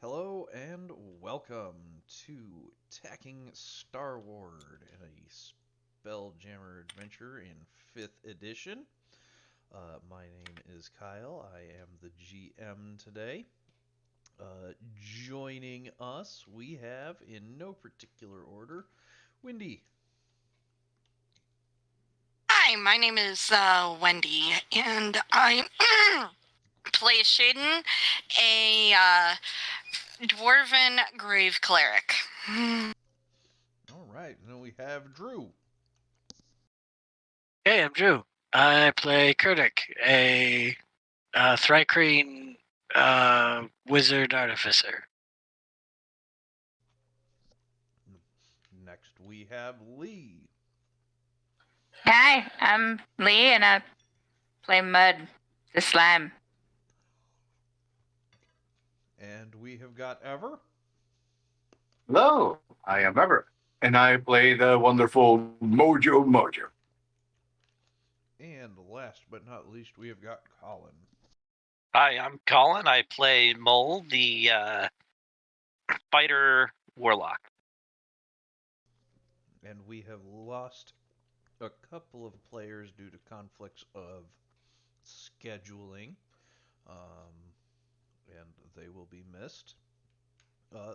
Hello and welcome to Tacking Starward, a Spelljammer adventure in 5th edition. My name is Kyle. I am the GM today. Joining us, we have, in no particular order, Wendy. Hi, my name is Wendy, and I play Shaden, a dwarven grave cleric. All right, and then we have Drew. Hey, I'm Drew. I play Kurdik, a Thrycreen wizard artificer. Next, we have Lee. Hi, I'm Lee and I play Mud, the slime. And we have got Ever. Hello, I am Ever, and I play the wonderful Mojo. And last but not least, we have got Colin. Hi, I'm Colin. I play Mole, the fighter warlock. And we have lost a couple of players due to conflicts of scheduling, and they will be missed.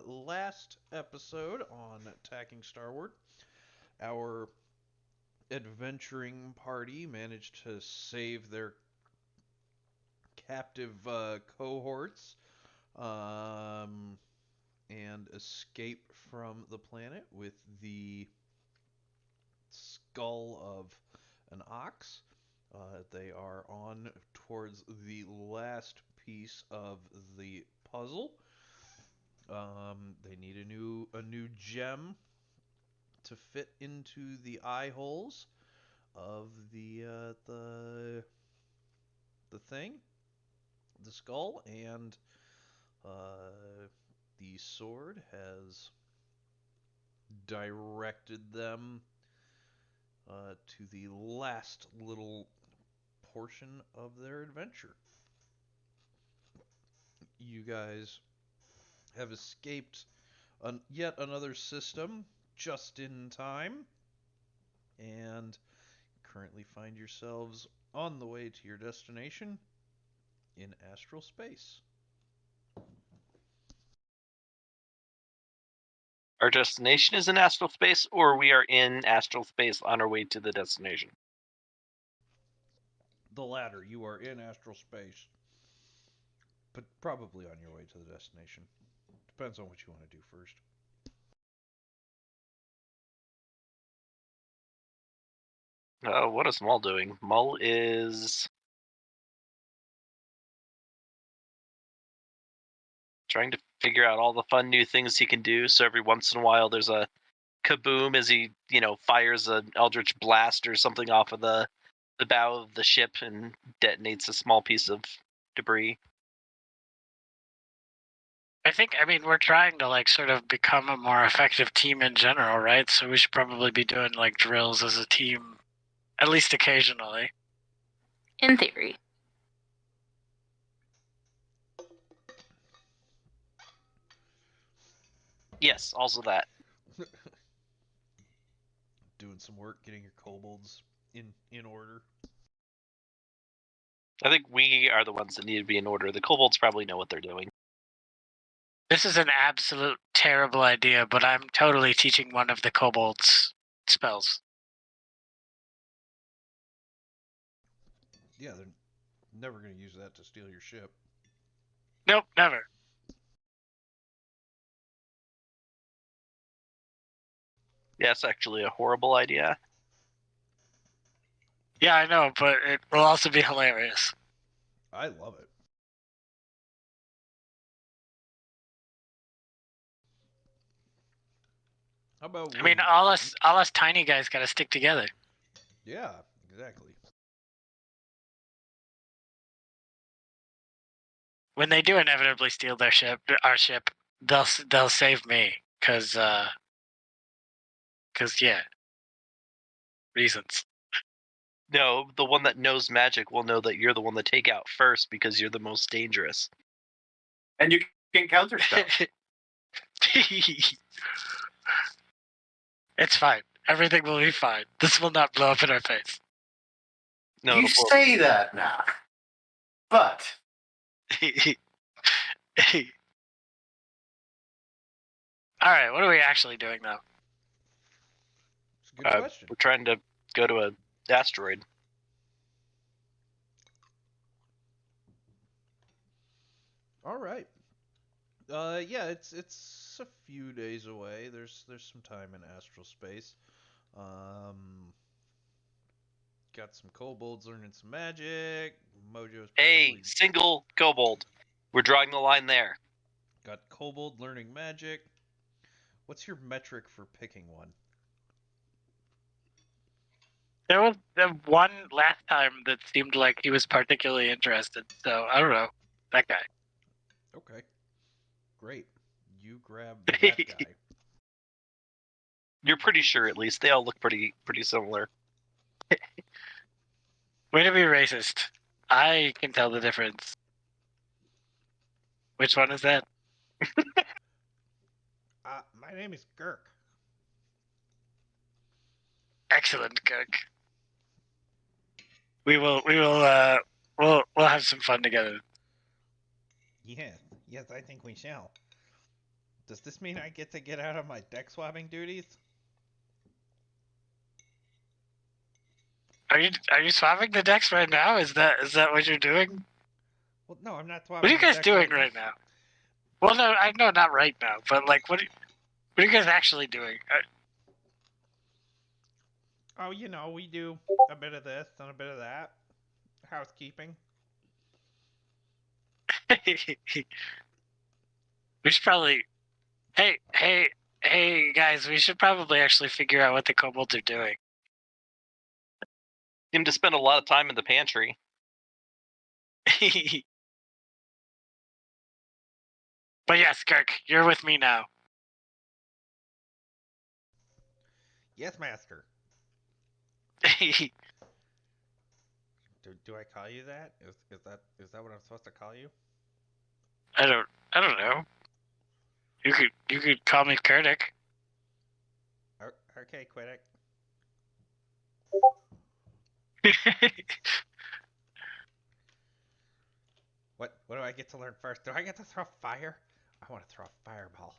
Last episode on Attacking Starward, our adventuring party managed to save their captive cohorts and escape from the planet with the skull of an ox. They are on towards the last piece of the puzzle. They need a new gem to fit into the eye holes of the thing, the skull, and the sword has directed them to the last little portion of their adventure. You guys have escaped yet another system just in time, and currently find yourselves on the way to your destination in astral space. Our destination is in astral space, or we are in astral space on our way to the destination. The latter, you are in astral space, but probably on your way to the destination. Depends on what you want to do first. What is Mull doing? Mull is trying to figure out all the fun new things he can do. So every once in a while, there's a kaboom as he, fires an eldritch blast or something off of the bow of the ship and detonates a small piece of debris. I mean, we're trying to sort of become a more effective team in general, right? So we should probably be doing drills as a team, at least occasionally. In theory. Yes, also that. Doing some work, getting your kobolds in order. I think we are the ones that need to be in order. The kobolds probably know what they're doing. This is an absolute terrible idea, but I'm totally teaching one of the kobolds spells. Yeah, they're never going to use that to steal your ship. Nope, never. Yeah, it's actually a horrible idea. Yeah, I know, but it will also be hilarious. I love it. How about I mean, all us tiny guys got to stick together. Yeah, exactly. When they do inevitably steal our ship, they'll save me, cause yeah, reasons. No, the one that knows magic will know that you're the one to take out first because you're the most dangerous. And you can counter stuff. It's fine. Everything will be fine. This will not blow up in our face. No, You it'll blow- say that now. But Alright, what are we actually doing now? It's a good question. We're trying to go to an asteroid. All right. Yeah, it's a few days away. There's some time in astral space. Got some kobolds learning some magic. Mojo's Hey, probably single kobold. We're drawing the line there. got kobold learning magic. What's your metric for picking one? There was one last time that seemed like he was particularly interested, so I don't know. That guy. Okay. Great. You grab that guy. You're pretty sure, at least. They all look pretty similar. Way to be racist. I can tell the difference. Which one is that? My name is Girk. Excellent, Kirk. We'll have some fun together. Yes, I think we shall. Does this mean I get to get out of my deck swapping duties? Are you swapping the decks right now? Is that what you're doing? Well, no, I'm not swapping. What are you the guys deck doing right now? Well, no, I know not right now, but like, what are you guys actually doing? Oh, we do a bit of this and a bit of that. Housekeeping. We should probably. Hey, guys! We should probably actually figure out what the kobolds are doing. Seem to spend a lot of time in the pantry. But yes, Kirk, you're with me now. Yes, master. Do I call you that? Is that what I'm supposed to call you? I don't know. You could call me Kurdik. Okay, Quiddick. What do I get to learn first? Do I get to throw fire? I want to throw a fireball.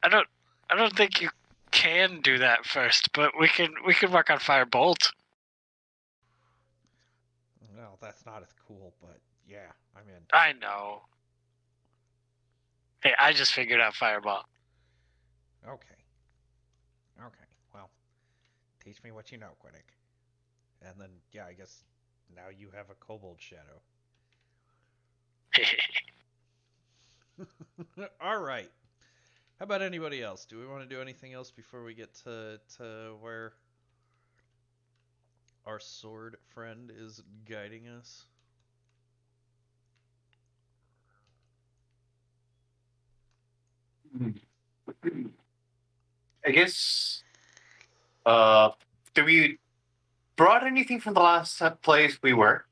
I don't think you can do that first, but we can work on Firebolt. Well, that's not as cool, but yeah, I'm in. I know. Hey, I just figured out Fireball. Okay. Well, teach me what you know, Quiddick. And then, yeah, I guess now you have a kobold shadow. All right. How about anybody else? Do we want to do anything else before we get to where our sword friend is guiding us? I guess. Do we brought anything from the last place we were,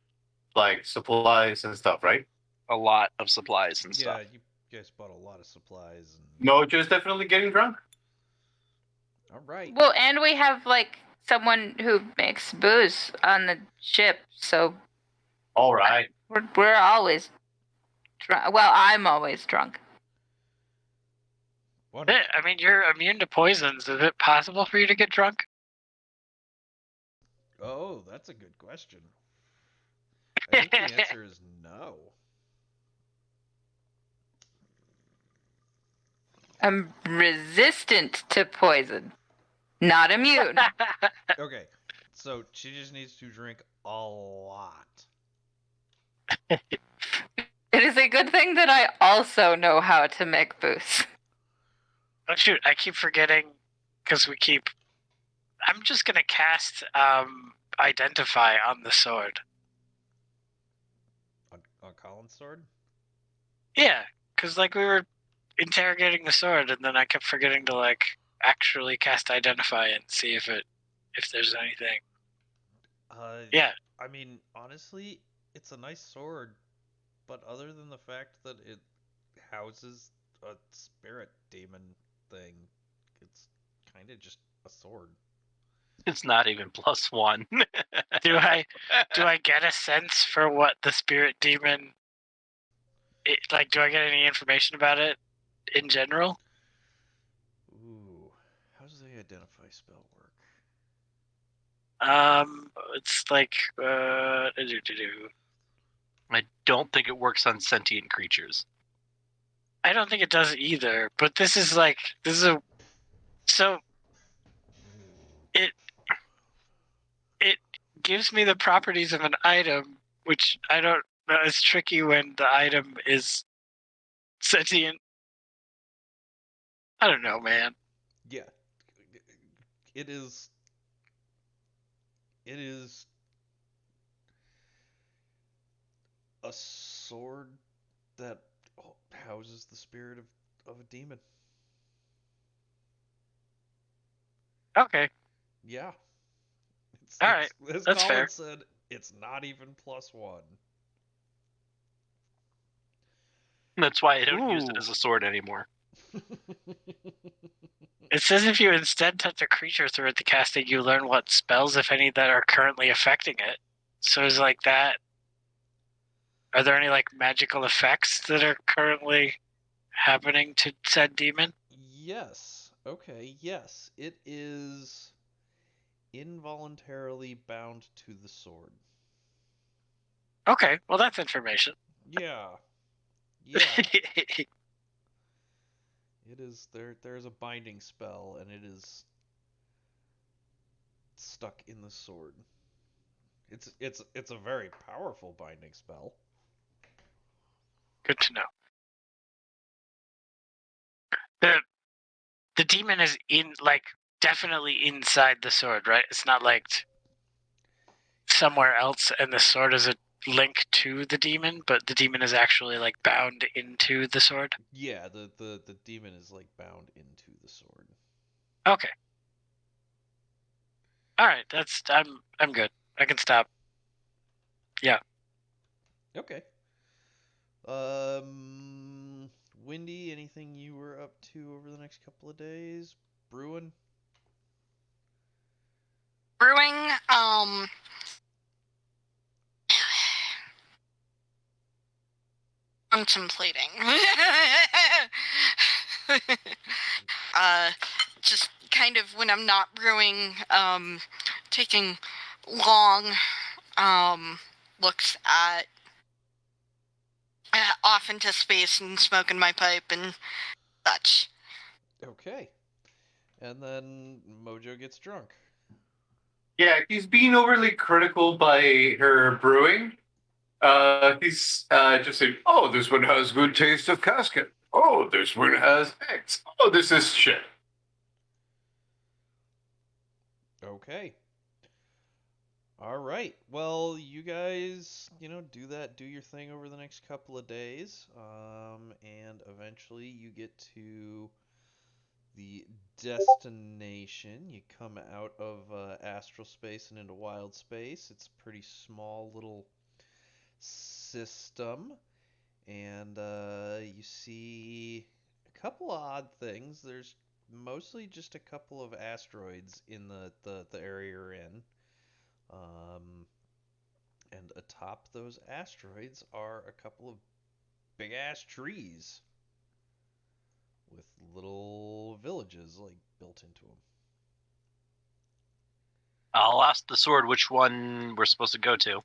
like supplies and stuff, right? A lot of supplies and Yeah, stuff. you guys bought a lot of supplies. No, just definitely getting drunk. All right. Well, and we have like someone who makes booze on the ship, so All right. we're always drunk. Well, I'm always drunk. Wonderful. I mean, you're immune to poisons. Is it possible for you to get drunk? Oh, that's a good question. I think the answer is no. I'm resistant to poison, not immune. Okay, so she just needs to drink a lot. It is a good thing that I also know how to make booze. Oh shoot! I keep forgetting because I'm just gonna cast Identify on the sword. On Colin's sword? Yeah, because like we were interrogating the sword, and then I kept forgetting to like actually cast Identify and see if there's anything. Yeah. I mean, honestly, it's a nice sword. but other than the fact that it houses a spirit demon thing, it's kind of just a sword. It's not even +1. Do I get a sense for what the spirit demon? Do I get any information about it in general? Ooh, how does the identify spell work? It's like I don't think it works on sentient creatures. I don't think it does either. But this is so it gives me the properties of an item, which I don't know. It's tricky when the item is sentient. I don't know, man. Yeah, it is. It is a sword that houses the spirit of a demon. Okay, Yeah. all right, As that's Colin fair. said, it's not even +1. That's why I don't use it Ooh. as a sword anymore. It says if you instead touch a creature through it, the casting, you learn what spells, if any, that are currently affecting it. So is like that. Are there any like magical effects that are currently happening to said demon? Yes. Okay, yes. It is involuntarily bound to the sword. Okay, well that's information. Yeah. Yeah. It is there's a binding spell and it is stuck in the sword. It's a very powerful binding spell. Good to know. The the demon is definitely inside the sword, right? It's not like somewhere else and the sword is a link to the demon, but the demon is actually like bound into the sword. Yeah, the demon is like bound into the sword. Okay. All right, I'm good. I can stop. Yeah. Okay. Windy, anything you were up to over the next couple of days? Brewing? Brewing, contemplating. uh, just kind of when I'm not brewing, taking long, looks at off into space and smoking my pipe and such. Okay. And then Mojo gets drunk. Yeah, he's being overly critical by her brewing. He's just saying, "Oh, this one has good taste of casket. Oh, this one has X. Oh, this is shit." Okay. All right. Well, you guys, do your thing over the next couple of days. And eventually you get to the destination. You come out of astral space and into wild space. It's a pretty small little system. And you see a couple of odd things. There's mostly just a couple of asteroids in the area you're in. And atop those asteroids are a couple of big ass trees with little villages like built into them. I'll ask the sword which one we're supposed to go to.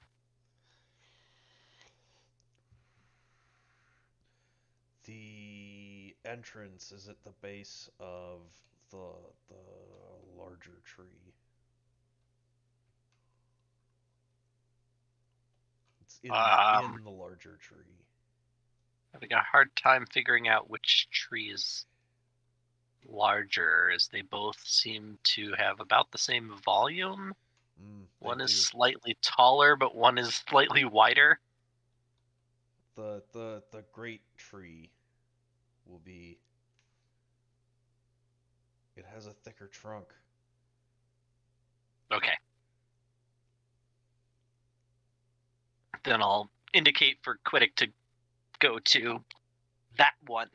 The entrance is at the base of the larger tree. It's in the larger tree. Having a hard time figuring out which tree is larger, as they both seem to have about the same volume. One is slightly taller, but one is slightly wider. The great tree will be. It has a thicker trunk. Okay. Then I'll indicate for Quiddick to go to that one.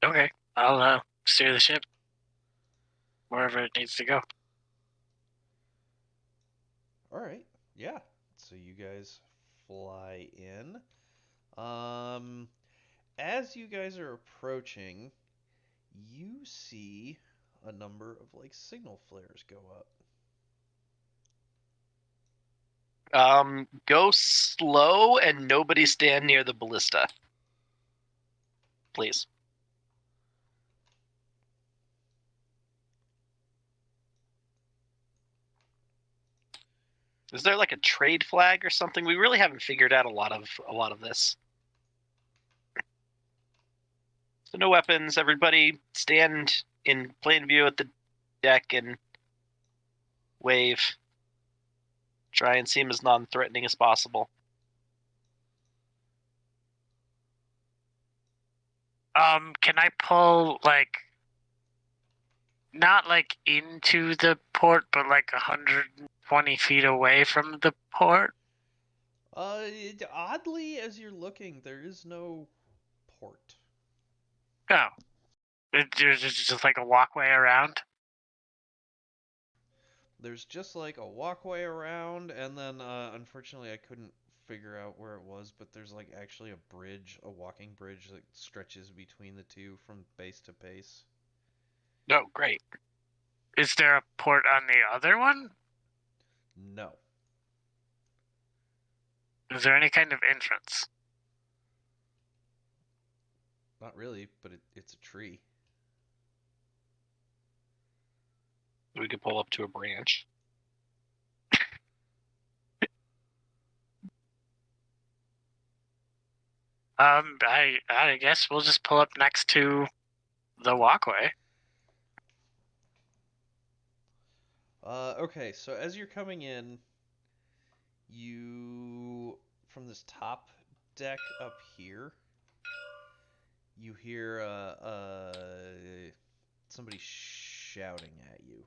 Okay, I'll steer the ship wherever it needs to go. All right. Yeah. So you guys fly in. As you guys are approaching, you see a number of like signal flares go up. Go slow and nobody stand near the ballista. Please. Is there like a trade flag or something? We really haven't figured out a lot of this. So no weapons. Everybody stand in plain view at the deck and wave. Try and seem as non-threatening as possible. Can I pull like not like into the port, but like 120 feet away from the port? Oddly, as you're looking, there is no port. No, there's just like a walkway around. There's just like a walkway around, and then unfortunately I couldn't figure out where it was, but there's like actually a bridge, a walking bridge that stretches between the two from base to base. No, great. Is there a port on the other one? No. Is there any kind of entrance? Not really, but it's a tree. We could pull up to a branch. I guess we'll just pull up next to the walkway. Okay, so as you're coming in, you from this top deck up here, you hear somebody shouting at you.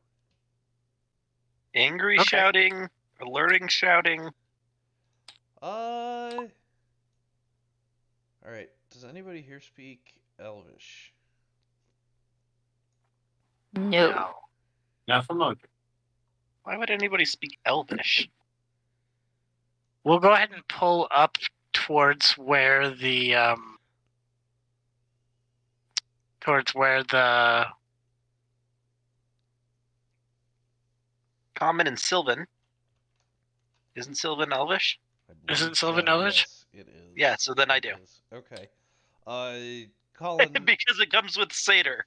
Angry Okay. shouting, alerting shouting. All right. Does anybody here speak Elvish? No. Not familiar. Why would anybody speak Elvish? We'll go ahead and pull up towards where the Common and Sylvan. Isn't Sylvan Elvish? I believe Isn't Sylvan so, Elvish? Yes, it is. Yeah, so then I It do. is. Okay. Colin, Because it comes with Satyr.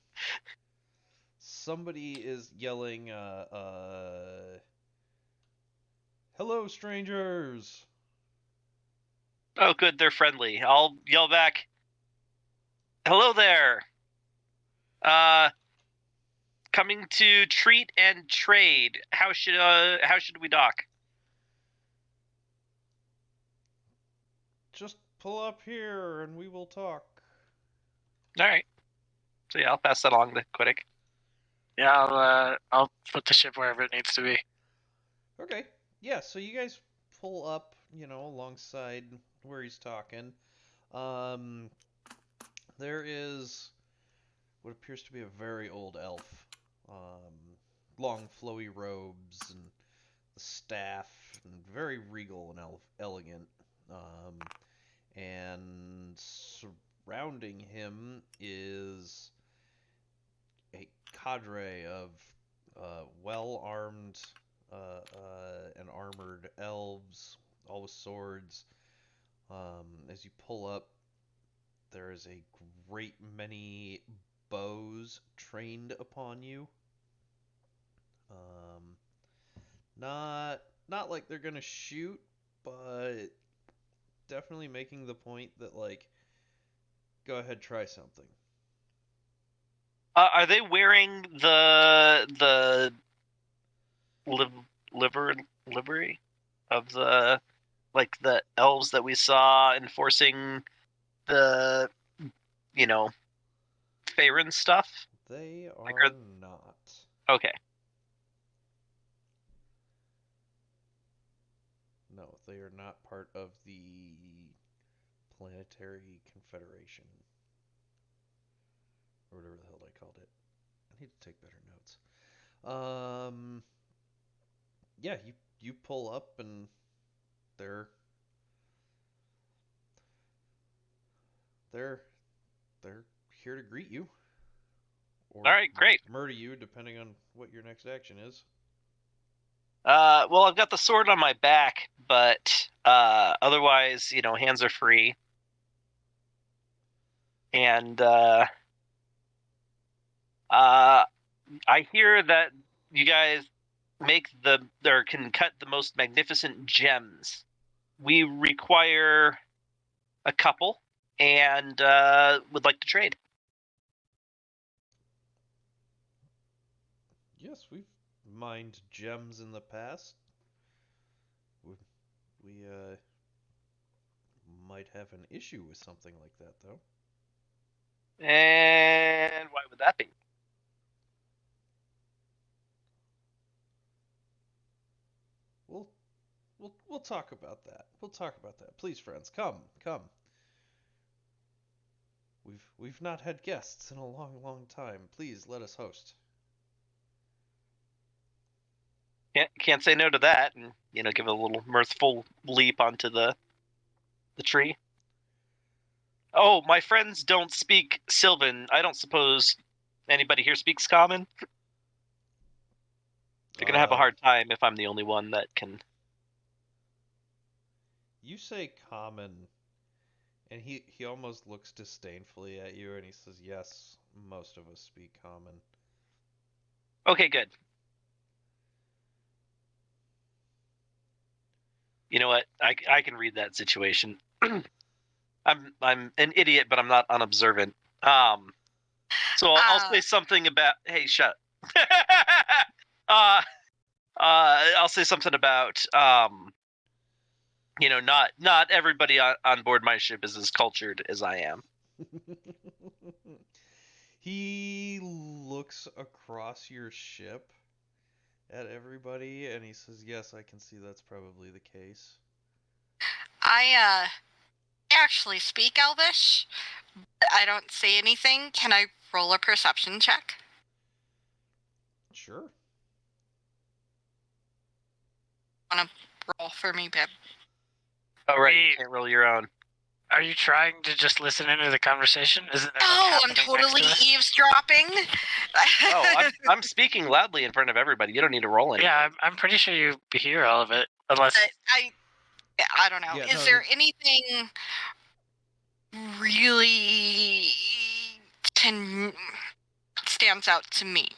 somebody is yelling, hello, strangers! Oh, good, they're friendly. I'll yell back. Hello there. Coming to treat and trade. How should we dock? Just pull up here and we will talk. All right. So yeah, I'll pass that along to Quiddick. Yeah, I'll put the ship wherever it needs to be. Okay. Yeah, so you guys pull up, alongside where he's talking. There is what appears to be a very old elf. Long flowy robes and the staff, and very regal and elegant. And surrounding him is a cadre of well-armed and armored elves, all with swords. As you pull up, there is a great many bows trained upon you. Not like they're gonna shoot, but definitely making the point that like, go ahead, try something. Are they wearing the livery of the elves that we saw enforcing the Faerun stuff? They are not. Okay. No, they are not part of the Planetary Confederation. Or whatever the hell they called it. I need to take better notes. Yeah, you pull up and they're they're they're here to greet you or All right, great. murder you, depending on what your next action is. Well, I've got the sword on my back, but otherwise, hands are free. And I hear that you guys can cut the most magnificent gems. We require a couple, and would like to trade. Yes, we've mined gems in the past. We might have an issue with something like that, though. And why would that be? We'll talk about that. We'll talk about that. Please, friends, come. We've not had guests in a long time. Please let us host. Can't say no to that, and give a little mirthful leap onto the tree. Oh, my friends don't speak Sylvan. I don't suppose anybody here speaks Common. They're gonna have a hard time if I'm the only one that can. You say Common, and he almost looks disdainfully at you, and he says, "Yes, most of us speak Common." Okay, good. You know what? I can read that situation. I'm an idiot, but I'm not unobservant. So I'll say something about. Hey, shut. I'll say something about. Not everybody on board my ship is as cultured as I am. He looks across your ship at everybody, and he says, "Yes, I can see that's probably the case." I actually speak Elvish. But I don't say anything. Can I roll a perception check? Sure. Wanna roll for me, babe? Oh, right, Hey. you can't roll your own. Are you trying to just listen into the conversation? Isn't that No, what's I'm happening totally next to us? eavesdropping. Oh, I'm speaking loudly in front of everybody. You don't need to roll anything. Yeah, I'm pretty sure you hear all of it, unless. I don't know. Yeah, Is there anything really stands out to me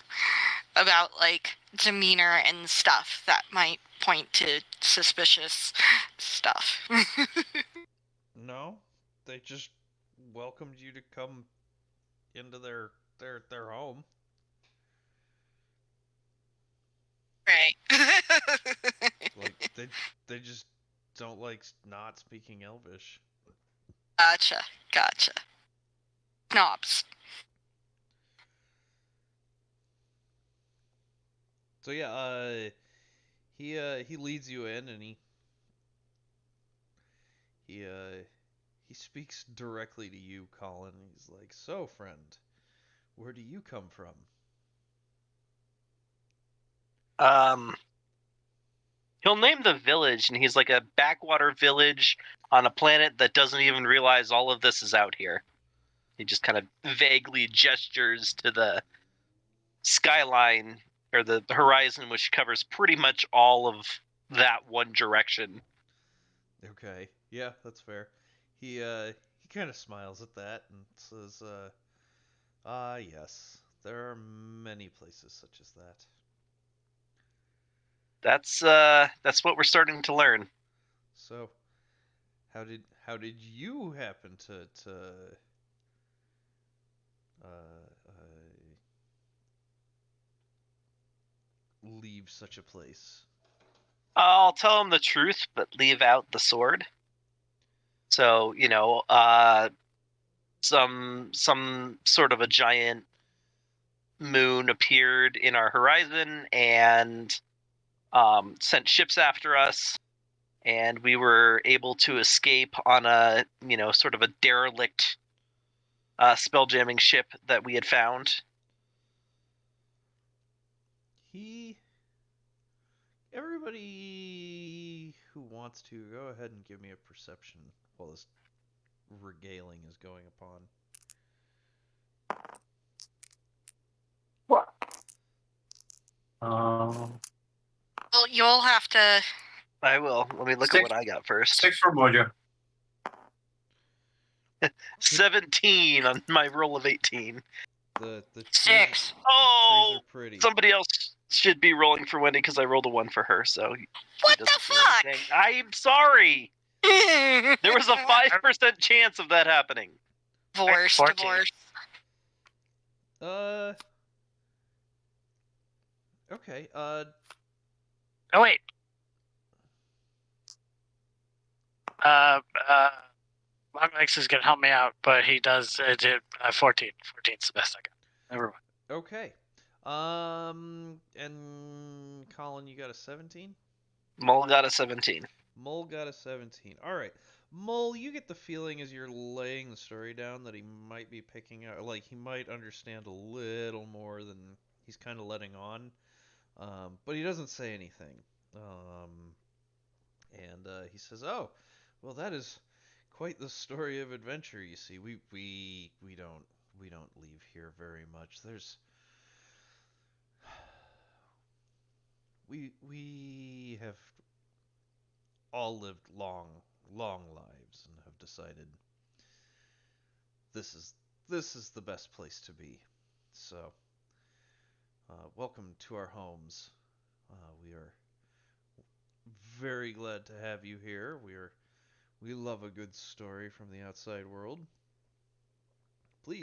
about like demeanor and stuff that might point to suspicious stuff? No, they just welcomed you to come into their home. Right. Like they just don't like not speaking Elvish. Gotcha. Knobs. So yeah, he leads you in, and he speaks directly to you, Colin. He's like, "So, friend, where do you come from?" He'll name the village, and he's like a backwater village on a planet that doesn't even realize all of this is out here. He just kind of vaguely gestures to the skyline or the horizon, which covers pretty much all of that one direction. Okay, yeah, that's fair. He kind of smiles at that and says, yes, there are many places such as that." That's what we're starting to learn. So, how did you happen to leave such a place? I'll tell him the truth, but leave out the sword. So, some sort of a giant moon appeared in our horizon and sent ships after us, and we were able to escape on a sort of a derelict spelljamming ship that we had found. Everybody who wants to, go ahead and give me a perception while this regaling is going upon. What? Well, you'll have to. I will. Let me look at what I got first. 6 for Mojo. 17 on my roll of 18. The trees, 6. The trees Oh, are pretty. somebody else should be rolling for Wendy because I rolled a 1 for her. So What the fuck? I'm sorry. There was a 5% chance of that happening. Divorce. 14. Okay. Oh wait. Longlegs is gonna help me out, but he does 14. 14's the best I got. Never mind. Okay. And Colin, you got a 17? Mole got a 17. Mole got a 17. All right. Mole, you get the feeling as you're laying the story down that he might be picking out, like he might understand a little more than he's kind of letting on. But he doesn't say anything. And he says, "Oh, well, that is quite the story of adventure. You see, we don't leave here very much. We have all lived long lives and have decided this is the best place to be. So, welcome to our homes. We are very glad to have you here. We love a good story from the outside world. Please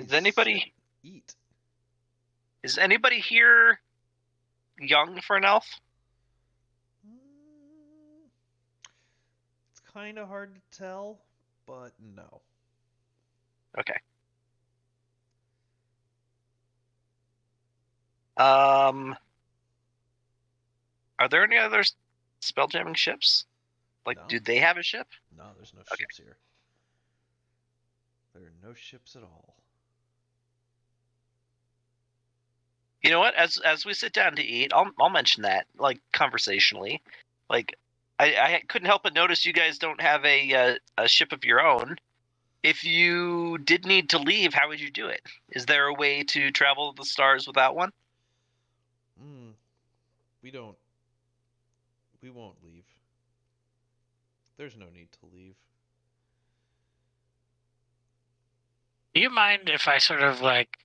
eat. Is anybody here young for an elf? It's kind of hard to tell, but no. Okay. Are there any other spelljamming ships? Like, No. do they have a ship? No, there's no Okay. ships here. There are no ships at all. You know what? As we sit down to eat, I'll mention that, like, conversationally. Like, I couldn't help but notice you guys don't have a ship of your own. If you did need to leave, how would you do it? Is there a way to travel the stars without one? We won't leave. There's no need to leave. Do you mind if I sort of like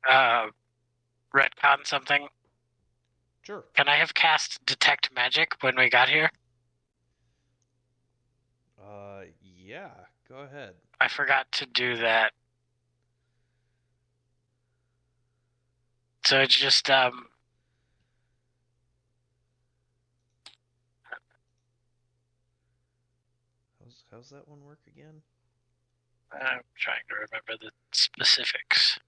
retcon something? Sure. Can I have cast detect magic when we got here? Yeah, go ahead. I forgot to do that. So it's just How's that one work again? I'm trying to remember the specifics.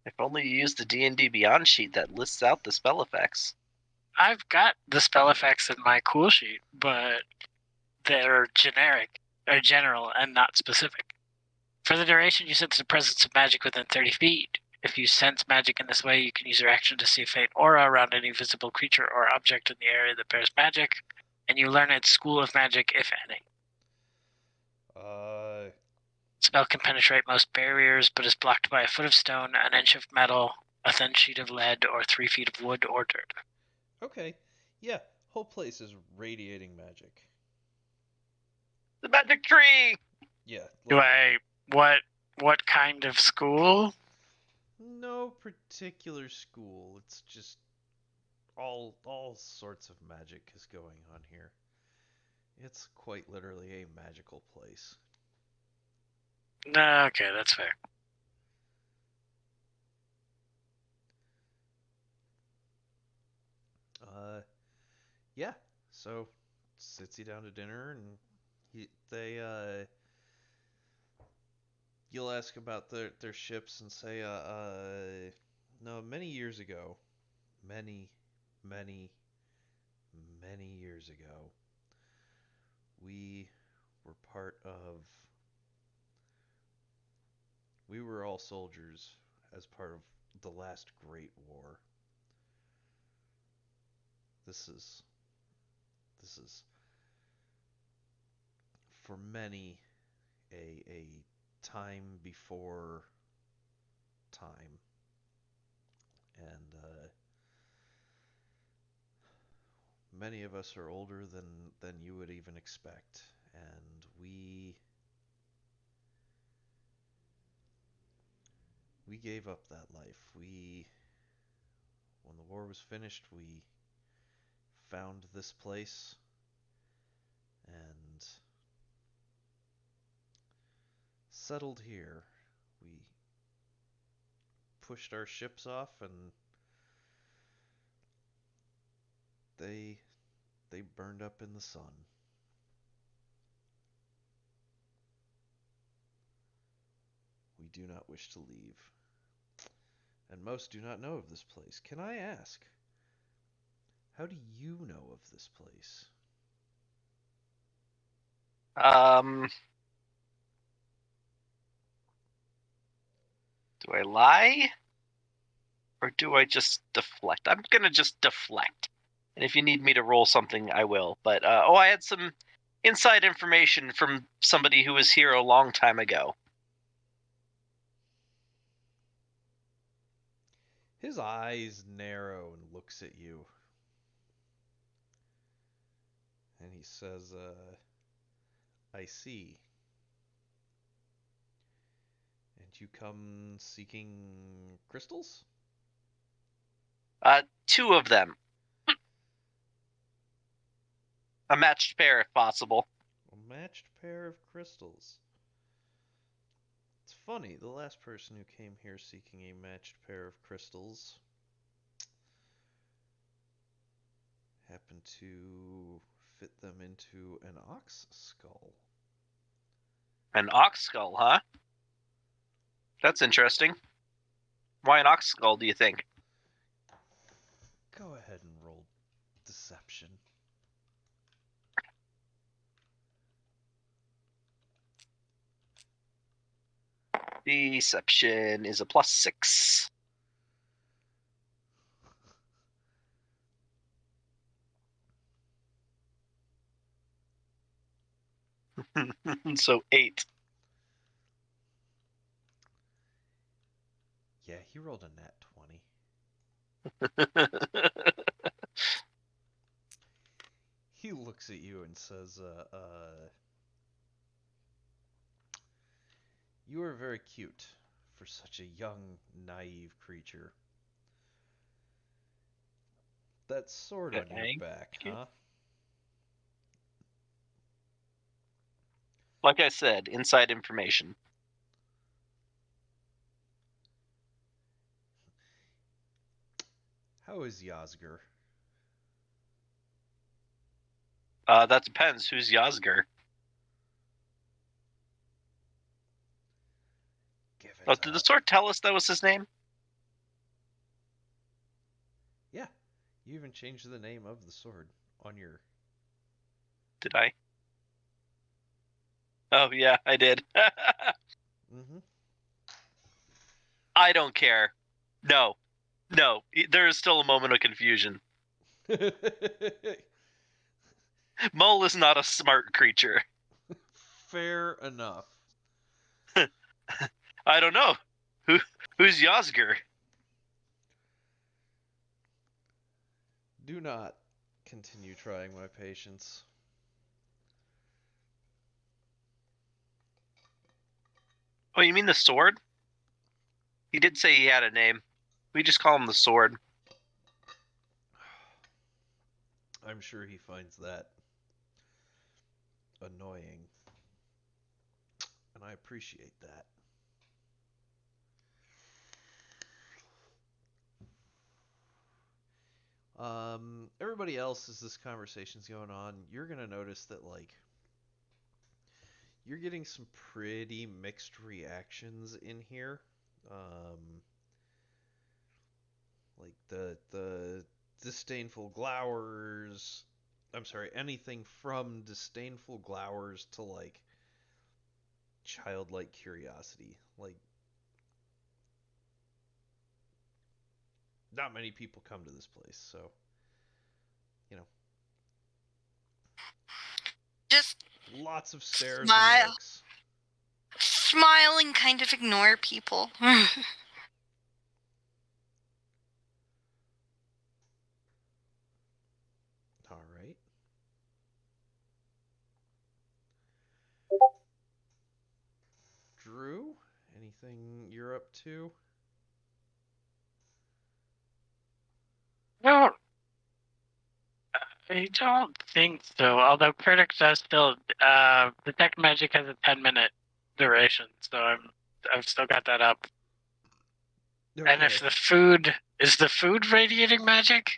If only you used the D&D Beyond sheet that lists out the spell effects. I've got the spell effects in my cool sheet, but they're generic or general and not specific. For the duration, you sense the presence of magic within 30 feet. If you sense magic in this way, you can use your action to see a faint aura around any visible creature or object in the area that bears magic, and you learn its school of magic, if any. Spell can penetrate most barriers, but is blocked by a foot of stone, an inch of metal, a thin sheet of lead, or 3 feet of wood or dirt. Okay. Yeah, whole place is radiating magic. The magic tree! Yeah. What kind of school? No particular school. It's just all sorts of magic is going on here. It's quite literally a magical place. Okay, that's fair. Yeah. So sits you down to dinner, and you'll ask about their ships and say, no, many years ago, many years ago, We were part of. We were all soldiers as part of the last Great War. This is. This is for many a time before time, and many of us are older than you would even expect, and we gave up that life. When the war was finished, we found this place and settled here. We pushed our ships off, and they burned up in the sun. We do not wish to leave, and most do not know of this place. Can I ask, how do you know of this place? Do I lie? Or do I just deflect? I'm gonna just deflect. And if you need me to roll something, I will. But, I had some inside information from somebody who was here a long time ago. His eyes narrow and looks at you. And he says, I see. And you come seeking crystals? Two of them. A matched pair, if possible. A matched pair of crystals. It's funny, the last person who came here seeking a matched pair of crystals happened to fit them into an ox skull. An ox skull, huh? That's interesting. Why an ox skull, do you think? Go ahead and roll deception. Deception is a +6. So 8. Yeah, he rolled a nat 20. He looks at you and says, you are very cute for such a young, naive creature. That sword on your back, huh? Like I said, inside information. How is Yasgur? That depends. Who's Yasgur? Give it Oh, did the up. sword tell us that was his name? Yeah, you even changed the name of the sword on your... Did I? Oh, yeah, I did. Mm-hmm. I don't care. No. There is still a moment of confusion. Mole is not a smart creature. Fair enough. I don't know. Who's Yasgur? Do not continue trying my patience. Oh, you mean the sword? He did say he had a name. We just call him the sword. I'm sure he finds that annoying. And I appreciate that. Everybody else, as this conversation's going on, you're gonna notice that, like, you're getting some pretty mixed reactions in here. Like the disdainful glowers, I'm sorry, anything from disdainful glowers to like childlike curiosity. Like, not many people come to this place, so you know, Just lots of stares and smile. looks. Smile and kind of ignore people. All right. Drew, anything you're up to? No, I don't think so. Although Critic does still detect magic has a 10-minute duration, so I've still got that up. Okay. And if the food is the food radiating magic?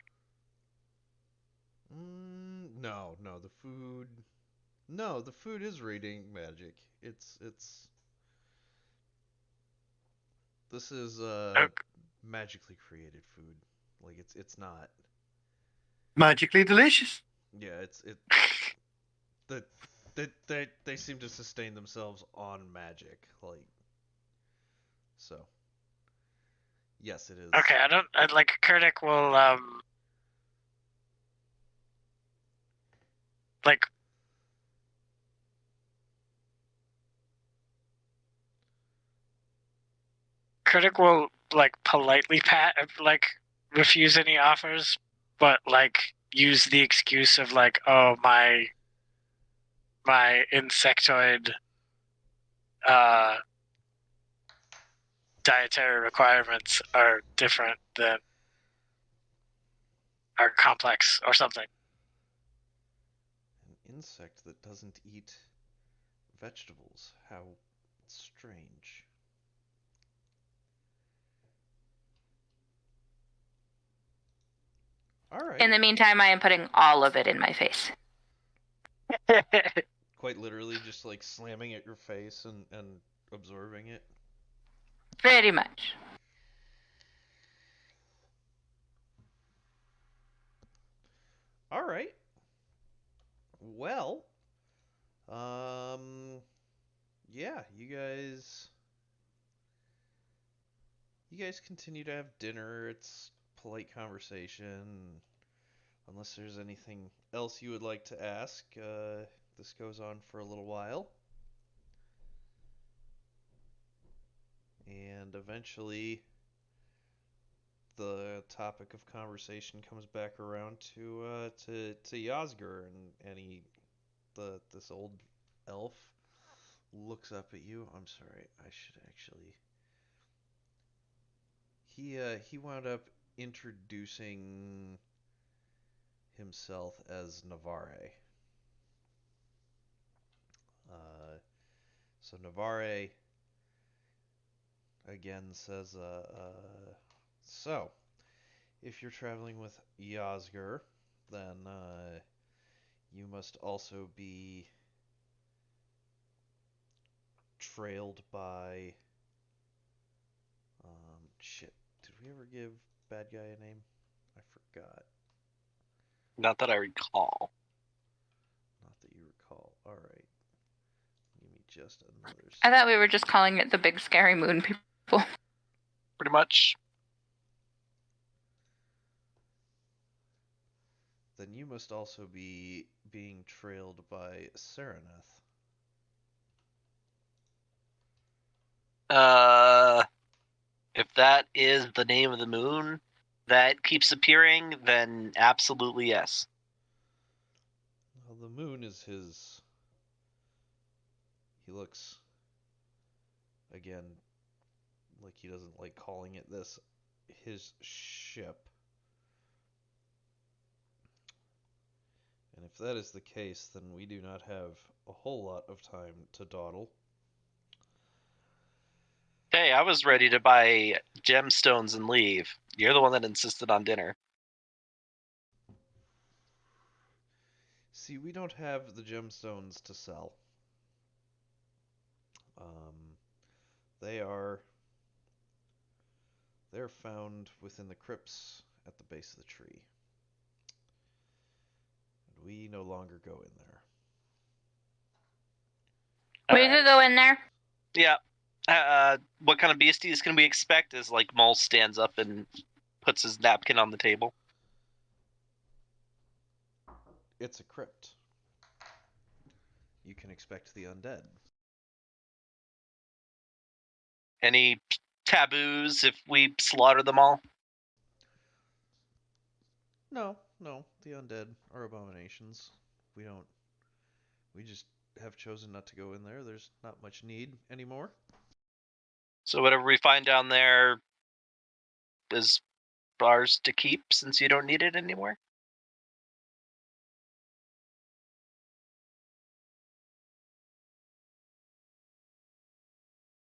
No, the food. No, the food is radiating magic. It's. This is Okay. magically created food. Like it's not. Magically delicious. Yeah, it. That they seem to sustain themselves on magic. Like so. Yes, it is. Okay, I'd like Critic will like Critic will like politely refuse any offers, but like use the excuse of like, oh, my insectoid dietary requirements are different than are complex or something. An insect that doesn't eat vegetables. How strange. All right. In the meantime, I am putting all of it in my face. Quite literally, just like slamming at your face and absorbing it. Pretty much. All right. Well, um, yeah, you guys continue to have dinner. It's polite conversation. Unless there's anything else you would like to ask, this goes on for a little while. And eventually, the topic of conversation comes back around to Yasgur, and this old elf looks up at you. I'm sorry, I should actually. He wound up introducing himself as Navarre. So Navarre again says, so if you're traveling with Yasgur, then you must also be trailed by. Shit. Did we ever give bad guy a name? I forgot. Not that I recall. Not that you recall. All right. Give me just another. I thought we were just calling it the big scary moon people. Pretty much. Then you must also be being trailed by Sereneth. If that is the name of the moon that keeps appearing, then absolutely yes. Well, the moon is his. He looks again like he doesn't like calling it this. His ship. And if that is the case, then we do not have a whole lot of time to dawdle. Hey, I was ready to buy gemstones and leave. You're the one that insisted on dinner. See, we don't have the gemstones to sell. They are they're found within the crypts at the base of the tree. We no longer go in there. We Alright. could go in there. Yeah. What kind of beasties can we expect? As like Maul stands up and puts his napkin on the table. It's a crypt. You can expect the undead. Any taboos if we slaughter them all? No, the undead are abominations. We just have chosen not to go in there. There's not much need anymore. So whatever we find down there is ours to keep since you don't need it anymore?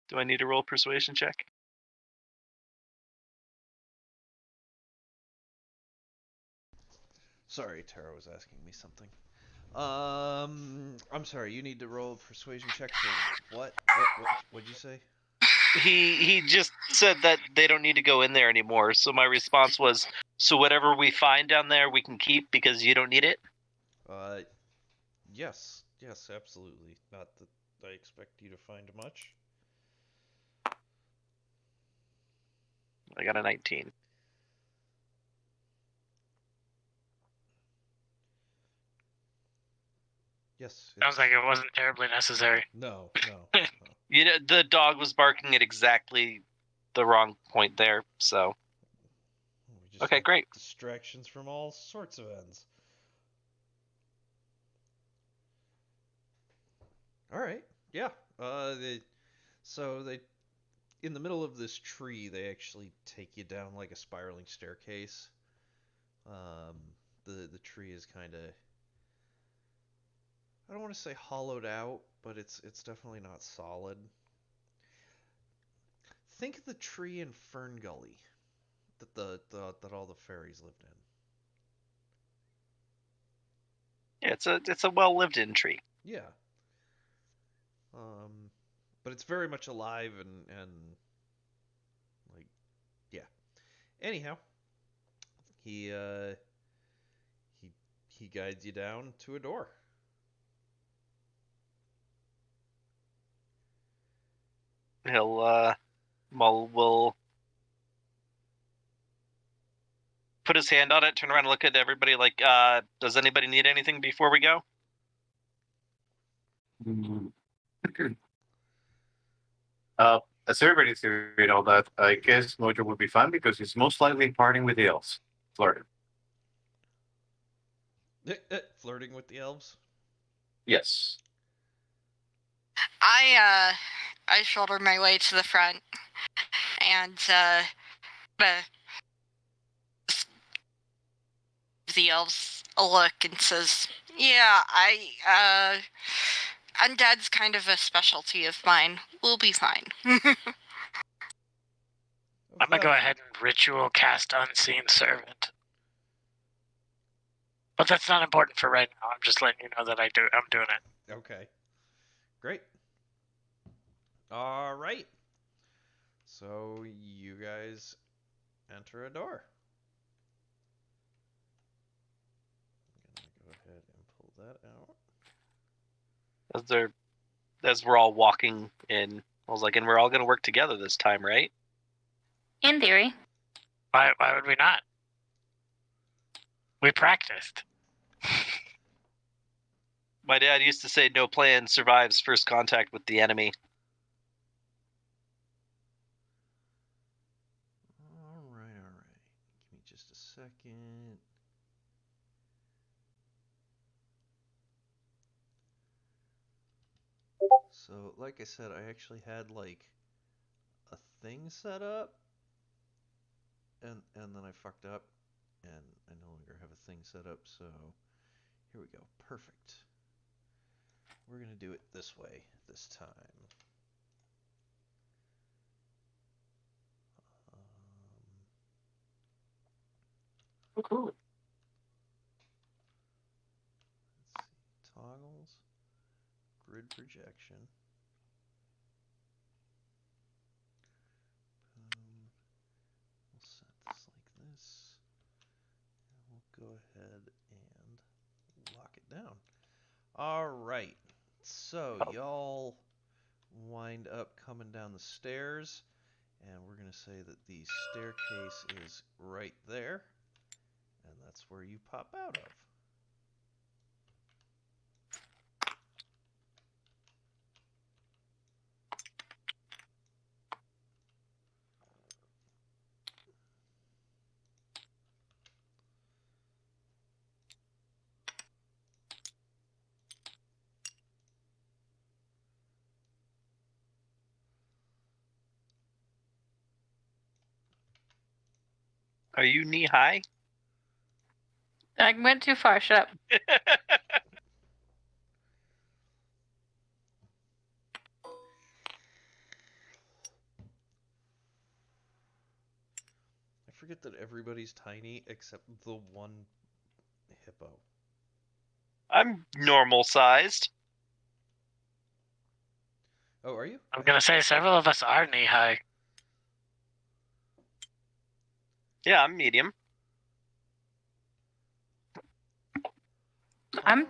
Do I need to roll a persuasion check? Sorry, Tara was asking me something. I'm sorry. You need to roll a persuasion check for what? What'd you say? He just said that they don't need to go in there anymore. So my response was, so whatever we find down there we can keep because you don't need it? Yes, absolutely. Not that I expect you to find much. I got a 19. Yes. Sounds like it wasn't terribly necessary. No. You know, the dog was barking at exactly the wrong point there, so. We just Okay, have great. distractions from all sorts of ends. All right. Yeah. They in the middle of this tree, they actually take you down like a spiraling staircase. The tree is kind of, I don't want to say hollowed out, but it's definitely not solid. Think of the tree in Fern Gully that that all the fairies lived in. Yeah, it's a well lived in tree. Yeah. But it's very much alive and like, yeah. Anyhow, he he guides you down to a door. Maul will put his hand on it, turn around and look at everybody like, does anybody need anything before we go? As everybody's doing all that, I guess Mojo would be fine because he's most likely partying with the elves. Flirting. Flirting with the elves. Yes. I shoulder my way to the front and the elves a look and says, "Yeah, undead's kind of a specialty of mine. We'll be fine." I'm gonna go ahead and ritual cast Unseen Servant. But that's not important for right now. I'm just letting you know that I'm doing it. Okay. Great. All right. So you guys enter a door. I'm gonna go ahead and pull that out. As we're all walking in, I was like, and we're all gonna work together this time, right? In theory. Why would we not? We practiced. My dad used to say, "No plan survives first contact with the enemy." All right. Give me just a second. So, like I said, I actually had like a thing set up, and then I fucked up, and I no longer have a thing set up. So, here we go. Perfect. We're gonna do it this way this time. Oh, cool. Let's see. Toggles. Grid projection. We'll set this like this. And we'll go ahead and lock down. All right. So y'all wind up coming down the stairs, and we're going to say that the staircase is right there, and that's where you pop out of. Are you knee high? I went too far. Shut up. I forget that everybody's tiny except the one hippo. I'm normal sized. Oh, are you? I'm gonna say several of us are knee high. Yeah, I'm medium. I'm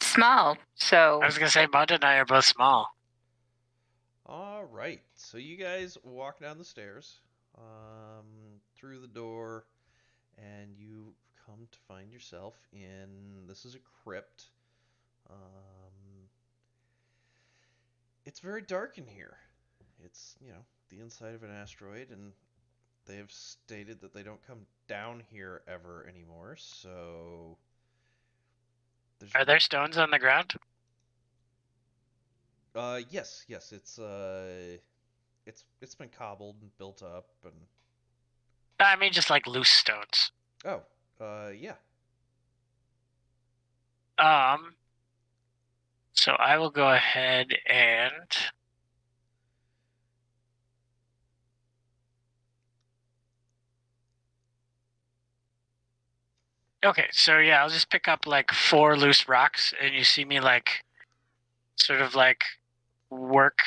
small, so I was gonna say Mud and I are both small. All right. So you guys walk down the stairs, through the door, and you come to find yourself in. This is a crypt. It's very dark in here. It's, the inside of an asteroid, and they have stated that they don't come down here ever anymore, so Are there stones on the ground? Yes, it's been cobbled and built up, and I mean, just like loose stones. yeah. So I will go ahead and okay, so yeah, I'll just pick up like 4 loose rocks, and you see me like sort of like work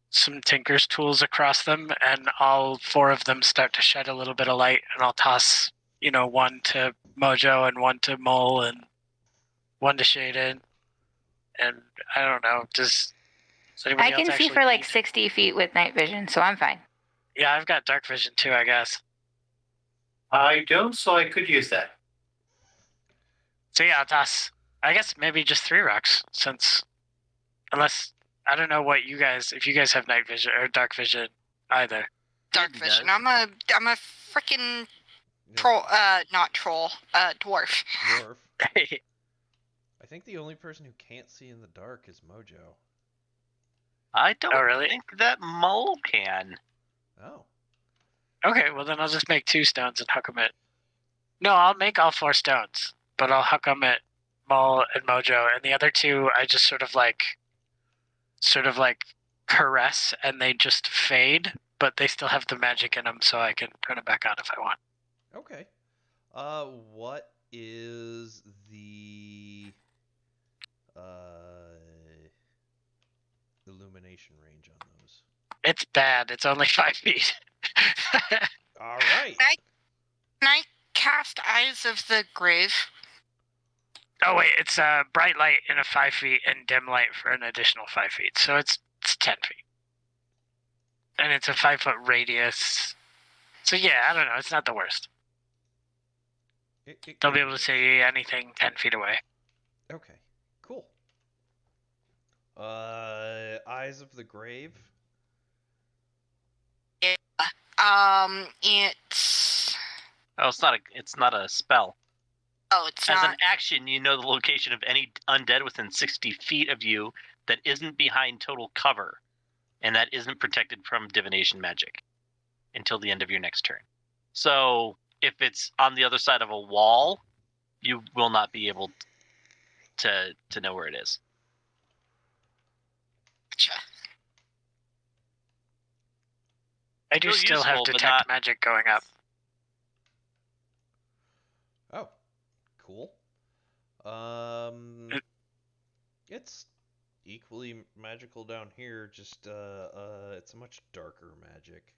some tinker's tools across them, and all 4 of them start to shed a little bit of light, and I'll toss, one to Mojo and one to Mole and one to Shaden. And I don't know, does anybody I else can see actually for like need- 60 feet with night vision, so I'm fine. Yeah, I've got dark vision too, I guess. I don't, so I could use that. So yeah, I'll toss, I guess maybe just 3 rocks, unless, I don't know what you guys, if you guys have night vision or dark vision either. Dark Andy vision. does. I'm a freaking troll. Not troll. Dwarf. Dwarf. I think the only person who can't see in the dark is Mojo. I don't Oh, really? think that Mole can. Oh. Okay, well then I'll just make 2 stones and huck them at. No, I'll make all 4 stones, but I'll huck them at Mole and Mojo, and the other 2 I just sort of like caress, and they just fade, but they still have the magic in them, so I can turn it back on if I want. Okay. What is the illumination range on those? It's bad. It's only 5 feet. All right. Can I cast Eyes of the Grave? Oh wait, it's bright light in a 5 feet and dim light for an additional 5 feet, so it's 10 feet, and it's a 5-foot radius. So yeah, I don't know. It's not the worst. They'll be able to see anything 10 feet away. Okay. Cool. Eyes of the Grave. It's. Oh, it's not a spell. Oh, it's As not. an action, you know the location of any undead within 60 feet of you that isn't behind total cover, and that isn't protected from divination magic until the end of your next turn. So if it's on the other side of a wall, you will not be able to know where it is. Gotcha. I do Still still have useful, but detect not- magic going up. Oh, cool. It's equally magical down here. Just it's a much darker magic.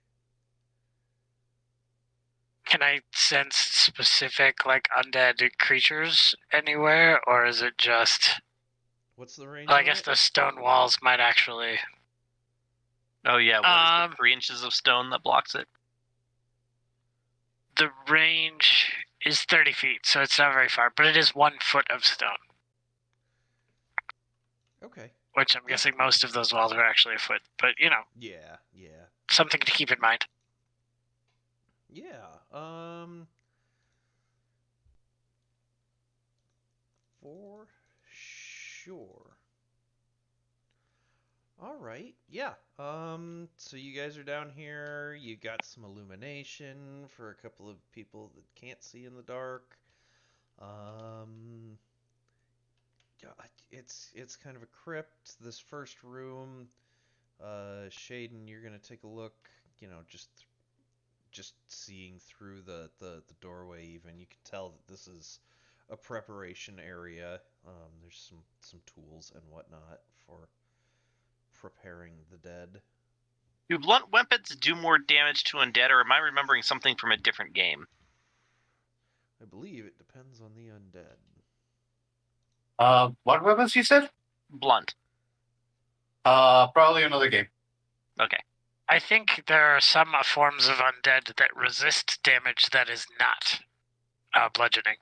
Can I sense specific like undead creatures anywhere, or is it just? What's the range? Well, I on guess it? the stone walls might actually. Oh yeah, what is it? 3 inches of stone that blocks it? The range is 30 feet, so it's not very far, but it is 1 foot of stone, Okay. which I'm guessing most of those walls are actually a foot. But Yeah. something to keep in mind. Yeah. For sure. All right. Yeah. So you guys are down here. You got some illumination for a couple of people that can't see in the dark. Yeah, it's kind of a crypt. This first room, Shaden, you're gonna take a look. Just seeing through the doorway, even you can tell that this is a preparation area. There's some tools and whatnot for preparing the dead. Do blunt weapons do more damage to undead, or am I remembering something from a different game? I believe it depends on the undead. What weapons you said? Blunt. Probably another game. Okay. I think there are some forms of undead that resist damage that is not bludgeoning.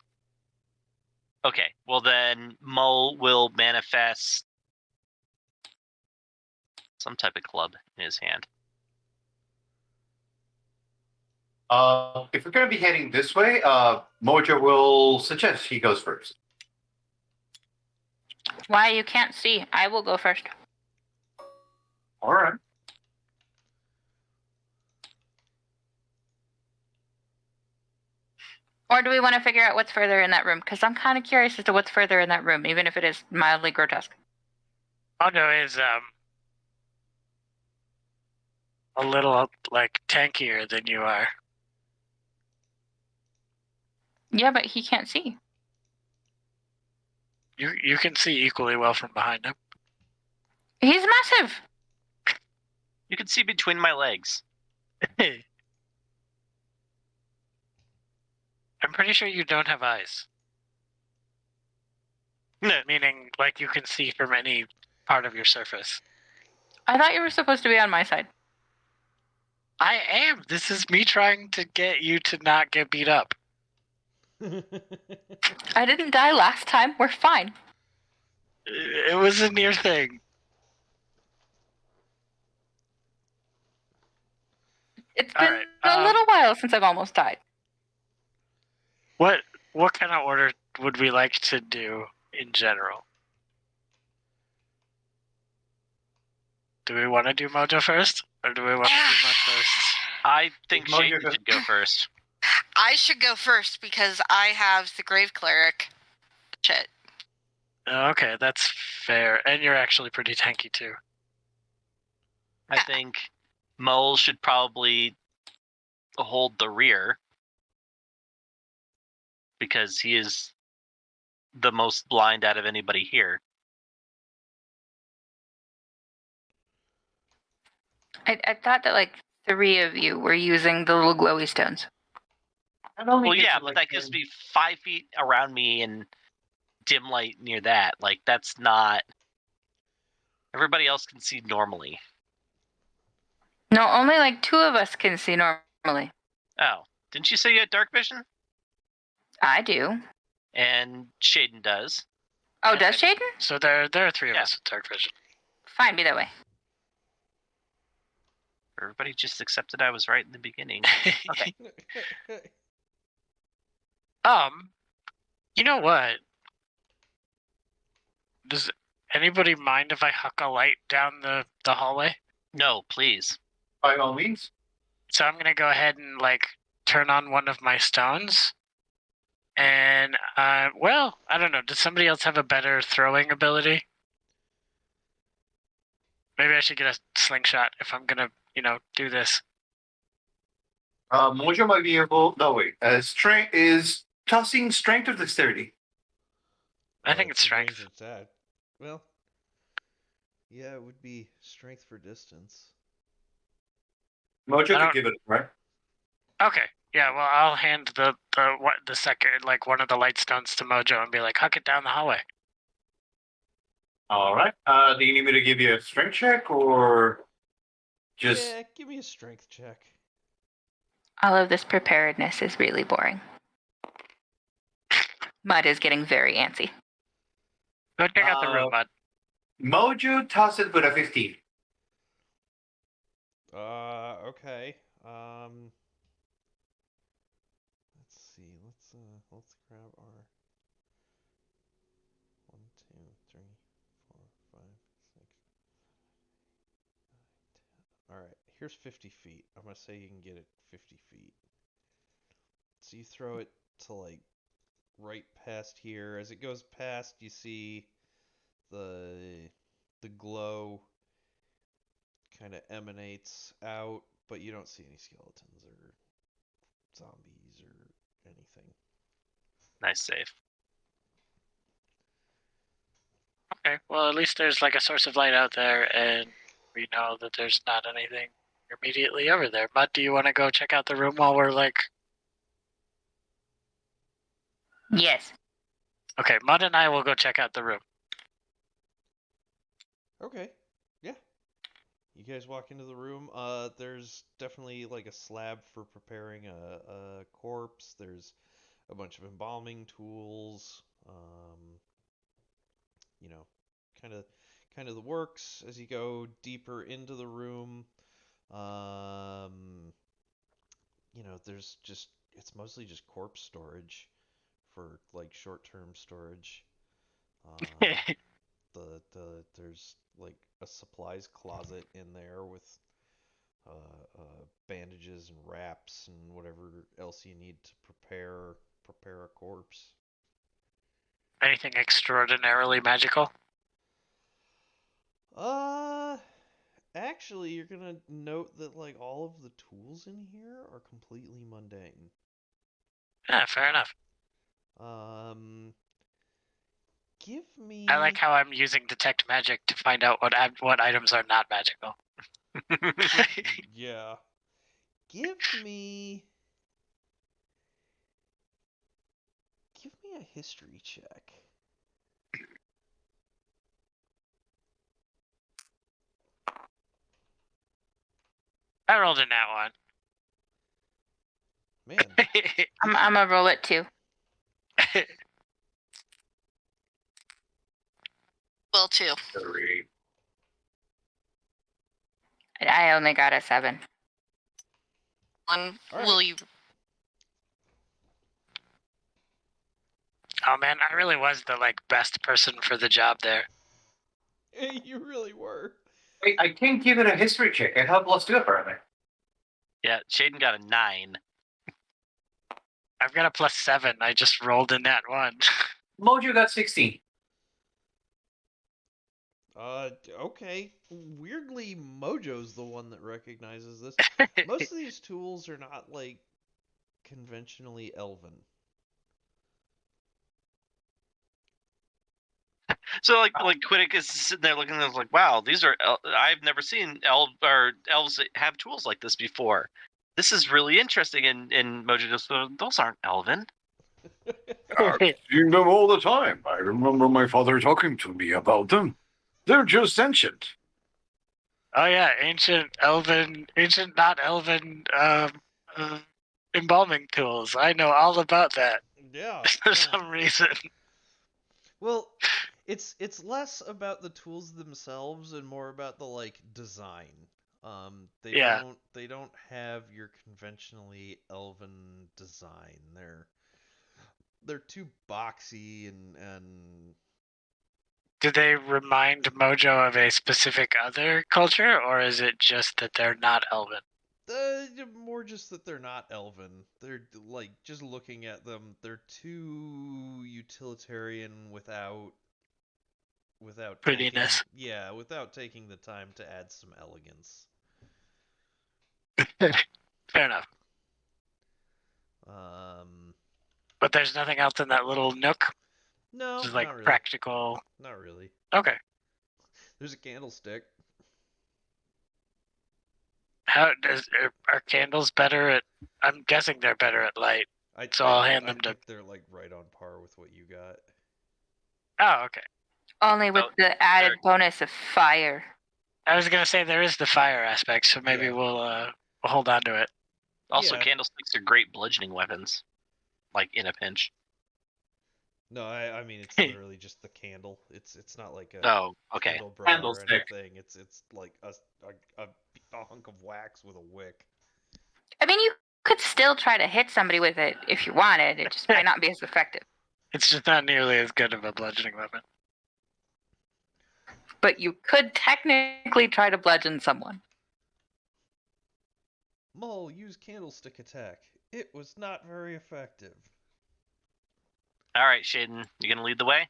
Okay. Well then, Mull will manifest some type of club in his hand. If we're gonna be heading this way, Mojo will suggest he goes first. Why you can't see? I will go first. All right. Or do we want to figure out what's further in that room? Because I'm kind of curious as to what's further in that room, even if it is mildly grotesque. Mojo is a little like tankier than you are. Yeah, but he can't see. You can see equally well from behind him. He's massive. You can see between my legs. I'm pretty sure you don't have eyes. Meaning, like, you can see from any part of your surface. I thought you were supposed to be on my side. I am. This is me trying to get you to not get beat up. I didn't die last time. We're fine. It was a near thing. It's been Alright, a little while since I've almost died. What kind of order would we like to do in general? Do we want to do Mojo first? Or do we want to do Mud first? I think Mojo Shaden go- should go first. I should go first because I have the Grave Cleric. Shit. Okay, that's fair. And you're actually pretty tanky too. I think Mull should probably hold the rear because he is the most blind out of anybody here. I thought that like 3 of you were using the little glowy stones. Well, yeah, but that gives me 5 feet around me and dim light near that. Like, that's not... Everybody else can see normally. No, only like 2 of us can see normally. Oh, didn't you say you had dark vision? I do. And Shaden does. Oh, does Shaden? So there are 3 of Yeah. us with dark vision. Fine, be that way. Everybody just accepted I was right in the beginning. Okay. You know what? Does anybody mind if I huck a light down the hallway? No, please. By all means. So I'm gonna go ahead and like turn on one of my stones. And well, I don't know. Does somebody else have a better throwing ability? Maybe I should get a slingshot if I'm gonna, do this. Mojo might be able. No, wait. Strength is tossing strength or dexterity. I think it's a strength. ranged attack. Well, yeah, it would be strength for distance. Mojo I don't- could give it, right? Okay. Yeah, well, I'll hand the second, like, one of the light stones to Mojo and be like, huck it down the hallway. All right. Do you need me to give you a strength check or just? Yeah, give me a strength check. All of this preparedness is really boring. Mud is getting very antsy. Go check out the room, Mud. Mojo toss it with a 15. Okay. Let's see. Let's grab our 1, 2, 3, 4, 5, 6, 9, 10. All right. Here's 50 feet. I'm gonna say you can get it 50 feet. So you throw it to like right past here. As it goes past, you see the glow kind of emanates out, but you don't see any skeletons or zombies or anything. Nice save. Okay, well, at least there's like a source of light out there, and we know that there's not anything immediately over there. Mud, do you want to go check out the room while we're like... Yes. Okay, Mud and I will go check out the room. Okay. Yeah. You guys walk into the room. There's definitely like a slab for preparing a corpse. There's a bunch of embalming tools. You know, kind of the works as you go deeper into the room. You know, it's mostly just corpse storage for like short-term storage. There's like a supplies closet in there with bandages and wraps and whatever else you need to prepare a corpse. Anything extraordinarily magical? Actually, you're gonna note that like all of the tools in here are completely mundane. Yeah, fair enough. Give me. I like how I'm using detect magic to find out what items are not magical. Yeah. Give me a history check. I rolled in that one. Man. I'm gonna roll it too. Will too. 3. I only got a 7. One, right. will you? Oh man, I really was the like best person for the job there. You really were. Wait, I can't give it a history check. I have +2 apparently. Yeah, Shaden got a 9. I've got a +7. I just rolled in that one. Mojo got 16. Okay. Weirdly, Mojo's the one that recognizes this. Most of these tools are not like conventionally elven. So like Quiddick is sitting there looking at them like, wow, these are I've never seen elves that have tools like this before. This is really interesting. And Mojo just those aren't elven. I've seen them all the time. I remember my father talking to me about them. They're just ancient. Oh yeah, ancient not elven embalming tools. I know all about that. Yeah. For some reason. Well, it's less about the tools themselves and more about the like design. They don't have your conventionally elven design. They're too boxy and Do they remind Mojo of a specific other culture, or is it just that they're not elven? more just that they're not elven. They're like just looking at them, they're too utilitarian without Prettiness. without taking the time to add some elegance. Fair enough. But there's nothing else in that little nook? No, Just like not really. practical. Not really. Okay. There's a candlestick. Are candles better at? I'm guessing they're better at light. So I'll hand them I to. think they're like right on par with what you got. Oh, okay. Only with the added bonus of fire. I was gonna say there is the fire aspect, so maybe Yeah. we'll hold on to it. Also, Yeah. candlesticks are great bludgeoning weapons, like in a pinch. No, I mean it's literally just the candle. It's not like a Oh, okay. candle burner or Candlestick. anything. It's like a hunk of wax with a wick. I mean, you could still try to hit somebody with it if you wanted. It just might not be as effective. It's just not nearly as good of a bludgeoning weapon. But you could technically try to bludgeon someone. Mull used candlestick attack. It was not very effective. All right, Shaden, you gonna lead the way?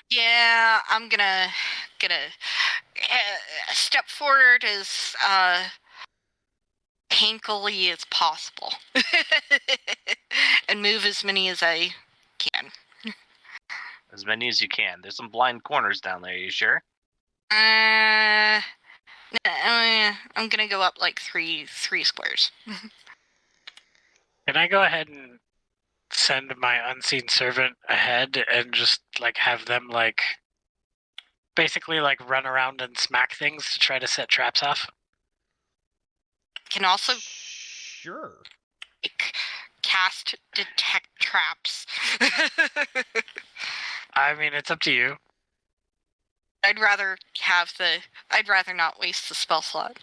Yeah, I'm gonna step forward as painfully as possible, and move as many as I can. As many as you can. There's some blind corners down there. You sure? I'm gonna go up like three squares. Can I go ahead and send my unseen servant ahead and just like have them like basically like run around and smack things to try to set traps off? Can also Sure. cast detect traps. I mean, it's up to you. I'd rather not waste the spell slot.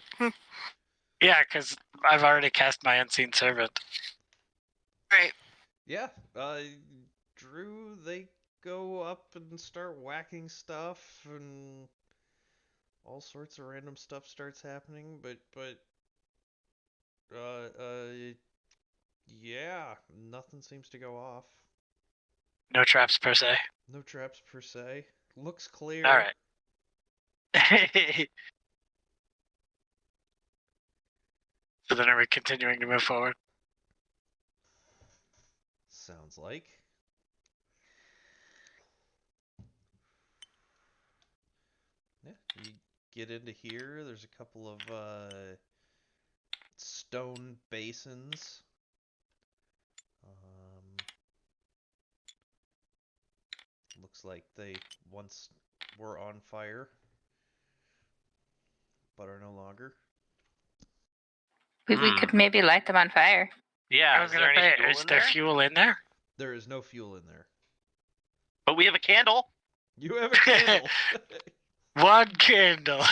Yeah, because I've already cast my unseen servant. Right. Yeah. Drew, they go up and start whacking stuff, and all sorts of random stuff starts happening. But yeah, nothing seems to go off. No traps per se. No traps per se. Looks clear. All right. So then are we continuing to move forward? Sounds like. Yeah, you get into here. There's a couple of stone basins. Looks like they once were on fire, but are no longer. We could maybe light them on fire. Yeah. I was gonna say, is there fuel in there? There is no fuel in there. But we have a candle. You have a candle. One candle.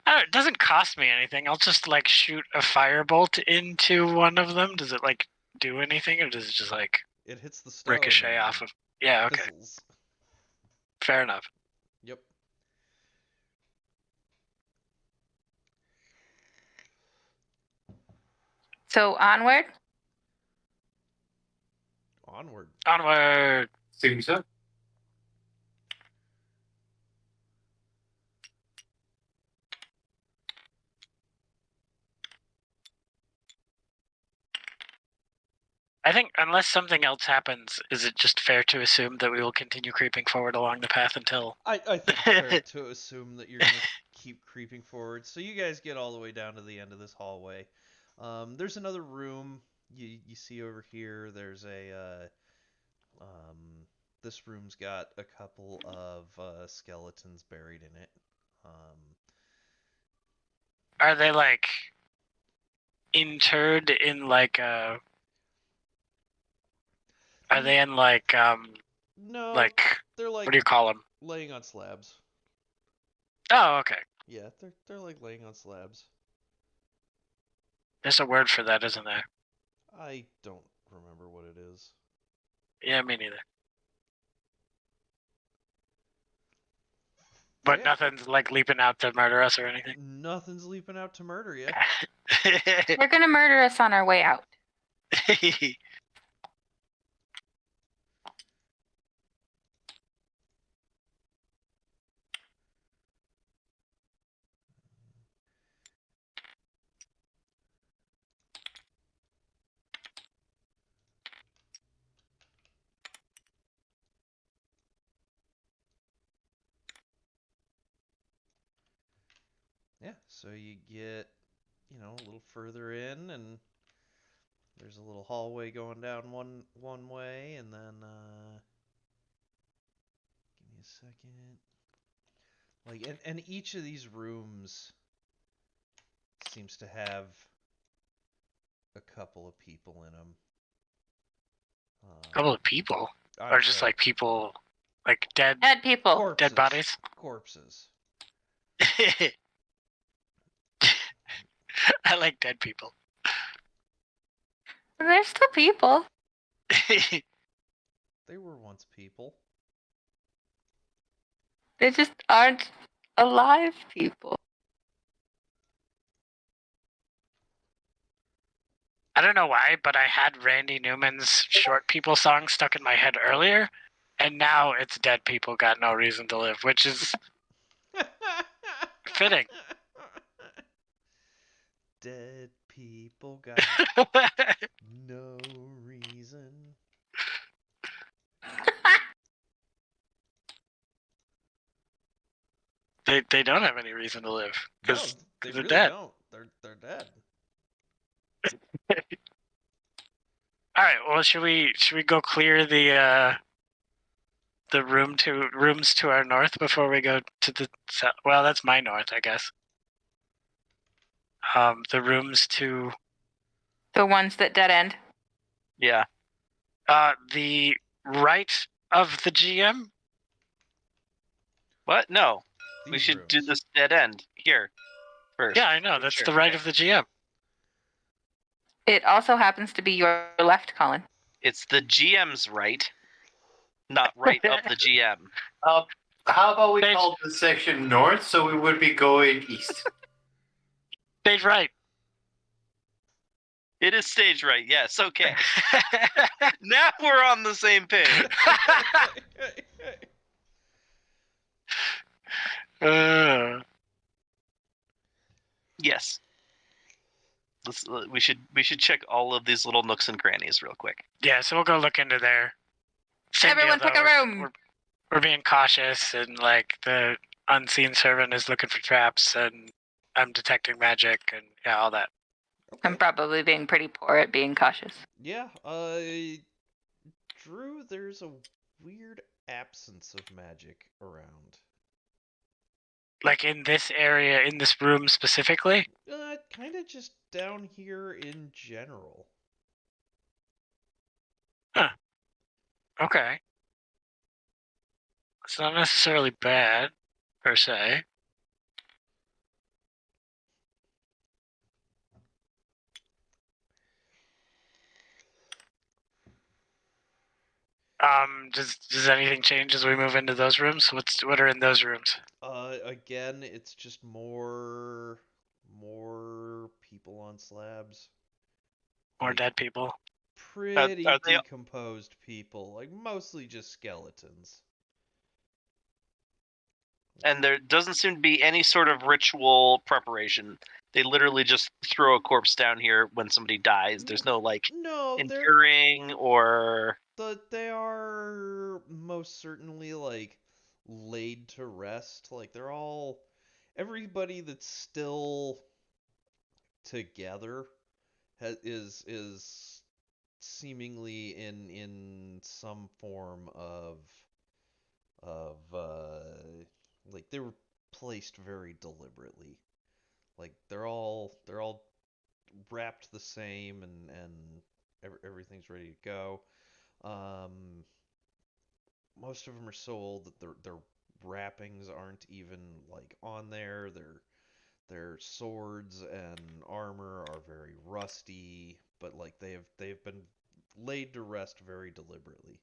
It doesn't cost me anything. I'll just like shoot a firebolt into one of them. Does it like do anything, or does it just like It hits the stone. ricochet off of? Yeah, okay, Fizzles. fair enough. Yep. So onward. Onward. Onward. Seems so. I think unless something else happens, is it just fair to assume that we will continue creeping forward along the path until? I think it's fair to assume that you're gonna keep creeping forward. So you guys get all the way down to the end of this hallway. There's another room you see over here. There's a this room's got a couple of skeletons buried in it. Are they like interred in like a? Are they in like No, like they're like what do you call them? laying on slabs. Oh, okay. Yeah, they're like laying on slabs. There's a word for that, isn't there? I don't remember what it is. Yeah, me neither. But Yeah. nothing's like leaping out to murder us or anything. Nothing's leaping out to murder you. They're gonna murder us on our way out. Yeah, so you get, a little further in, and there's a little hallway going down one way, and then give me a second. Like, and each of these rooms seems to have a couple of people in them. A couple of people, I'm or just sorry, like people, like dead Dead people. corpses. dead bodies. Corpses. I like dead people. They're still people. They were once people. They just aren't alive people. I don't know why, but I had Randy Newman's Short People song stuck in my head earlier, and now it's Dead People Got No Reason to Live, which is fitting. Dead people got no reason. They don't have any reason to live No, because they they're really dead. don't. They're dead. All right. Well, should we go clear the rooms to our north before we go to the south? Well, that's my north, I guess. The rooms to The ones that dead end. Yeah. the right of the GM. What? No. We These should do rooms. this dead end here first. Yeah, I know. For That's sure. the right Okay. of the GM. It also happens to be your left, Colin. It's the GM's right, not right of the GM. How about we Stage- call this section north, so we would be going east? Stage right. It is stage right. Yes. Okay. Now we're on the same page. Yes. We should check all of these little nooks and crannies real quick. Yeah, so we'll go look into there. Same Everyone deal, pick a though. room. We're being cautious, and like the unseen servant is looking for traps, and I'm detecting magic, and yeah, all that. I'm probably being pretty poor at being cautious. Yeah, Drew, there's a weird absence of magic around. Like in this area, in this room specifically. Kind of just down here in general. Okay. It's not necessarily bad, per se. Does anything change as we move into those rooms? What are in those rooms? Again, it's just more people on slabs. More Like, dead people. pretty Are they- decomposed people, like mostly just skeletons. And there doesn't seem to be any sort of ritual preparation. They literally just throw a corpse down here when somebody dies. There's no like No, interring or they are most certainly like laid to rest. Like everybody that's still together is seemingly in some form of like they were placed very deliberately. Like they're all wrapped the same, and everything's ready to go. Um, Most of them are so old that their wrappings aren't even like on there. Their swords and armor are very rusty, but like they've been laid to rest very deliberately.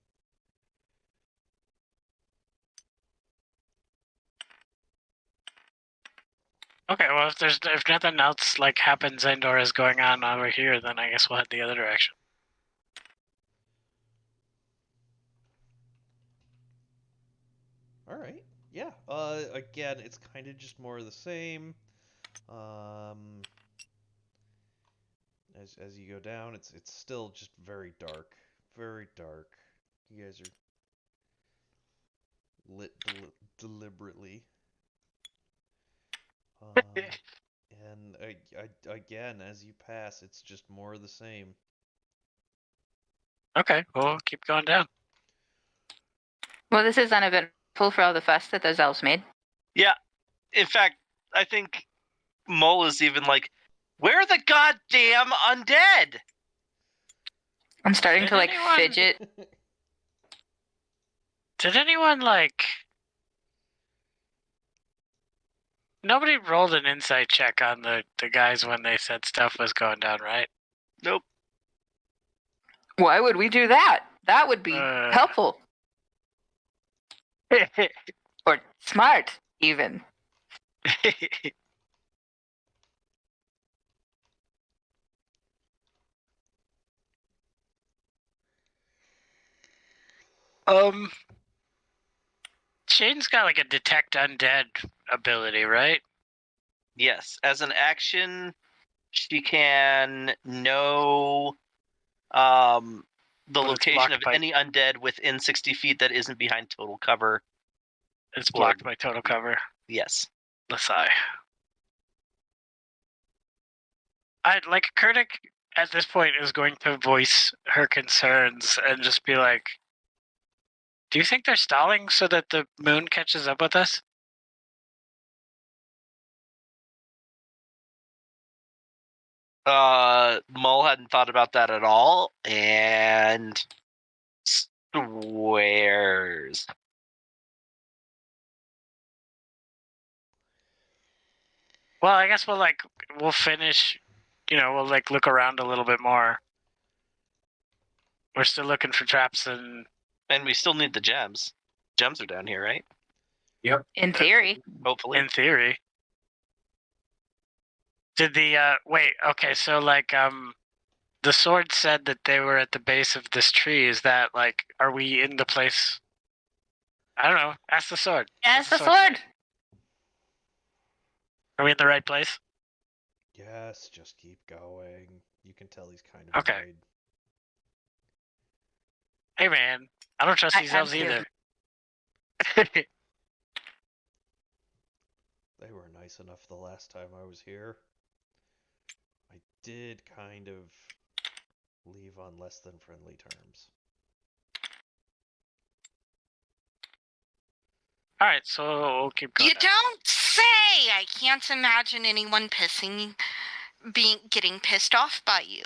Okay, well if nothing else like happens and or is going on over here, then I guess we'll head the other direction. All right. Yeah. Again, it's kind of just more of the same. Um, as you go down, it's still just very dark, very dark. You guys are lit deliberately. And again, as you pass, it's just more of the same. Okay, we'll keep going down. Well, this is uneventful for all the fuss that those elves made. Yeah. In fact, I think Mole is even like, where are the goddamn undead? I'm starting Did to like anyone- fidget. Did anyone like? Nobody rolled an insight check on the guys when they said stuff was going down, right? Nope. Why would we do that? That would be helpful or smart, even. Shane's got like a detect undead ability, right? Yes. As an action, she can know the Well, it's location of blocked by- any undead within 60 feet that isn't behind total cover. It's blocked by total cover. Yes. Lasai. Like Kurdik at this point is going to voice her concerns and just be like, do you think they're stalling so that the moon catches up with us? Mull hadn't thought about that at all, and swears. Well, I guess we'll finish, we'll like look around a little bit more. We're still looking for traps and we still need the gems. Gems are down here, right? Yep. In theory. Hopefully. in theory. Did the wait, okay, so like the sword said that they were at the base of this tree. Is that like, are we in the place? I don't know. Ask the sword. As the What's sword. say? Are we in the right place? Yes, just keep going. You can tell he's kind of Okay. annoyed. Hey man, I don't trust these I'm elves too. either. They were nice enough the last time I was here. I did kind of leave on less than friendly terms. All right, so we'll keep going. You don't say! I can't imagine anyone getting pissed off by you.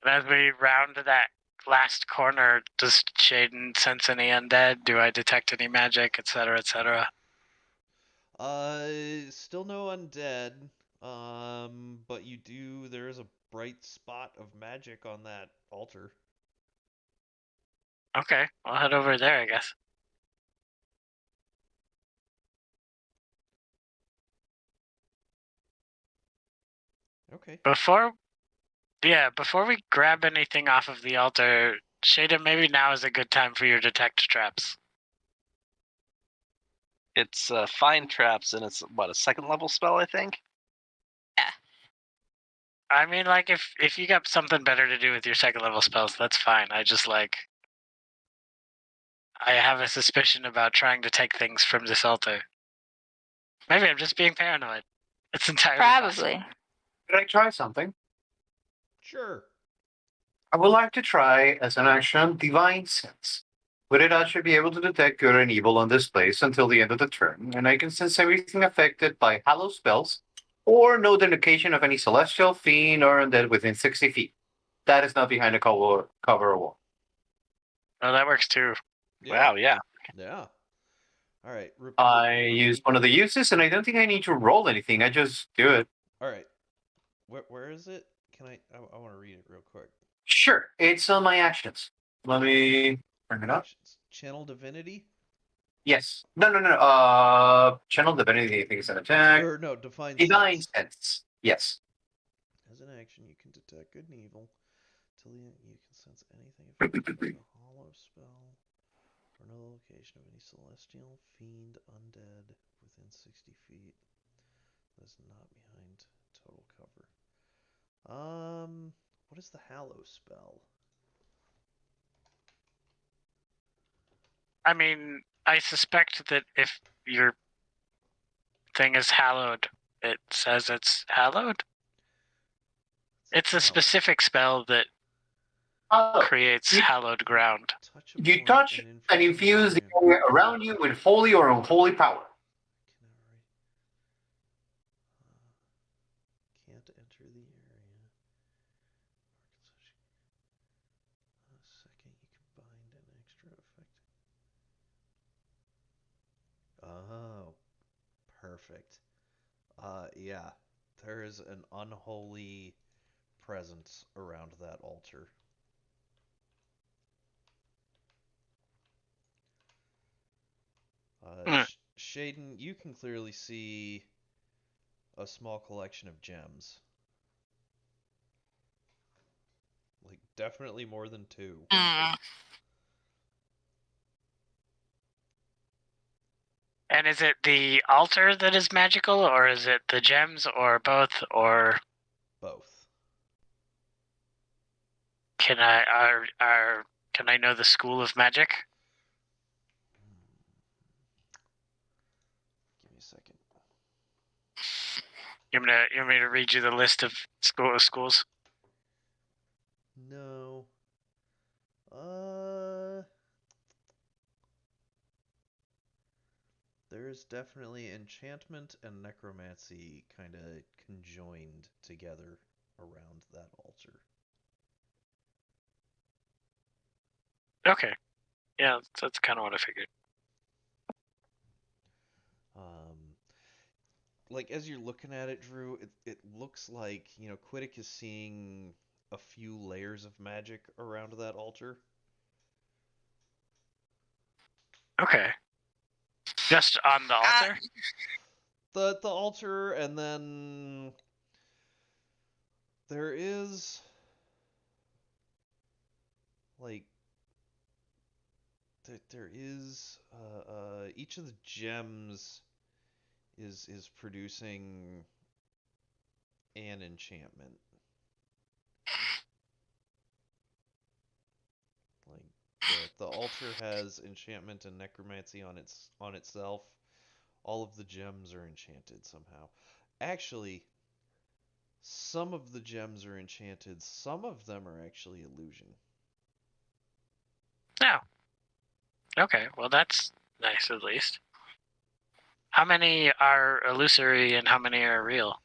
And as we round that last corner, does Shaden sense any undead? Do I detect any magic, etc., etc.? Still no undead. But you do. There is a bright spot of magic on that altar. Okay, I'll head over there, I guess. Okay. Before we grab anything off of the altar, Shaden, maybe now is a good time for your detect traps. It's find traps, and it's what, a second level spell, I think. I mean, like if you got something better to do with your second level spells, that's fine. I just like I have a suspicion about trying to take things from this altar. Maybe I'm just being paranoid. It's entirely Probably. possible. Could I try something? Sure. I would like to try, as an action, Divine Sense. With it, I should be able to detect good and evil on this place until the end of the turn, and I can sense everything affected by hallow spells, or know the indication of any celestial, fiend, or undead within 60 feet. That is not behind a cover or wall. Oh, that works too. Yeah. Wow, yeah. Yeah. All right. I use one of the uses, and I don't think I need to roll anything. I just do it. All right. Where is it? Can I want to read it real quick. Sure, it's on my actions. Let me bring it up. Actions. Channel Divinity? Yes. No. Channel Divinity, I think it's an attack. Or no, Divine Divine Sense. Sense. Yes. As an action, you can detect good and evil. Till the end, you can sense anything affected by a hollow spell, or no location of any celestial, fiend, undead within 60 feet. That's not behind total cover. What is the Hallow spell? I mean, I suspect that if your thing is hallowed, it says it's hallowed. It's a Oh, specific spell that creates You, hallowed ground. touch a you point touch and infuse the area around you with holy or unholy power. Can't enter the area. Second, you can bind an extra effect. Oh, perfect. Yeah, there is an unholy presence around that altar. Hmm. Shaden, you can clearly see a small collection of gems. Like, definitely more than two. Mm. And is it the altar that is magical, or is it the gems, or both, or Both. can can I know the school of magic? Give me a second. You want me to read you the list of schools? No. There's definitely enchantment and necromancy kind of conjoined together around that altar. Okay. Yeah, that's kind of what I figured. Like, as you're looking at it, Drew, it looks like, Quiddick is seeing a few layers of magic around that altar. Okay. Just on the altar? The altar, and then there is like there is each of the gems is producing an enchantment. Like the altar has enchantment and necromancy on itself. All of the gems are enchanted somehow. Actually, some of the gems are enchanted. Some of them are actually illusion. No. Okay, well that's nice at least. How many are illusory and how many are real?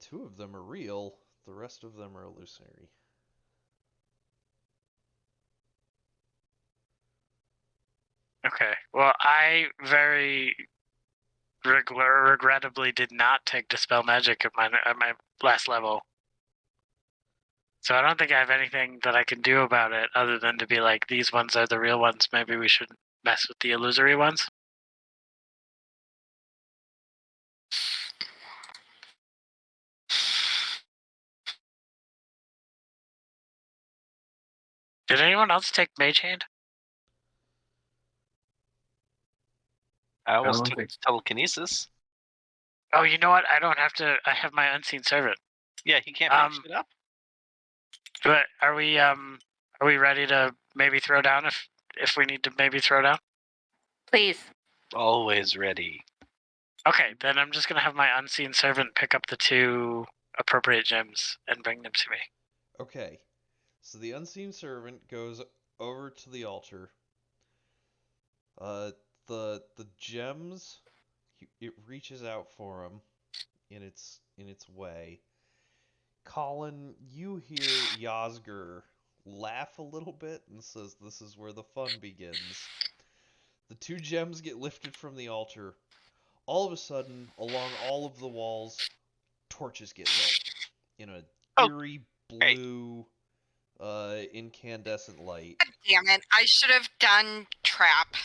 Two of them are real. The rest of them are illusory. Okay. Well, I very regrettably did not take Dispel Magic at my last level. So I don't think I have anything that I can do about it other than to be like, these ones are the real ones. Maybe we shouldn't mess with the illusory ones. Did anyone else take Mage Hand? I almost don't took think telekinesis. Oh, you know what? I don't have to. I have my Unseen Servant. Yeah, he can't pick shit up. But are we ready to maybe throw down if we need to maybe throw down? Please. Always ready. Okay, then I'm just gonna have my Unseen Servant pick up the two appropriate gems and bring them to me. Okay. So the unseen servant goes over to the altar. Uh, the gems, it reaches out for him in its way. Colin, you hear Yasgur laugh a little bit and says, "This is where the fun begins." The two gems get lifted from the altar. All of a sudden, along all of the walls, torches get lit in a eerie blue, incandescent light. God damn it. I should have done trap.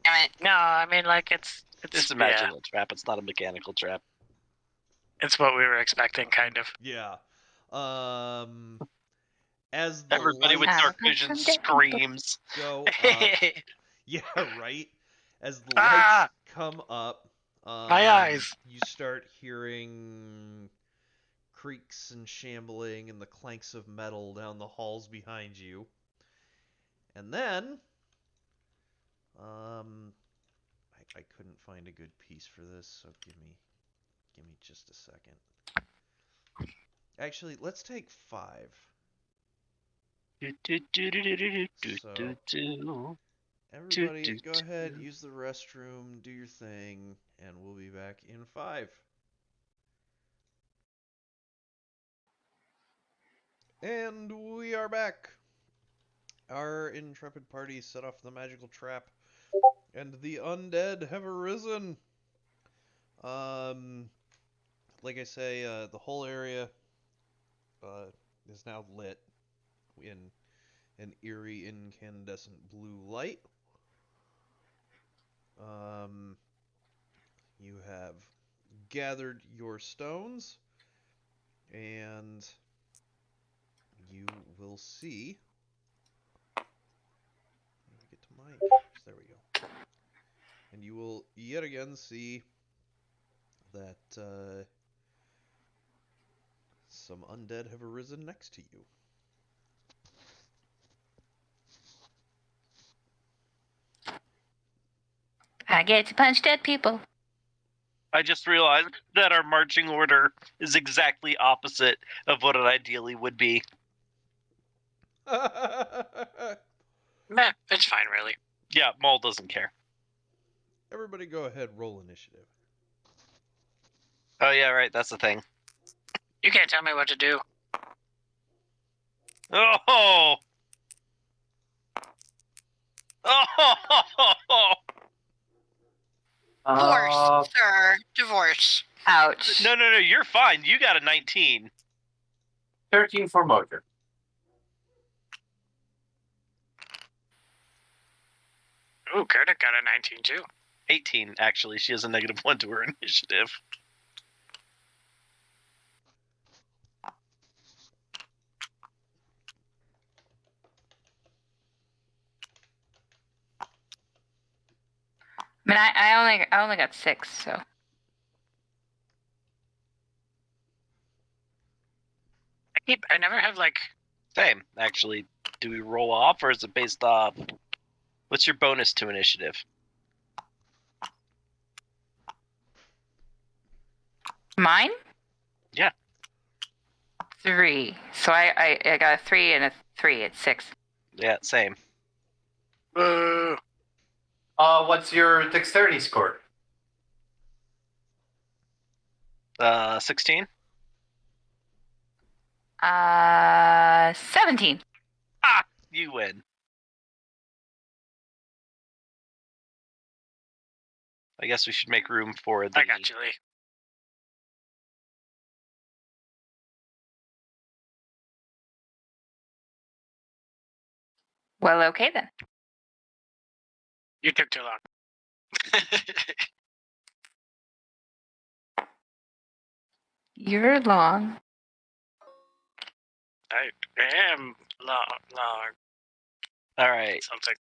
Damn it. No, I mean like it's a magical trap. It's not a mechanical trap. It's what we were expecting, kind of. Yeah. As the Everybody with lights dark vision screams. go up, yeah, right. As the lights come up, my eyes. you start hearing creaks and shambling and the clanks of metal down the halls behind you. And then, I couldn't find a good piece for this, so give me just a second. Actually, let's take 5. So, everybody, go ahead, use the restroom, do your thing, and we'll be back in 5. And we are back. Our intrepid party set off the magical trap, and the undead have arisen. Like I say, the whole area is now lit in an eerie incandescent blue light. You have gathered your stones, and you will see. Let me get to my pictures. There we go. And you will yet again see that some undead have arisen next to you. I get to punch dead people. I just realized that our marching order is exactly opposite of what it ideally would be. Meh, it's fine, really. Yeah, Maul doesn't care. Everybody go ahead, roll initiative. Oh yeah, right, that's the thing. You can't tell me what to do. Oh! Oh! Divorce, sir. Divorce. Ouch. No, you're fine. You got a 19. 13 for Mojo. Ooh, Kurta got a 19 too. 18, actually. She has a -1 to her initiative. I mean, I only got 6, so. I never have like. Same, actually. Do we roll off, or is it based off... What's your bonus to initiative? Mine? Yeah. 3. So I got a 3 and a 3. It's 6. Yeah, same. What's your dexterity score? 16? 17. Ah! You win. I guess we should make room for the... I got you, Lee. Well, okay then. You took too long. You're long. I am long. All right. Something.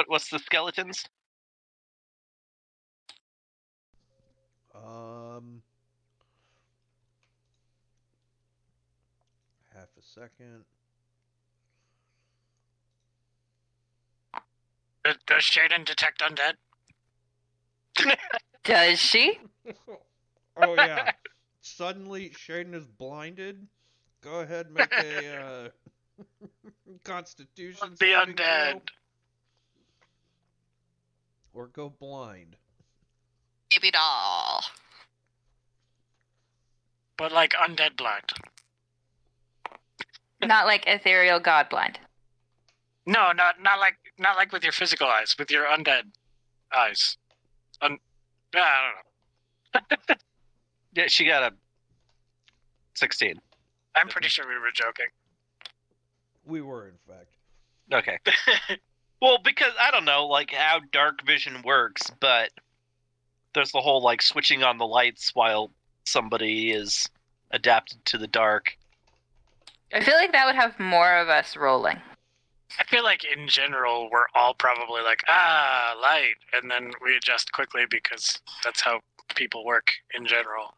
What's the skeletons? Half a second. Does Shaden detect undead? Does she? Oh yeah. Suddenly Shaden is blinded. Go ahead, make a Constitution The saving undead. throw. Or go blind. Baby doll. But like undead blind. Not like ethereal god blind. No, not like with your physical eyes, with your undead eyes. I don't know. Yeah, she got a 16. I'm pretty sure we were joking. We were, in fact. Okay. Well, because, I don't know, like, how dark vision works, but there's the whole, like, switching on the lights while somebody is adapted to the dark. I feel like that would have more of us rolling. I feel like in general we're all probably like, light, and then we adjust quickly because that's how people work in general.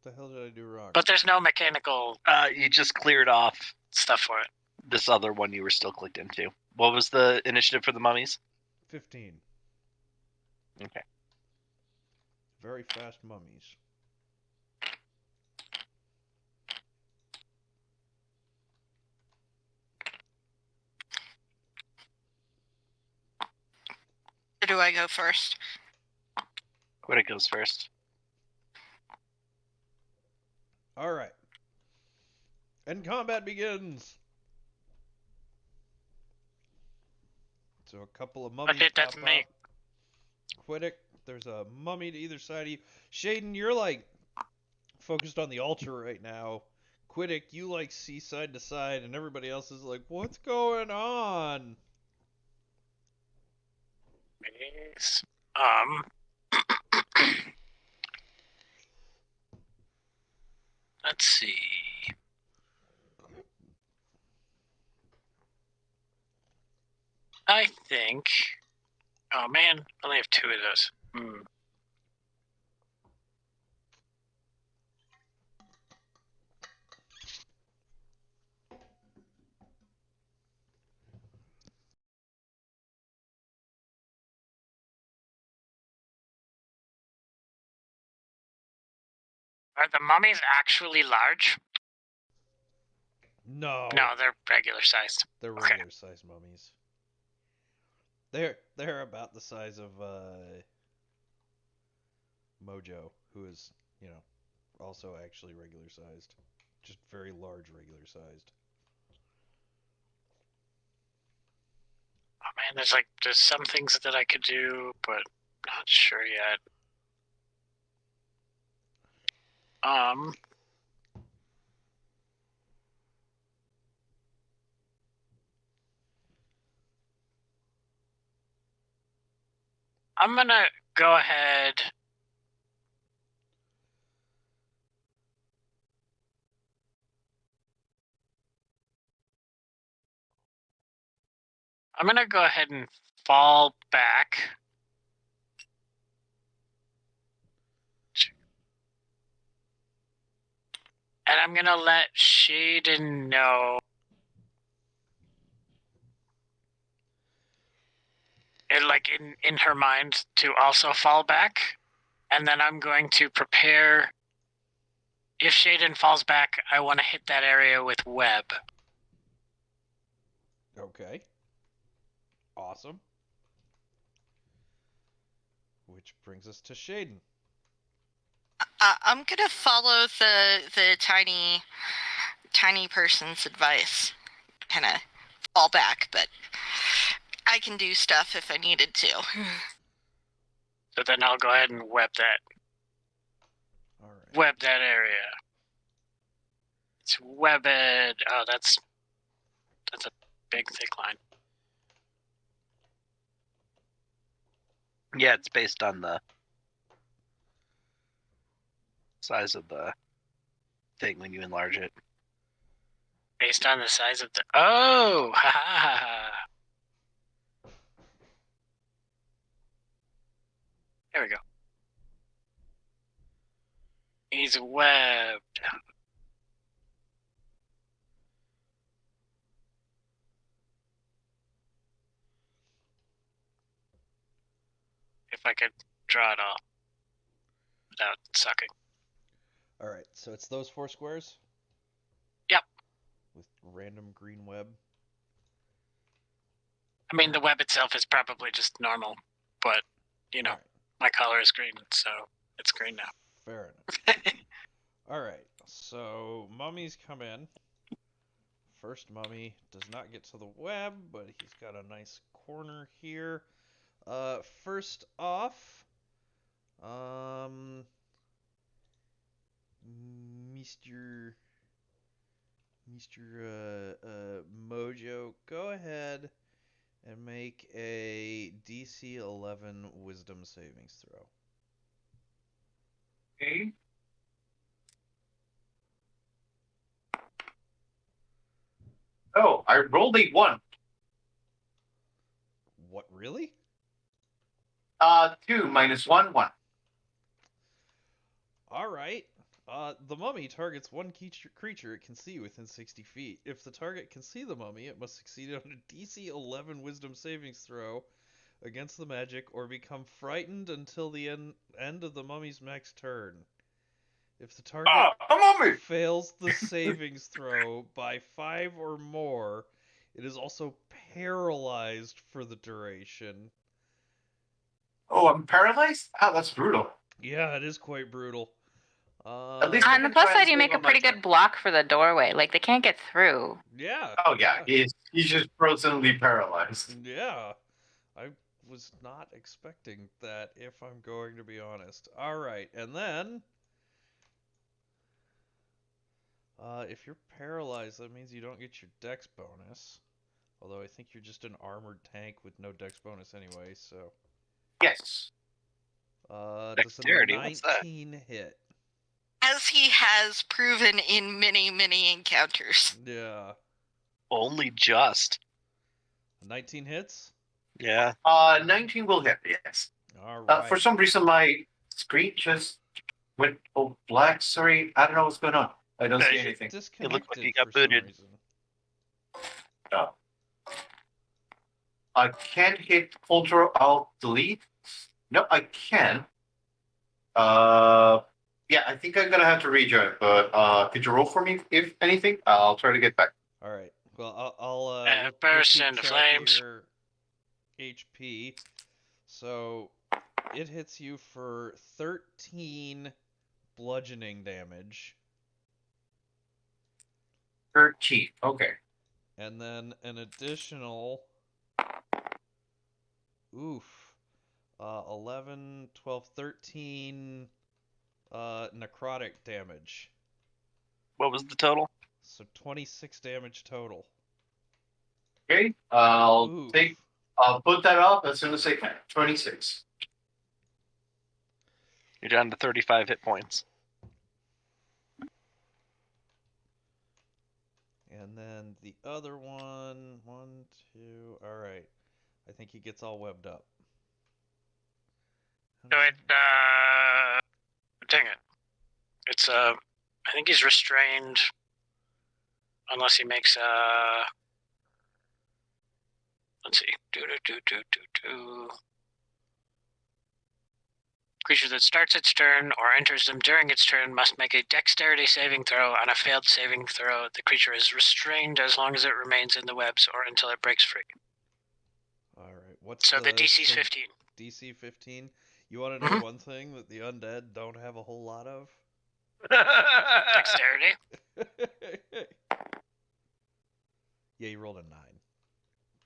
What the hell did I do wrong? But there's no mechanical You just cleared off stuff for it. this other one you were still clicked into. What was the initiative for the mummies? 15. Okay. Very fast mummies. Or do I go first? Quiddick goes first. All right. And combat begins. So a couple of mummies Okay, pop that's me. up. Quiddick, there's a mummy to either side of you. Shaden, you're like focused on the altar right now. Quiddick, you like see side to side, and everybody else is like, what's going on? Yes. Let's see. I think. Oh man, I only have 2 of those. Are the mummies actually large? No. No, they're regular sized. They're Okay. regular sized mummies. They're about the size of Mojo, who is, also actually regular sized. Just very large regular sized. Oh man, there's some things that I could do, but not sure yet. I'm gonna go ahead. I'm gonna go ahead and fall back. And I'm gonna let Shaden know. And like in her mind to also fall back. And then I'm going to prepare. If Shaden falls back, I want to hit that area with web. Okay. Awesome. Which brings us to Shaden. I'm gonna follow the tiny person's advice. Kind of fall back, but I can do stuff if I needed to. So then I'll go ahead and web that. All right. Web that area. It's webbed. Oh, that's a big thick line. Yeah, it's based on the size of the thing when you enlarge it. Based on the size of the. Oh! Ha ha ha ha. There we go. He's webbed. If I could draw it all without sucking. All right. So it's those 4 squares? Yep. With random green web. I mean, the web itself is probably just normal, but, Right. my color is green, so it's green now. Fair enough. All right. So mummies come in. First mummy does not get to the web, but he's got a nice corner here. First off, Mr. Mojo, go ahead and make a DC 11 Wisdom savings throw. Okay. Oh, I rolled a 1. What, really? 2 minus 1, 1. All right. The mummy targets one creature it can see within 60 feet. If the target can see the mummy, it must succeed on a DC 11 Wisdom savings throw against the magic or become frightened until the end of the mummy's next turn. If the target A mummy! fails the savings throw by 5 or more, it is also paralyzed for the duration. Oh, I'm paralyzed? Oh, that's brutal. Yeah, it is quite brutal. At least I On the can plus try and side, you save make a on my pretty turn. good block for the doorway. Like, they can't get through. Yeah. Oh, yeah. He's just frozenly paralyzed. Yeah. I was not expecting that, if I'm going to be honest. Alright, and then... if you're paralyzed, that means you don't get your dex bonus. Although I think you're just an armored tank with no dex bonus anyway, so... Yes. Dexterity, does a what's that? 19 hit? As he has proven in many, many encounters. Yeah. Only just. 19 hits? Yeah. 19 will hit, yes. Alright. For some reason, my screen just went black. Sorry, I don't know what's going on. I don't see anything. Disconnected It looked like you got for some booted. reason. No. I can't hit Control Alt Delete. No, I can. Yeah, I think I'm gonna have to rejoin. But could you roll for me if anything? I'll try to get back. All right. Well, I'll we'll burst keep into track of flames. your HP. So it hits you for 13 bludgeoning damage, 13. Okay. and then an additional 11, 12, 13 necrotic damage. What was the total? So 26 damage total. Okay. I'll Oof. I'll put that up as soon as I can. 26. You're down to 35 hit points. And then the other one, 1, 2. All right. I think he gets all webbed up. So it, dang it. It's, I think he's restrained unless he makes, let's see. Creature that starts its turn or enters them during its turn must make a dexterity saving throw. On a failed saving throw, the creature is restrained as long as it remains in the webs or until it breaks free. All right. What's So the DC's so 15. DC 15. You want to know one thing that the undead don't have a whole lot of? Dexterity. Yeah, he rolled a 9,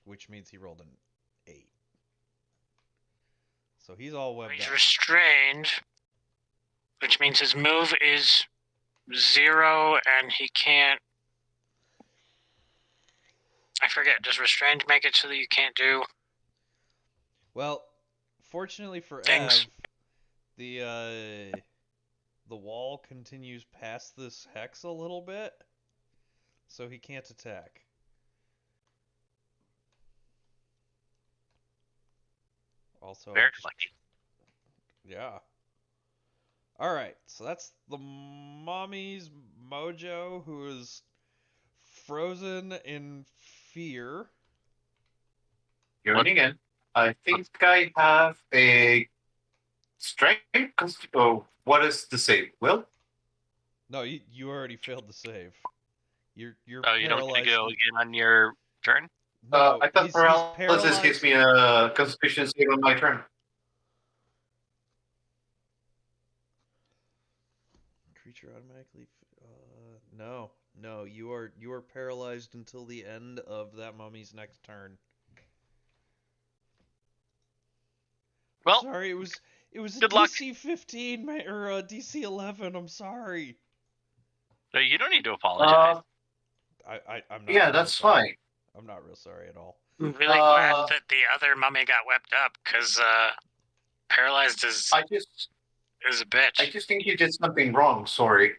which means he rolled an 8. So he's all webbed He's up. restrained, which means his move is 0 and he can't. I forget. Does restrained make it so that you can't do? Well, fortunately for Things. Ev, the wall continues past this hex a little bit, so he can't attack. Also, Very lucky. yeah. All right, so that's the mommy's mojo, who is frozen in fear. Going again. I think I have a strength. Oh, what is the save? Will? No, you already failed the save. You're Oh, you don't get to paralyzed. go again on your turn? No, I thought he's paralysis gives me a Constitution save on my turn. Creature automatically. No. You are paralyzed until the end of that mummy's next turn. Well, Sorry, it was a good luck. DC 15 or a DC 11. I'm sorry. No, you don't need to apologize. I'm not. Yeah, real that's sorry. fine. I'm not real sorry at all. I'm really glad that the other mummy got webbed up because paralyzed is a bitch. I just think you did something wrong. Sorry.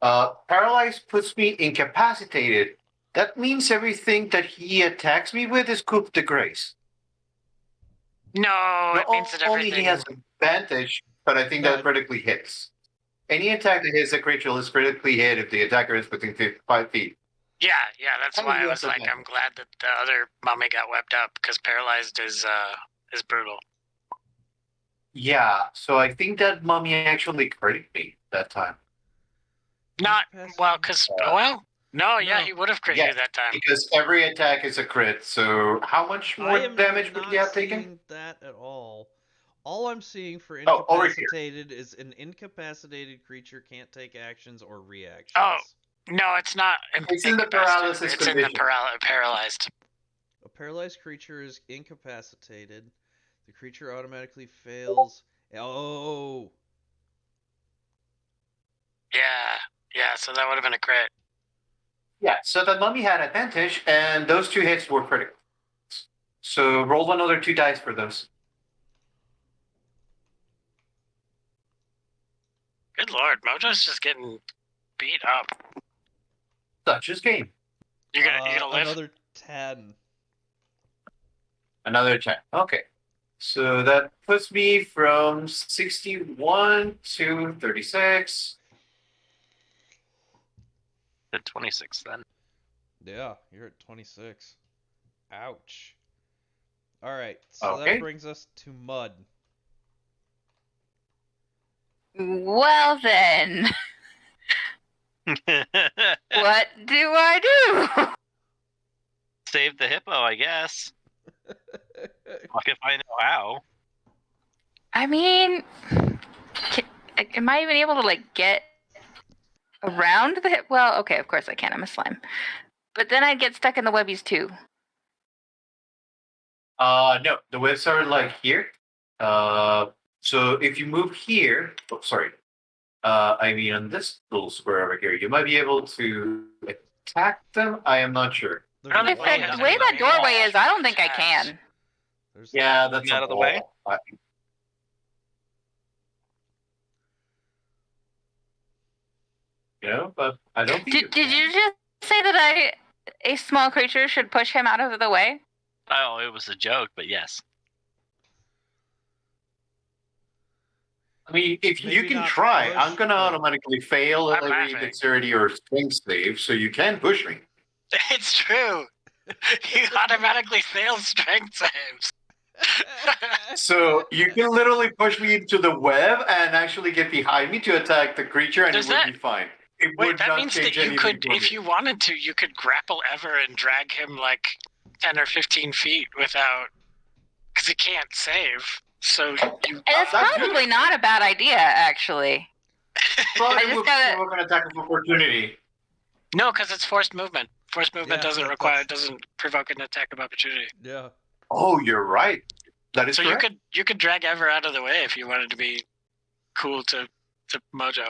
Paralyzed puts me incapacitated. That means everything that he attacks me with is coup de grace. No, it means that Only everything. he has advantage, but I think No, that critically hits. Any attack that hits a creature is critically hit if the attacker is within 5 feet. Yeah, that's Oh, why I you was have like, to- I'm glad that the other mummy got webbed up because paralyzed is brutal. Yeah, so I think that mummy actually critted me that time. Not well, because no, No. he would have crit you that time. Because every attack is a crit, so how much I more am damage would not you have seeing taken? that at all. All I'm seeing for Oh, over here. incapacitated is an incapacitated creature can't take actions or reactions. Oh, no, it's not. It's in the paralysis It's in the condition. paralyzed. A paralyzed creature is incapacitated. The creature automatically fails. Oh, Yeah, so that would have been a crit. Yeah, so the mummy had advantage, and those 2 hits were critical. So roll another 2 dice for those. Good lord, Mojo's just getting beat up. Such is game. You're gonna live? another 10. Another 10. Okay. So that puts me from 61 to 36. At 26 then. Yeah, you're at 26. Ouch. Alright, so Okay. that brings us to Mud. Well then, what do I do? Save the hippo, I guess. Fuck if I know how. I mean, am I even able to like get around the? Well, okay, of course I can. I'm a slime, but then I'd get stuck in the webbies too. No, the webs are like here. So if you move here, oh, sorry. I mean on this little square over here, you might be able to attack them. I am not sure. There's a If wall the in way there. that doorway is, I don't think I can. There's Yeah, that's Out a of the way? wall. But I don't think Did you just say that a small creature should push him out of the way? Oh, it was a joke, but yes. I mean, if you Maybe can not try, push, I'm gonna but- automatically fail I'm every laughing. dexterity or strength save, so you can push me. It's true. He automatically fails strength saves. So you can literally push me into the web and actually get behind me to attack the creature, and Does it would that- be fine. It Wait, would that not means that change you anything could, for if me. you wanted to, you could grapple Ever and drag him like 10 or 15 feet without, because he can't save. So you. And it's That's probably not a bad idea, actually. But I it just would gotta- provoke an attack of opportunity. No, because it's forced movement. Forced movement Yeah, doesn't provoke an attack of opportunity. Yeah. Oh, you're right. That is So correct. you could drag Ever out of the way if you wanted to be cool to Mojo.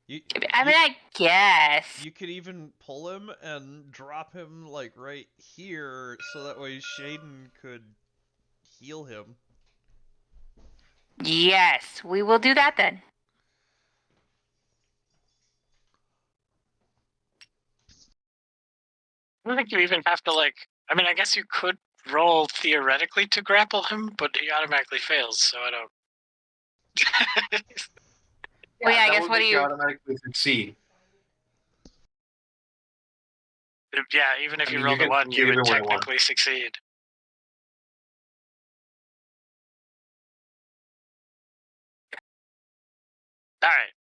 You, I mean, I guess. you could even pull him and drop him like right here, so that way Shaden could heal him. Yes, we will do that then. I don't think you even have to I mean, I guess you could roll theoretically to grapple him, but he automatically fails, so I don't. Well, yeah, I that guess would what do make you- automatically succeed? Yeah, even if I you mean, roll you the can one, you either would way one. technically succeed. All right.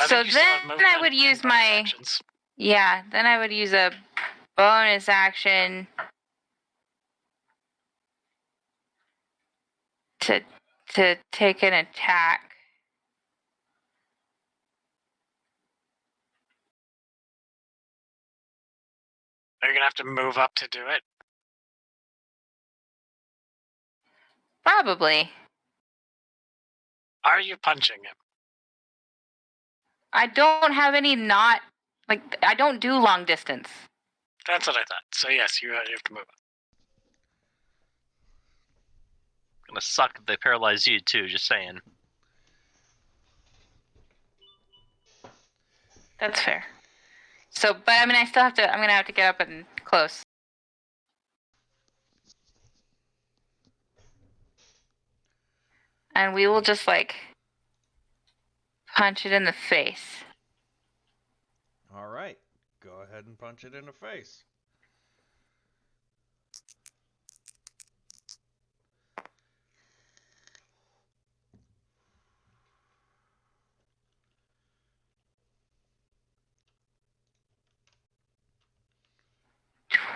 I So think you still have then movement I would and use bonus my actions. then I would use a bonus action to take an attack. Are you gonna have to move up to do it? Probably. Are you punching him? I don't have any I don't do long distance. That's what I thought. So yes, you have to move up. Gonna suck if they paralyze you too, just saying. That's fair. So, but I mean, I'm gonna have to get up and close. and we will just like punch it in the face. All right. Go ahead and punch it in the face.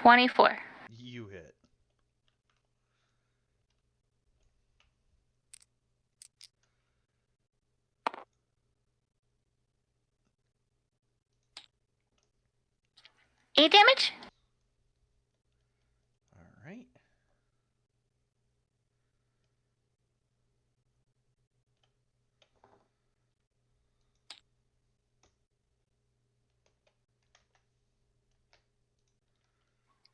$24. You hit. Eight damage? All right.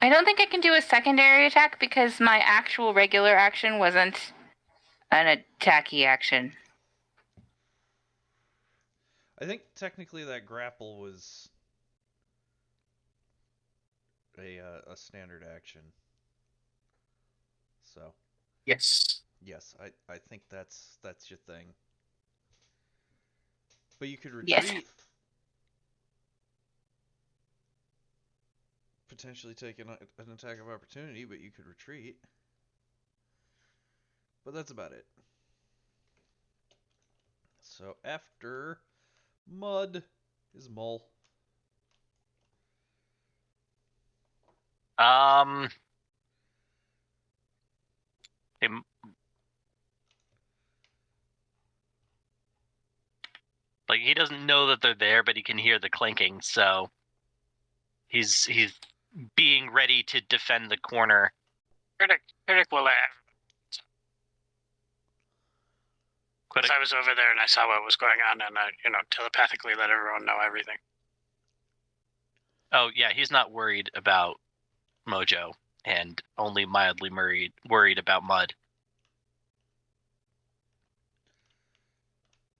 I don't think I can do a secondary attack because my actual regular action wasn't an attacky action. I think technically that grapple was a standard action. So Yes. yes, I think that's your thing. But you could Yes. retreat. Potentially take an attack of opportunity, but you could retreat. But that's about it. So after Mud is Mole. Him. Like he doesn't know that they're there, but he can hear the clinking, so he's being ready to defend the corner. Critic will laugh. Critic, I was over there and I saw what was going on, and I, telepathically let everyone know everything. oh yeah, he's not worried about Mojo, and only mildly worried about Mud.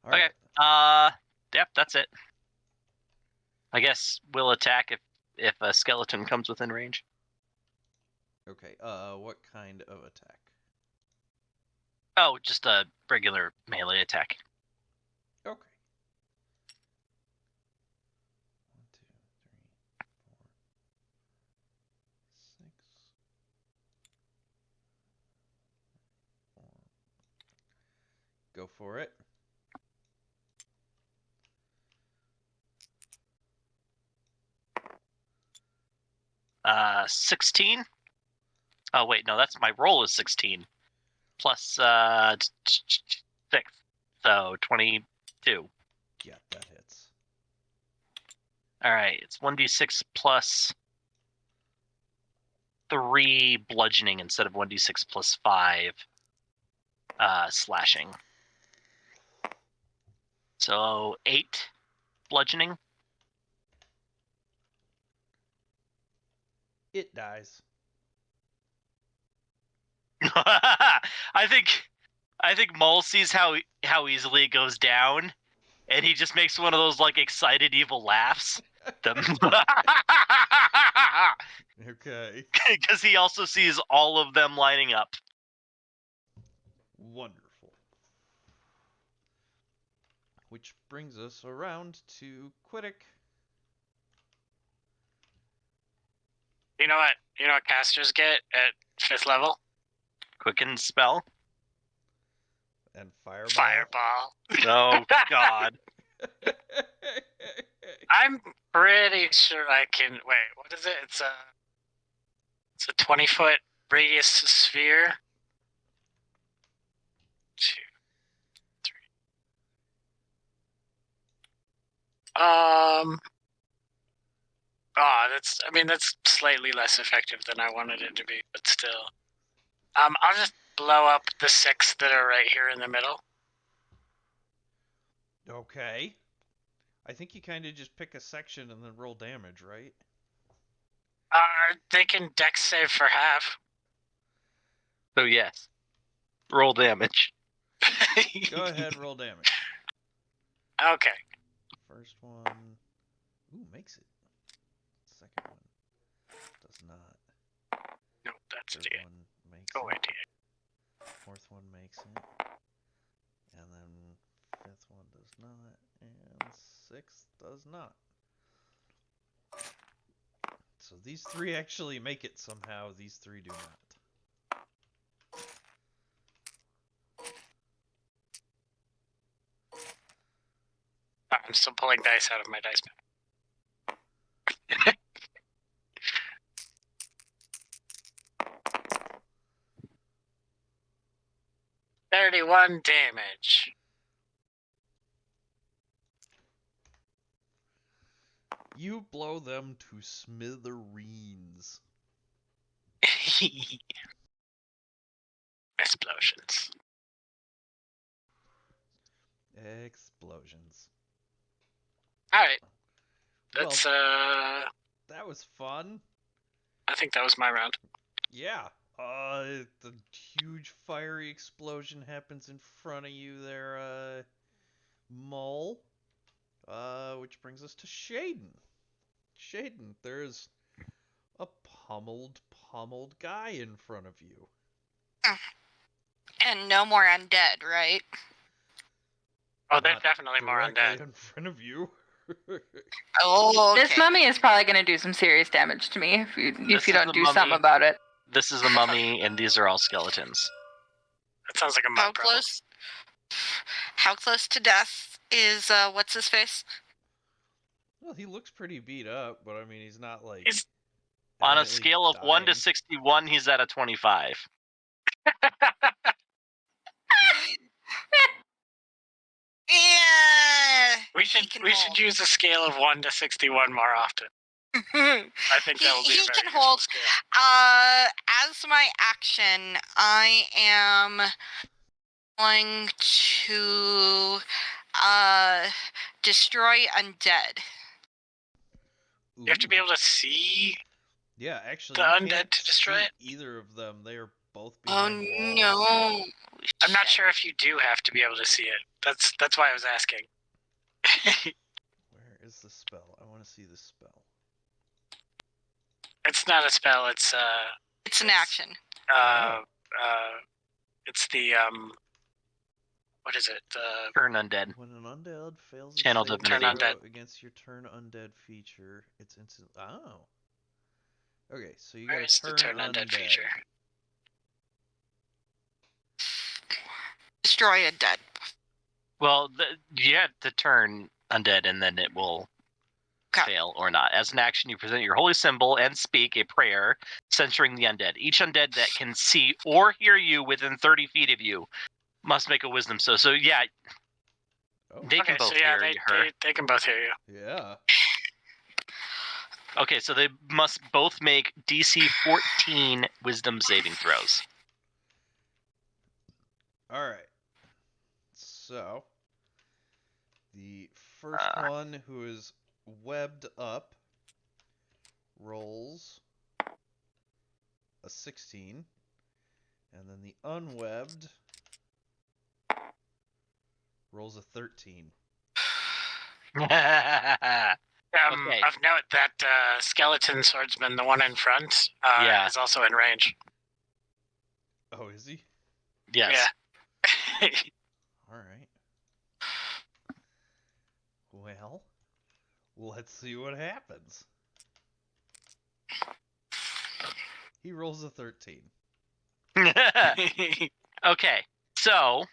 All Okay. right. Yep, that's it. I guess we'll attack if a skeleton comes within range. Okay. What kind of attack? Oh, just a regular melee attack. Okay. 1, 2, 3, 4, 6. 4. Go for it. Uh, 16. Oh wait, no, that's my roll is 16 plus 6, so 22. Yeah, that hits. All right, it's 1d6 plus 3 bludgeoning instead of 1d6 plus 5 slashing. So 8 bludgeoning. It dies. I think Maul sees how easily it goes down, and he just makes one of those like excited evil laughs. Okay. Because he also sees all of them lining up. Wonderful. Which brings us around to Quiddick. You know what casters get at 5th level? Quicken spell. And Fireball. Fireball. Oh God. I'm pretty sure I can. Wait, what is it? It's a 20-foot radius sphere. 2, 3. That's slightly less effective than I wanted it to be, but still. I'll just blow up the 6 that are right here in the middle. Okay. I think you kind of just pick a section and then roll damage, right? They can dex save for half. So yes. Roll damage. Go ahead, roll damage. Okay. First one. Ooh, makes it. Second one does not. Nope, that's Third it. one makes Go it. away, D8. Fourth one makes it. Fourth one does not, and sixth does not. So these three actually make it somehow. These three do not. I'm still pulling dice out of my dice bag. 31 damage. You blow them to smithereens. Explosions. Explosions. Alright. Well, That's, that was fun. I think that was my round. Yeah. The huge fiery explosion happens in front of you there, Mole. Which brings us to Shaden. Shaden, there's a pummeled guy in front of you. And no more undead, right? Oh, there's Not definitely more directly undead. in front of you. Oh, okay. This mummy is probably going to do some serious damage to me if you This is don't the do mummy. something about it. This is the mummy, and these are all skeletons. That sounds like a How mud problem. close? How close to death is what's his face? Well, he looks pretty beat up, but I mean, he's not like. He's- On a evidently scale of 1 to dying. 61, he's at a 25. Yeah. We should use a scale of 1 to 61 more often. I think that will be a He very can useful hold. scale. As my action, I am going to destroy undead. You have to be able to see. Yeah, actually, the you undead can't to destroy see it? either of them. They are both Oh behind walls. no! I'm not sure if you do have to be able to see it. That's why I was asking. Where is the spell? I want to see the spell. It's not a spell. It's It's an action. It's the what is it? The Turn undead. When an undead fails Channel a saving divinity. throw Turn against your turn undead feature, it's instant. Oh. Okay, so you where got is to the turn turn undead undead. feature? Destroy undead. Well, you have to turn undead, and then it will fail or not. As an action, you present your holy symbol and speak a prayer censoring the undead. Each undead that can see or hear you within 30 feet of you must make a wisdom. So yeah, Oh. they can both hear her. They can both hear you. Yeah. Okay, so they must both make DC 14 wisdom saving throws. All right. So, the first one who is webbed up rolls a 16, and then the unwebbed rolls a 13. Okay. Of note, that skeleton swordsman, the one in front, is also in range. Oh, is he? Yes. Yeah. All right. Well, let's see what happens. He rolls a 13. Okay, so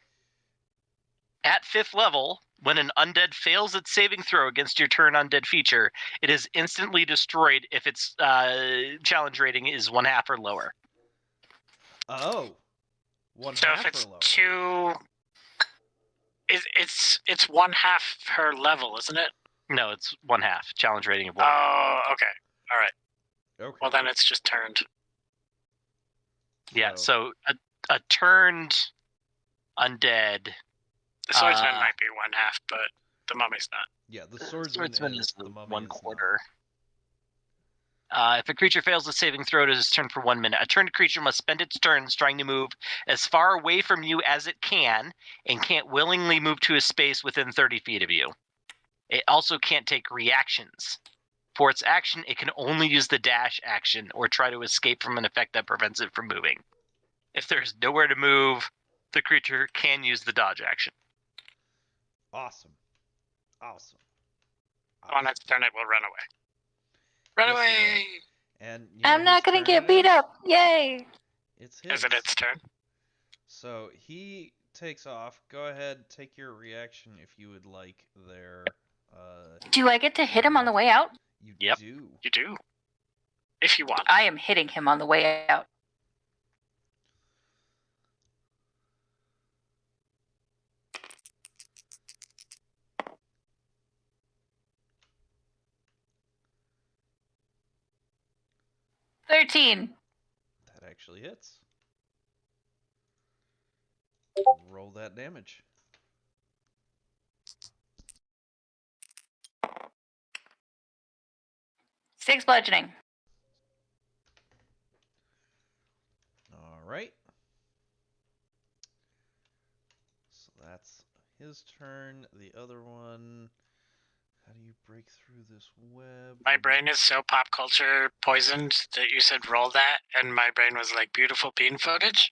at 5th level, when an undead fails its saving throw against your turn undead feature, it is instantly destroyed if its challenge rating is 1/2 or lower. Oh, one So half if it's or lower. 2, it's 1/2 her level, isn't it? No, it's 1/2 challenge rating of 1. Oh, okay. All right. Okay. Well, then it's just turned. Yeah, so a turned undead. The swordsman might be 1/2, but the mummy's not. Yeah, the swordsman is the mummy 1/4. If a creature fails a saving throw, it is turned for 1 minute. A turned creature must spend its turns trying to move as far away from you as it can, and can't willingly move to a space within 30 feet of you. It also can't take reactions. For its action, it can only use the dash action or try to escape from an effect that prevents it from moving. If there's nowhere to move, the creature can use the dodge action. Awesome. Awesome. On its turn, it will run away. Run Yes, it away! will. And you know I'm not whose gonna turn get it beat is? up. Yay! It's his. Is it its turn? So he takes off. Go ahead, take your reaction if you would like there. Do I get to hit him on the way out? You Yep. do. You do. If you want. I am hitting him on the way out. $13. That actually hits. Roll that damage. Six bludgeoning. All right. So that's his turn. The other one. How do you break through this web? My brain is so pop culture poisoned that you said roll that, and my brain was like beautiful bean footage.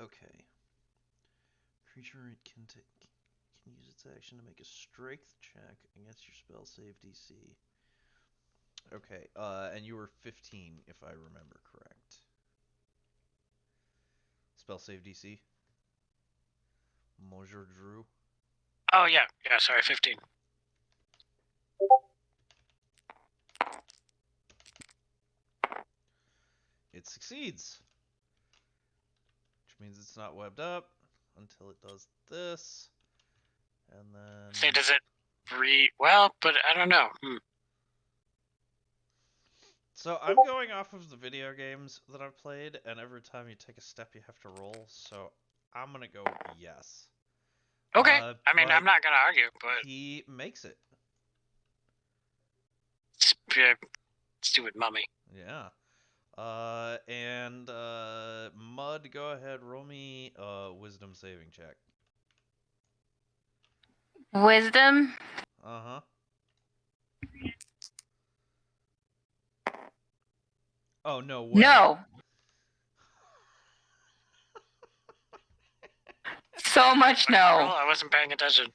Okay. Creature can use its action to make a strength check against your spell save DC. Okay, and you were 15, if I remember correct. Spell save DC. Monsieur Drew. Oh, yeah. Yeah, sorry, 15. It succeeds. Which means it's not webbed up until it does this. And then... Say, does it well, but I don't know. So I'm going off of the video games that I've played, and every time you take a step you have to roll, so I'm gonna go yes. Okay. I mean, but I'm not going to argue, but he makes it. stupid mummy. Yeah. And Mud, go ahead, roll me a wisdom saving check. Wisdom. Uh-huh. Oh, no way. No. So much no. I wasn't paying attention.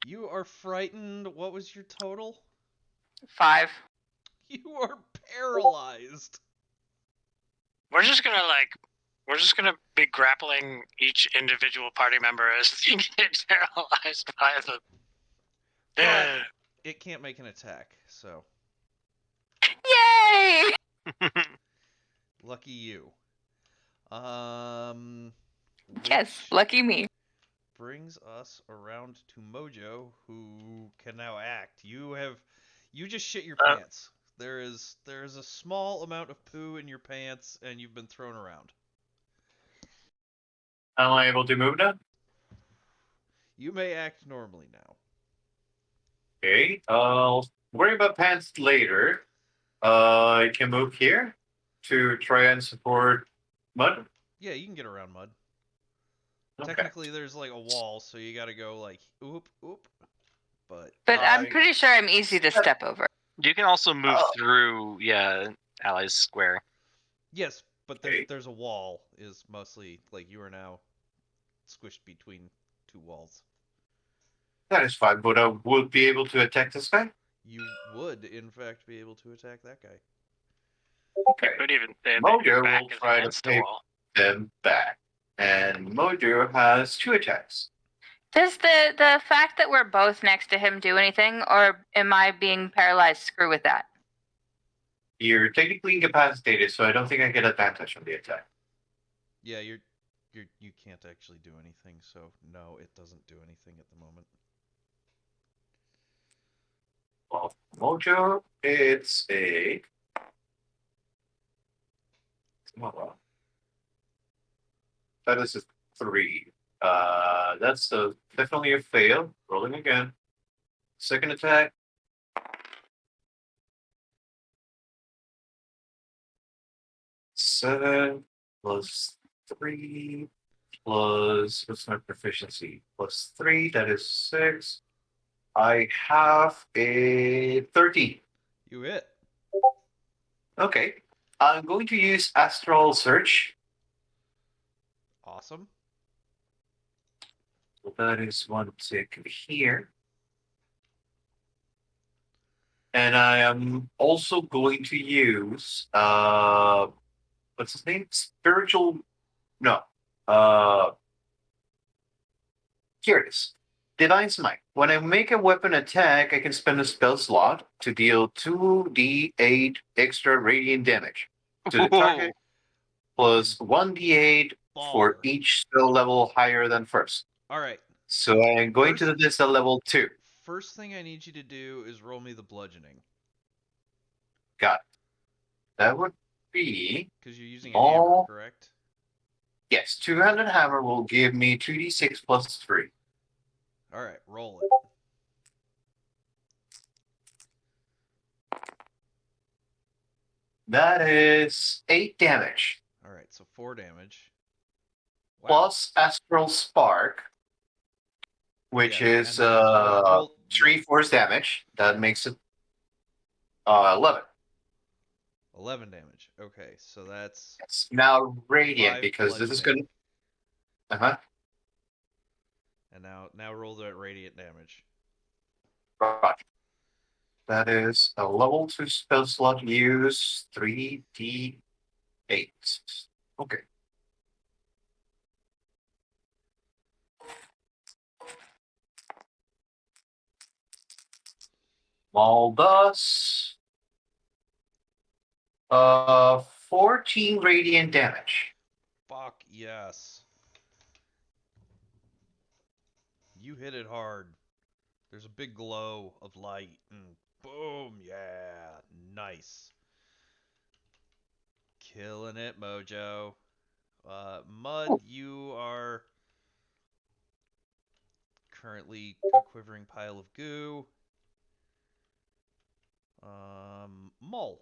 You are frightened. What was your total? 5. You are paralyzed. We're just gonna be grappling each individual party member as they get paralyzed by them. But it can't make an attack, so Yay! lucky you. Yes, Which lucky me. brings us around to Mojo, who can now act. You just shit your pants. There is a small amount of poo in your pants, and you've been thrown around. Am I able to move now? You may act normally now. Okay. I'll worry about pants later. I can move here to try and support Mud. Yeah, you can get around Mud. Okay. Technically, there's like a wall, so you gotta go like oop. But I'm pretty sure I'm easy to step over. You can also move through, Allies Square. yes, but there's a wall. Is mostly like you are now squished between two walls. That is fine, but I would be able to attack this guy? You would, in fact, be able to attack that guy. Okay. Could even say that Mojo your back will is try to against the pay wall. them back. And Mojo has 2 attacks. Does the fact that we're both next to him do anything, or am I being paralyzed? Screw with that. You're technically incapacitated, so I don't think I get advantage on the attack. Yeah, you can't actually do anything, so no, it doesn't do anything at the moment. Well, Mojo, it's a... Well, that is a 3. That's definitely a fail. Rolling again. Second attack. Seven plus 3 plus what's my proficiency? Plus 3, that is 6. I have a 13. You hit. Okay. I'm going to use Astral Search. Awesome. So that is one tick here. And I am also going to use what's his name? Spiritual no. Here it is. Divine Smite. When I make a weapon attack, I can spend a spell slot to deal 2d8 extra radiant damage to the target, plus 1d8 for Baller. each spell level higher than first. All right. So I'm going to this at level 2. First thing I need you to do is roll me the bludgeoning. Got it. That would be Because you're using a hammer, correct? yes. 200 hammer will give me 2d6 plus 3. All right, roll it. That is 8 damage. All right, so 4 damage. Wow. Plus Astral Spark, which is roll 3 force damage. That makes it 11. 11 damage. Okay, so that's It's now radiant 5 because this is going to. And now roll that radiant damage. Right. That is a level 2 spell slot use 3d8. Okay. Small dust. 14 radiant damage. Fuck yes. You hit it hard. There's a big glow of light and boom, yeah, nice. Killing it, Mojo. Mud, you are currently a quivering pile of goo. Mull.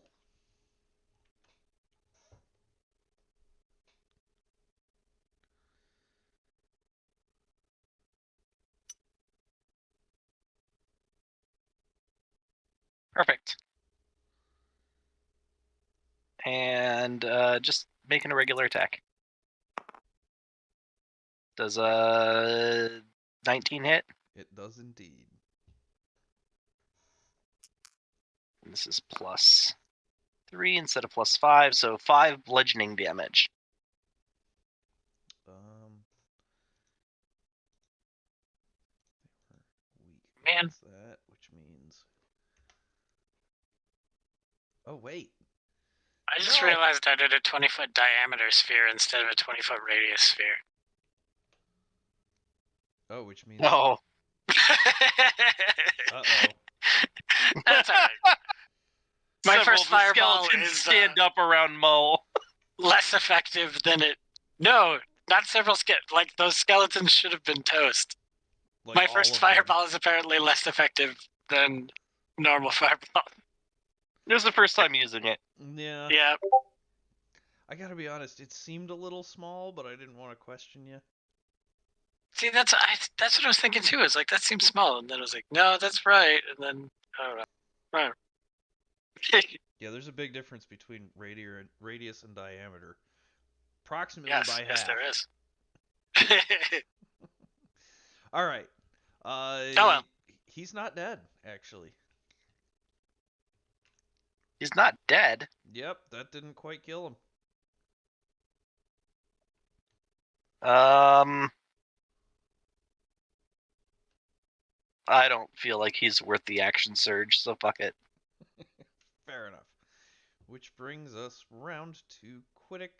Perfect. And just making a regular attack. Does a 19 hit? It does indeed. And this is plus 3 instead of plus 5, so 5 bludgeoning damage. Man. That, which means. Oh wait. I just realized I did a 20-foot diameter sphere instead of a 20-foot radius sphere. Oh, which means. Oh. Uh-oh. That's all right. My Several first of the fireball skeletons is stand up around Mull. less effective than it. No, not several like those skeletons should have been toast. Like My all first of them. fireball is apparently less effective than normal fireball. It was the first time using it. Yeah. Yeah. I gotta be honest, it seemed a little small, but I didn't want to question you. See, that's what I was thinking too. It's like that seems small, and then I was like, no, that's right, and then I don't know. Right. Yeah, there's a big difference between radius and diameter. Approximately yes, by yes, half. there is. All right. Oh well. He's not dead, actually. He's not dead. Yep, that didn't quite kill him. I don't feel like he's worth the action surge, so fuck it. Fair enough. Which brings us round to Quiddick.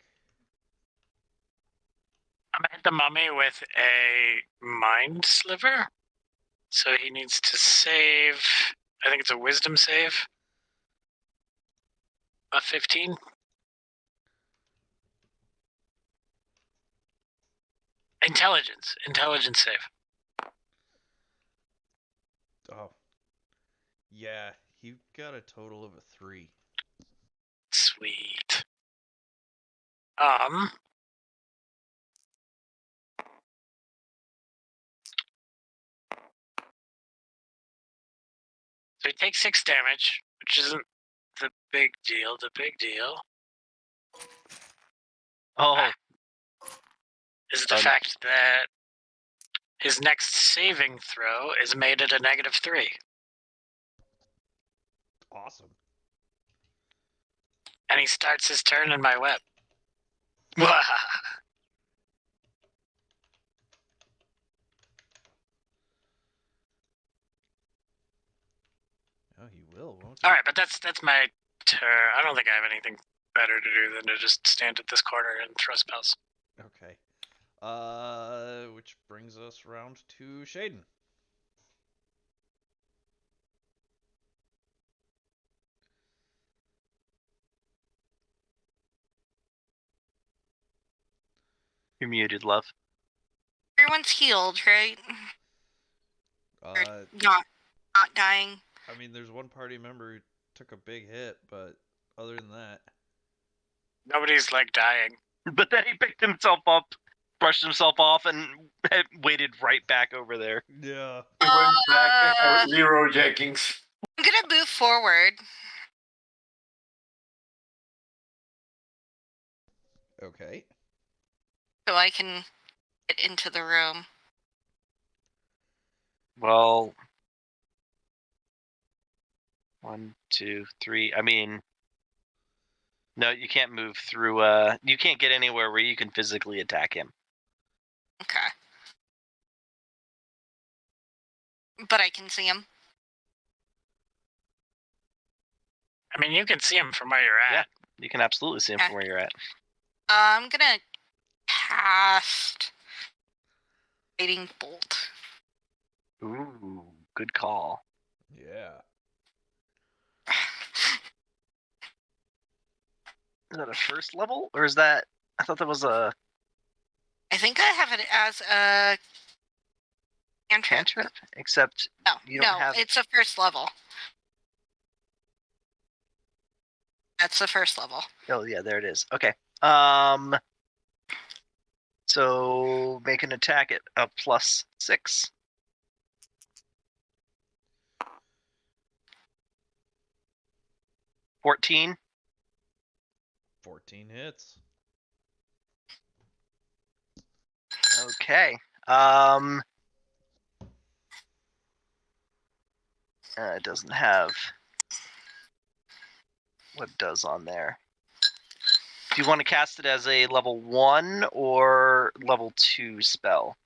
I'm gonna hit the mummy with a mind sliver. So he needs to save. I think it's a wisdom save. A 15. Intelligence save. Oh. Yeah, he got a total of a 3. Sweet. So he takes 6 damage, which isn't the big deal. The big deal Oh. is the fact that His next saving throw is made at a -3. Awesome. And he starts his turn in my web. Oh, he will, won't he? All right, but that's my turn. I don't think I have anything better to do than to just stand at this corner and throw spells. Okay. Which brings us round to Shaden. You're muted, love. Everyone's healed, right? Not dying. I mean, there's one party member who took a big hit, but other than that, Nobody's like dying. But then he picked himself up, brushed himself off, and waded right back over there. yeah. He went back zero jackings. I'm gonna move forward. Okay. So I can get into the room. Well, 1, 2, 3. I mean, no, you can't move through. You can't get anywhere where you can physically attack him. Okay. But I can see him. I mean, you can see him from where you're at. Yeah, you can absolutely see him Okay. from where you're at. I'm gonna cast Guiding Bolt. Ooh, good call. Yeah. Is that a first level, or is that? I thought that was a I think I have it as a cantrip. cantrip. Except you don't have. It's a first level. That's the first level. Oh yeah, there it is. Okay. So make an attack at a +6. 14. 14 hits. Okay. It doesn't have what it does on there. Do you want to cast it as a level 1 or level 2 spell?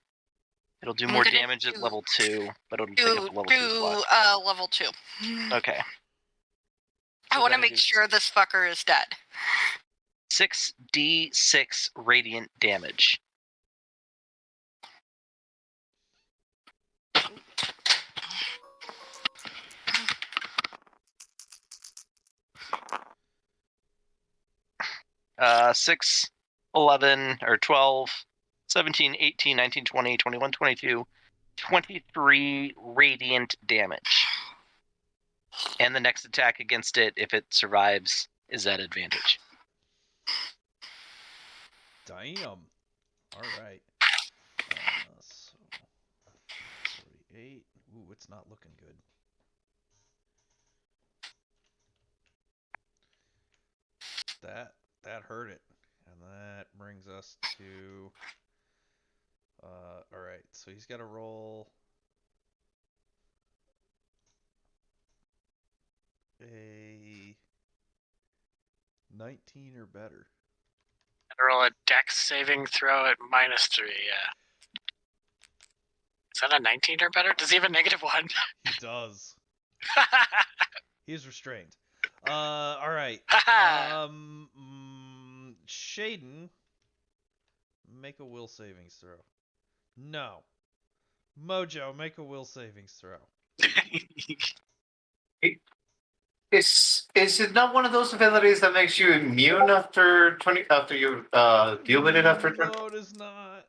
It'll do more damage at level 2, but it'll take up the level 2 slot. Level 2. Okay. I So want to then it make is sure this fucker is dead. 6d6 radiant damage. Uh, 6, 11, or 12, 17, 18, 19, 20, 21, 22, 23 radiant damage. And the next attack against it, if it survives, is at advantage. Damn. All right. So 48. Ooh, it's not looking good. That hurt it. And that brings us to all right. So he's got to roll a 19 or better. And roll a dex saving throw at -3, yeah. Is that a 19 or better? Does he have a -1? He does. He's restrained. All right. Shaden, make a will savings throw. No. Mojo, make a will savings throw. Is it not one of those abilities that makes you immune after you deal with it after 20? No, it is not.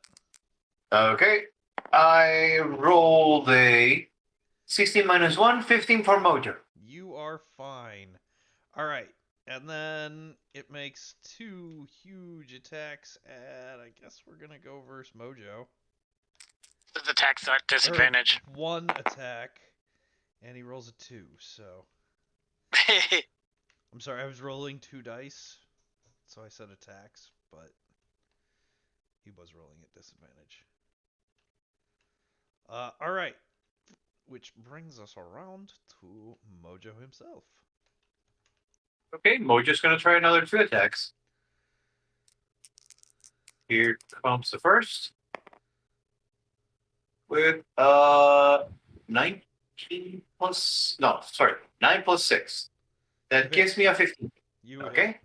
Okay. I rolled a 16 minus 1, 15 for Mojo. You are fine. All right. And then it makes 2 huge attacks at, I guess we're going to go versus Mojo. The attacks at disadvantage. Or 1 attack, and he rolls a 2, so. I'm sorry, I was rolling 2 dice, so I said attacks, but he was rolling at disadvantage. All right. Which brings us around to Mojo himself. Okay, Mojo's going to try another 2 attacks. Here comes the first. With 19 plus... No, sorry. 9 plus 6. That You gives hit. me a 15. You Okay. hit.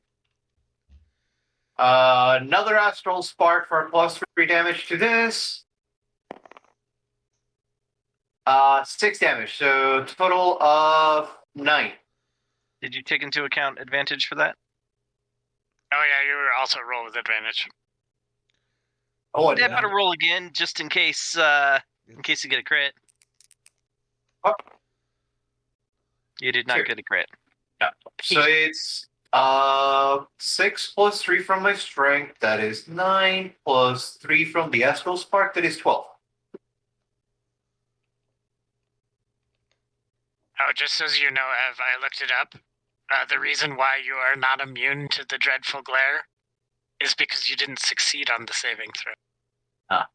Another Astral Spark for a plus 3 damage to this. 6 damage, so total of 9. Did you take into account advantage for that? Oh yeah, you were also roll with advantage. Oh, Yeah, and better roll again just in case you get a crit. Oh. You did not Sure. get a crit. Yeah. So it's 6 plus 3 from my strength, that is 9, plus 3 from the Astral Spark, that is 12. Oh, just as you know, Ev, I looked it up. The reason why you are not immune to the dreadful glare is because you didn't succeed on the saving throw. Ah.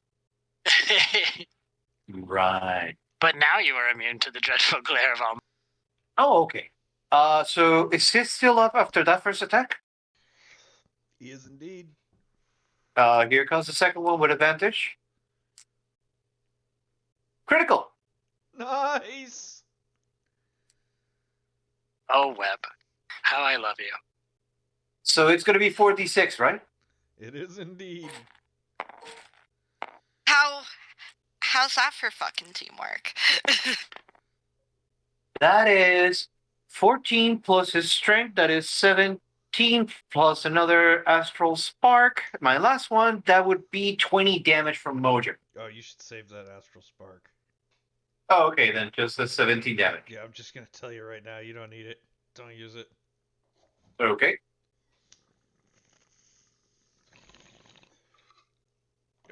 Right. But now you are immune to the dreadful glare of all. Oh, okay. So is he still up after that first attack? He is indeed. Here comes the second one with advantage. Critical. Nice. Oh, Webb, how I love you. So it's going to be 4d6, right? It is indeed. How's that for fucking teamwork? That is 14 plus his strength. That is 17 plus another Astral Spark. My last one, that would be 20 damage from Mojo. Oh, you should save that Astral Spark. Oh, okay, then just the 17 damage. Yeah, I'm just going to tell you right now, you don't need it. Don't use it. Okay.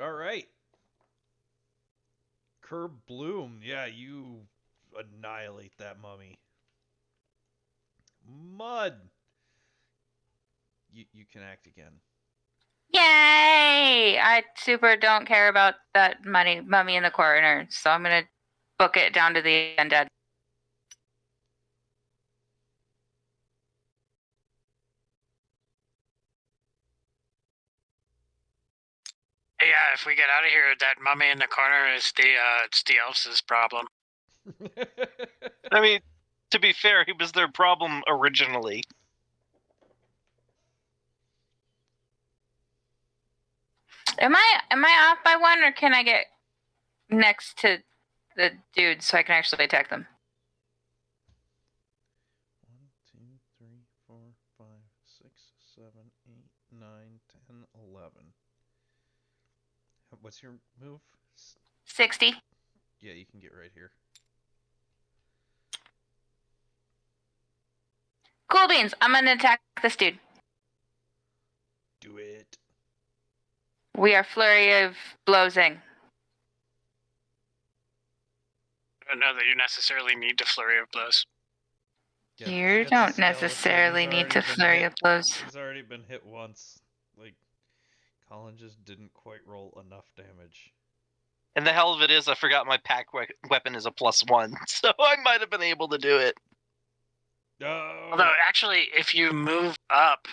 All right. Curb Bloom. Yeah, you annihilate that mummy. Mud. You can act again. Yay! I super don't care about that mummy in the corner, so I'm gonna book it down to the undead. Yeah, if we get out of here, that mummy in the corner is it's the elves' problem. I mean, to be fair, he was their problem originally. Am I off by one, or can I get next to the dude so I can actually attack them? 1, 2, 3, 4, 5, 6, 7, 8, 9, 10, 11. What's your move? 60. Yeah, you can get right here. Cool beans. I'm gonna attack this dude. Do it. We are flurry of blowsing. I don't know that you necessarily need to flurry of blows. Yeah, You it's a don't skeleton. necessarily He's need already to been flurry hit. of blows. He's already been hit once. Like, Colin just didn't quite roll enough damage. And the hell of it is, I forgot my pack weapon is a +1, so I might have been able to do it. Oh. Although, actually, if you move up,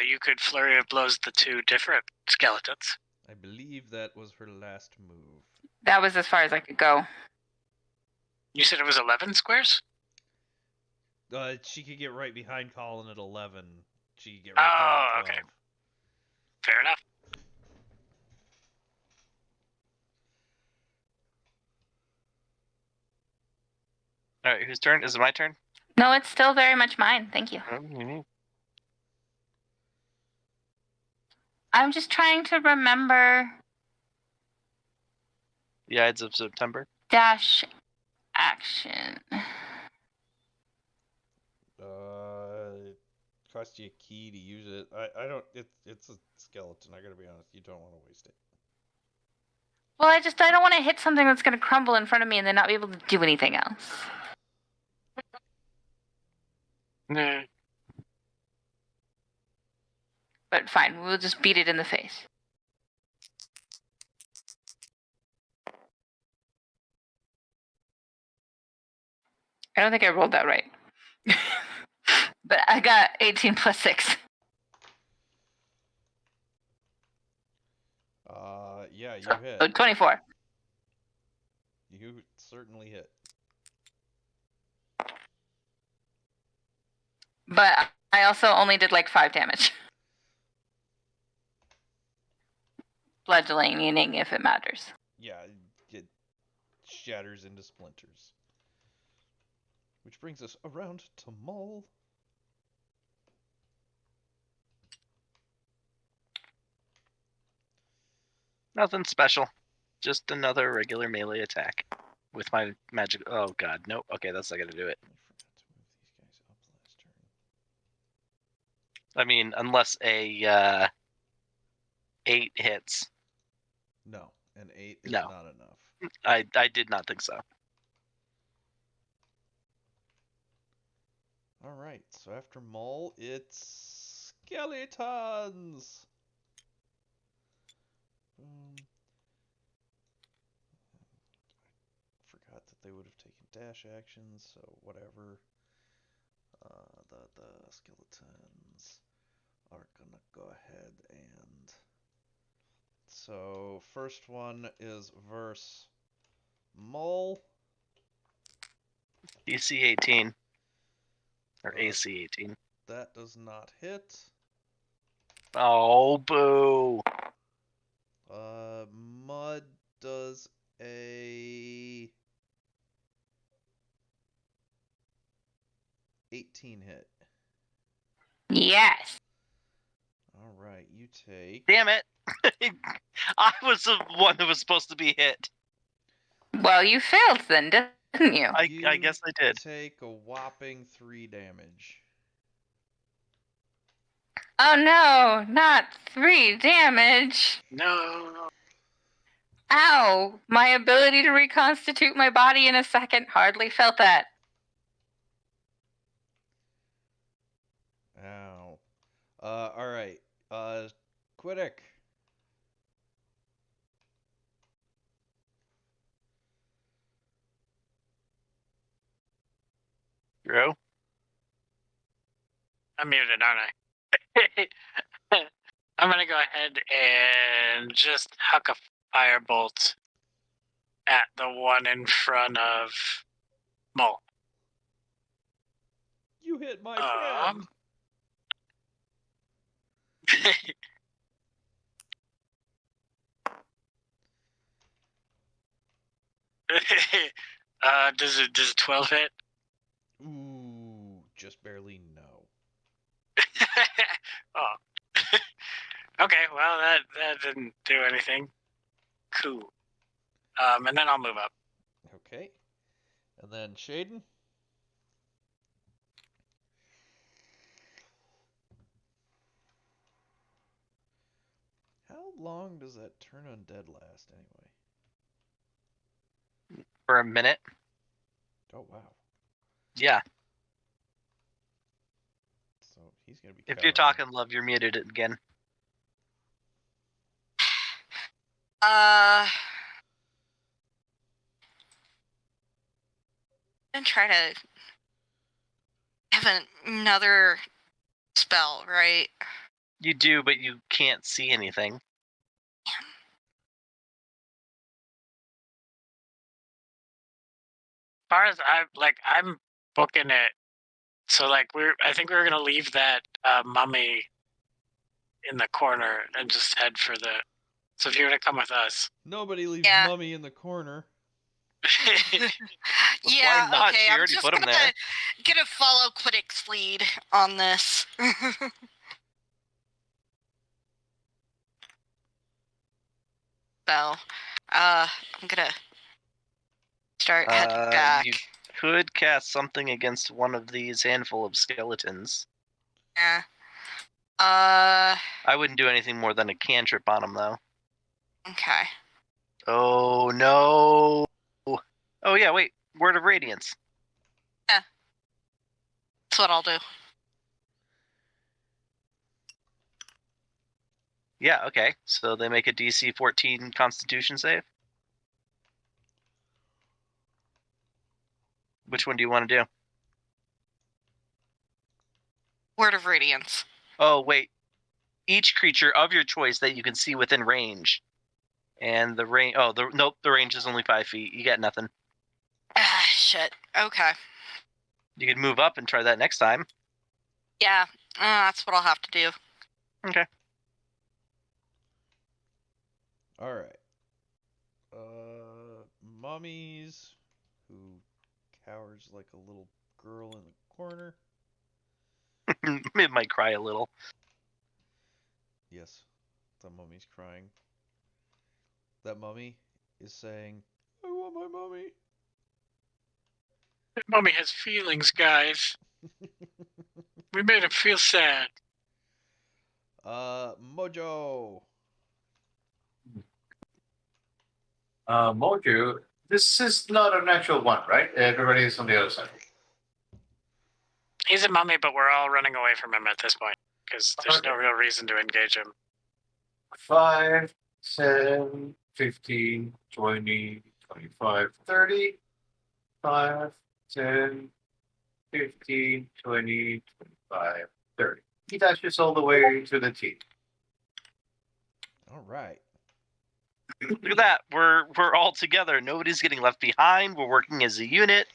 you could flurry of blows the 2 different skeletons. I believe that was her last move. That was as far as I could go. You said it was 11 squares? She could get right behind Colin at 11. She could get right there at 12. Okay. Fair enough. All right, whose turn? Is it my turn? No, it's still very much mine. Thank you. I'm just trying to remember The Ides of September. dash action. It costs you a key to use it. I don't. It's a skeleton. I gotta be honest. You don't want to waste it. Well, I don't want to hit something that's going to crumble in front of me and then not be able to do anything else. Nah. But fine, we'll just beat it in the face. I don't think I rolled that right. But I got 18 plus 6. Yeah, you hit. So 24. You certainly hit. But I also only did like 5 damage. Bludgeoning, if it matters. Yeah, it shatters into splinters. Which brings us around to Mull. Nothing special. Just another regular melee attack with my magic. Oh god, nope. Okay, that's not gonna do it. I forgot to move these guys up last turn. I mean, unless a 8 hits. No, an 8 is No. not enough. I did not think so. Alright, so after Mull, it's skeletons! Forgot that they would have taken dash actions, so whatever. The skeletons are gonna go ahead and... So, first one is verse Mull. DC 18. Or AC 18. That does not hit. Oh, boo. Mud does a 18 hit. Yes. Alright, you take... Damn it. I was the one that was supposed to be hit. Well, you failed then, didn't you? I guess I did. Take a whopping 3 damage. Oh no, not 3 damage. No. Ow! My ability to reconstitute my body in a second hardly felt that. Ow. Alright. Quiddick. Bro? I'm muted, aren't I? I'm gonna go ahead and just huck a firebolt at the one in front of Mull. You hit my friend. Does 12 hit? Ooh, just barely no. Oh. Okay, well that didn't do anything. Cool. And then I'll move up. Okay. And then Shaden. How long does that turn undead last anyway? For a minute? Oh wow. Yeah. So he's gonna be. If you're cowering. talking, love, you're muted again. And try to have another spell, right? You do, but you can't see anything. As far as I'm booking it. So I think we're gonna leave that mummy in the corner and just head for the. So if you're gonna come with us. Nobody leaves Yeah. Mummy in the corner. Yeah, not? okay. She I'm already just put him gonna there. follow Quiddick's lead on this. So, I'm gonna start heading back. You could cast something against one of these handful of skeletons. Yeah. I wouldn't do anything more than a cantrip on them, though. Okay. Oh, no. Oh, yeah, wait. Word of Radiance. That's what I'll do. Yeah, okay. So they make a DC 14 Constitution save. Which one do you want to do? Word of Radiance. Oh, wait. Each creature of your choice that you can see within range. And the range... Oh, nope, the range is only 5 feet. You got nothing. Ah, shit. Okay. You can move up and try that next time. Yeah, that's what I'll have to do. Okay. All right. Mummies, who cowers like a little girl in the corner. It might cry a little. Yes, the mummy's crying. That mummy is saying, "I want my mummy." That mummy has feelings, guys. We made him feel sad. Mojo. Mojo, this is not a natural one, right? Everybody is on the other side. He's a mummy, but we're all running away from him at this point because there's no real reason to engage him. 5, 10, 15, 20, 25, 30. 5, 10, 15, 20, 25, 30. He dashes all the way to the T. All right. Look at that. We're all together. Nobody's getting left behind. We're working as a unit.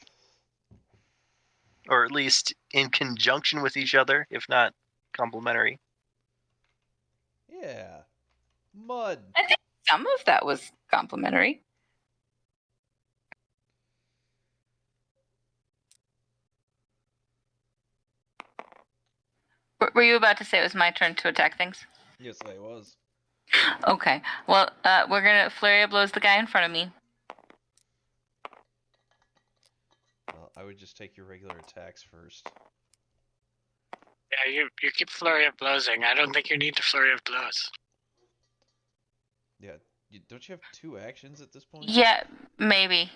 Or at least in conjunction with each other, if not complementary. Yeah. Mud. I think some of that was complimentary. Were you about to say it was my turn to attack things? Yes, I was. Okay. Well, we're gonna flurry of blows the guy in front of me. Well, I would just take your regular attacks first. Yeah, you keep flurry of blowsing. I don't think you need to flurry of blows. Yeah. Don't you have 2 actions at this point? Yeah, maybe.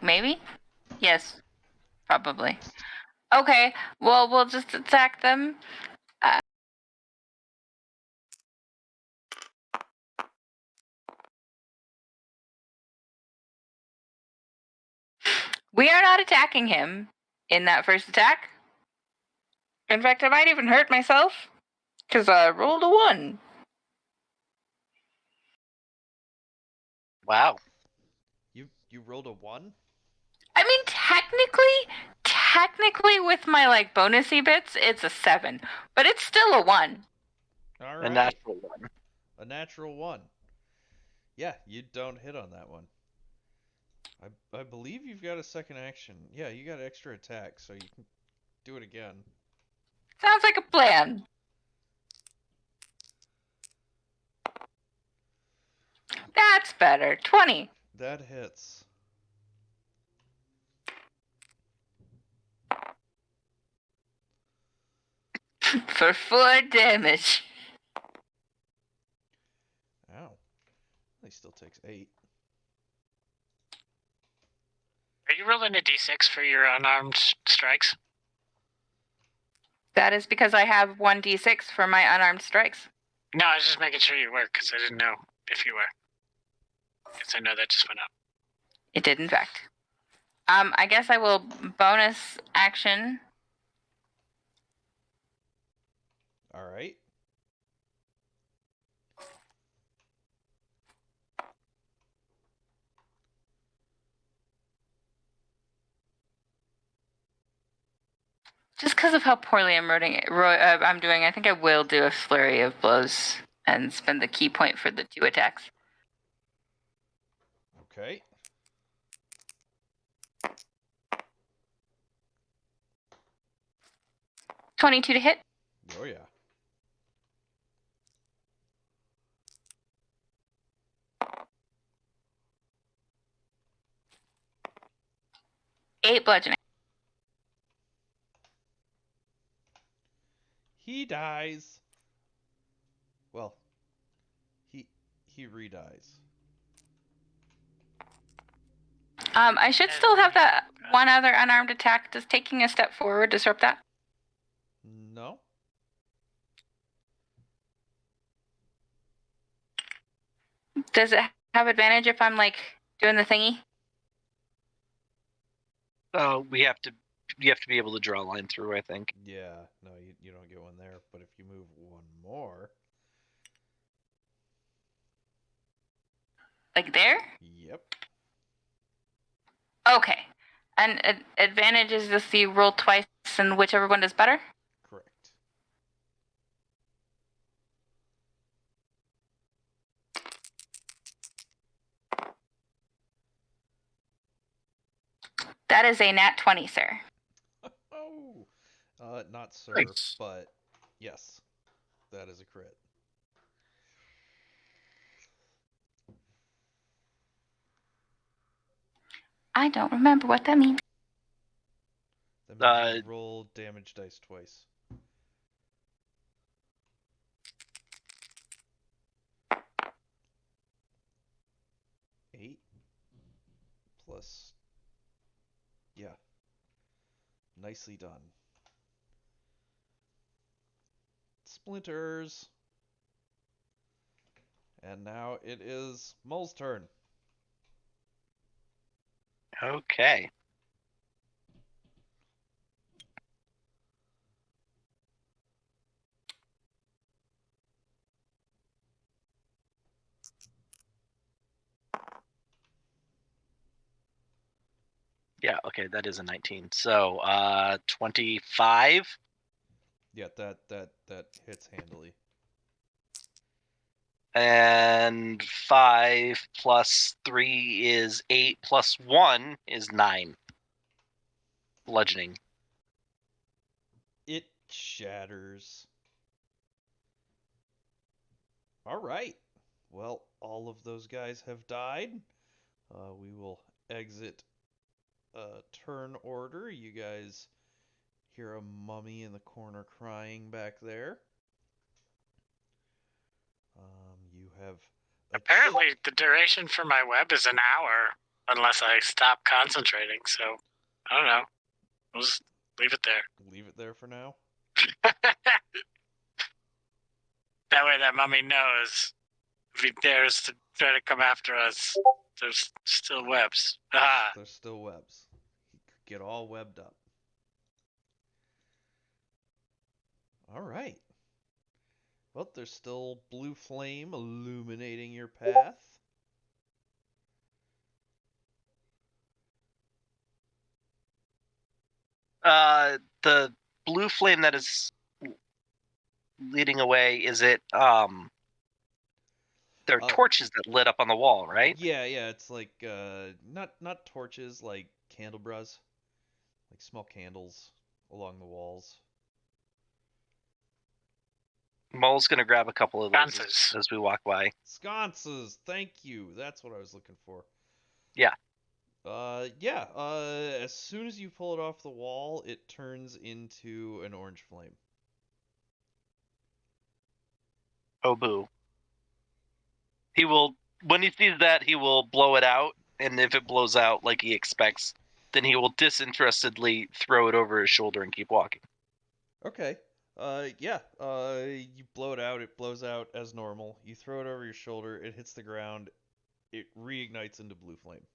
Maybe? Yes, probably. Okay, well, we'll just attack them. We are not attacking him in that first attack. In fact, I might even hurt myself because I rolled a 1. Wow. You rolled a 1? I mean, technically, with my like bonusy bits, it's a 7, but it's still a 1. All A right. natural one. A natural 1. Yeah, you don't hit on that one. I believe you've got a second action. Yeah, you got extra attack, so you can do it again. Sounds like a plan. That's better. 20. That hits. For 4 damage. Ow. He still takes 8. Are you rolling a d6 for your unarmed strikes? That is because I have 1d6 for my unarmed strikes. No, I was just making sure you were because I didn't know if you were. Because I know that just went up. It did, in fact. I guess I will bonus action. All right. Just because of how poorly I'm doing, I think I will do a flurry of blows and spend the key point for the 2 attacks. Okay. $22 to hit. Oh yeah. Eight bludgeoning. He dies. Well, he re-dies. I should still have that one other unarmed attack. Does taking a step forward disrupt that? No. Does it have advantage if I'm like doing the thingy? You have to be able to draw a line through, I think. Yeah, no, you don't get one there. But if you move one more, Like there? yep, Okay. And advantage is if you roll twice and whichever one does better? correct. That is a nat 20, sir. Oh, not sir, Nice. but yes, that is a crit. I don't remember what that means. That means you roll damage dice twice. Eight plus, yeah, nicely done. Splinters. And now it is Mole's turn. Okay. Yeah, okay, that is a 19. So, 25. Yeah, that hits handily. And 5 plus 3 is 8 plus 1 is 9. Bludgeoning. It shatters. All right. Well, all of those guys have died. We will exit turn order. You guys hear a mummy in the corner crying back there. You have Apparently, the duration for my web is an hour, unless I stop concentrating. So, I don't know. We'll just leave it there. leave it there for now. That way, that mummy knows if he dares to try to come after us, there's still webs. Ah, There's still webs. He could get all webbed up. All right. Well, there's still blue flame illuminating your path. The blue flame that is leading away, is it, there are torches that lit up on the wall, right? Yeah, it's like not torches, like candelabras, like small candles along the walls. Mole's gonna grab a couple of those Sconces. as we walk by. Sconces, thank you. That's what I was looking for. Yeah. Yeah. As soon as you pull it off the wall, it turns into an orange flame. Oh boo. He will, when he sees that, he will blow it out, and if it blows out like he expects, then he will disinterestedly throw it over his shoulder and keep walking. Okay. Yeah. You blow it out. It blows out as normal. You throw it over your shoulder. It hits the ground. It reignites into blue flame.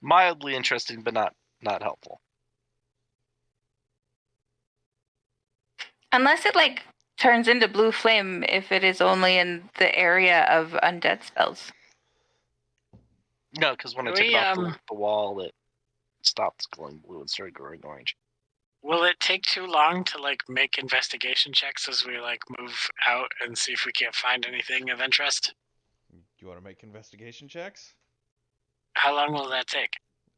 Mildly interesting, but not helpful. Unless it like turns into blue flame if it is only in the area of undead spells. No, because when I took it off the wall, it stopped glowing blue and started glowing orange. Will it take too long to like make investigation checks as we like move out and see if we can't find anything of interest? You want to make investigation checks? How long will that take?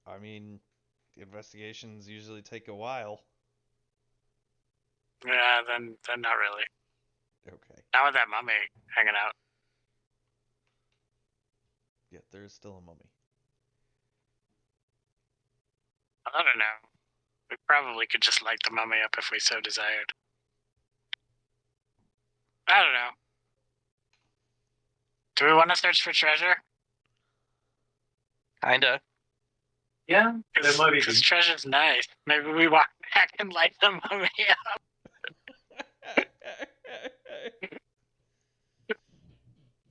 I mean, investigations usually take a while. Yeah, then not really. Okay. Not with that mummy hanging out. Yeah, there's still a mummy. I don't know. We probably could just light the mummy up if we so desired. I don't know. Do we want to search for treasure? Kinda. Yeah, that might be Because treasure's nice. Maybe we walk back and light the mummy up.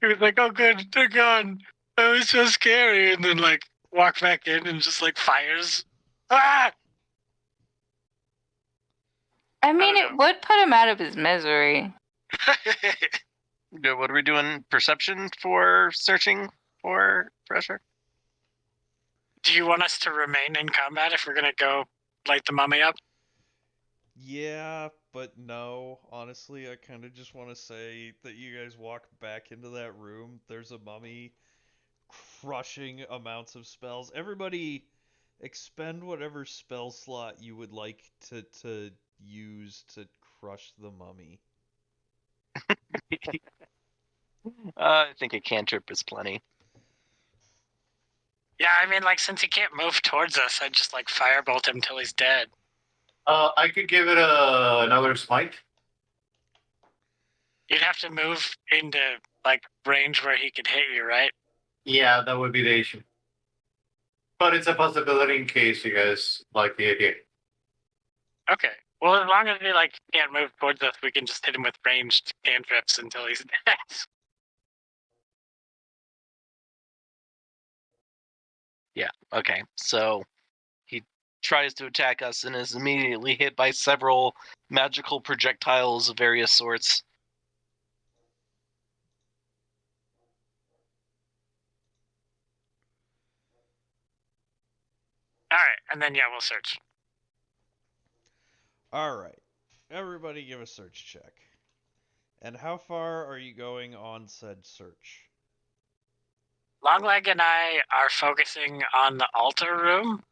He was like, "Oh, good, they're gone. That was so scary." And then like walk back in and just like fires. Ah! I mean, don't it know. would put him out of his misery. Good. What are we doing? Perception for searching for pressure? Do you want us to remain in combat if we're gonna go light the mummy up? Yeah, but no. Honestly, I kind of just want to say that you guys walk back into that room. There's a mummy crushing amounts of spells. Everybody, expend whatever spell slot you would like to use to crush the mummy. I think a cantrip is plenty. Yeah, I mean, like since he can't move towards us, I'd just like firebolt him till he's dead. I could give it another smite. You'd have to move into like range where he could hit you, right? Yeah, that would be the issue. But it's a possibility in case you guys like the idea. Okay. Well, as long as he like can't move towards us, we can just hit him with ranged cantrips until he's dead. Yeah. Okay. So he tries to attack us and is immediately hit by several magical projectiles of various sorts. All right, and then yeah, we'll search. All right. Everybody give a search check. And how far are you going on said search? Longleg and I are focusing on the altar room,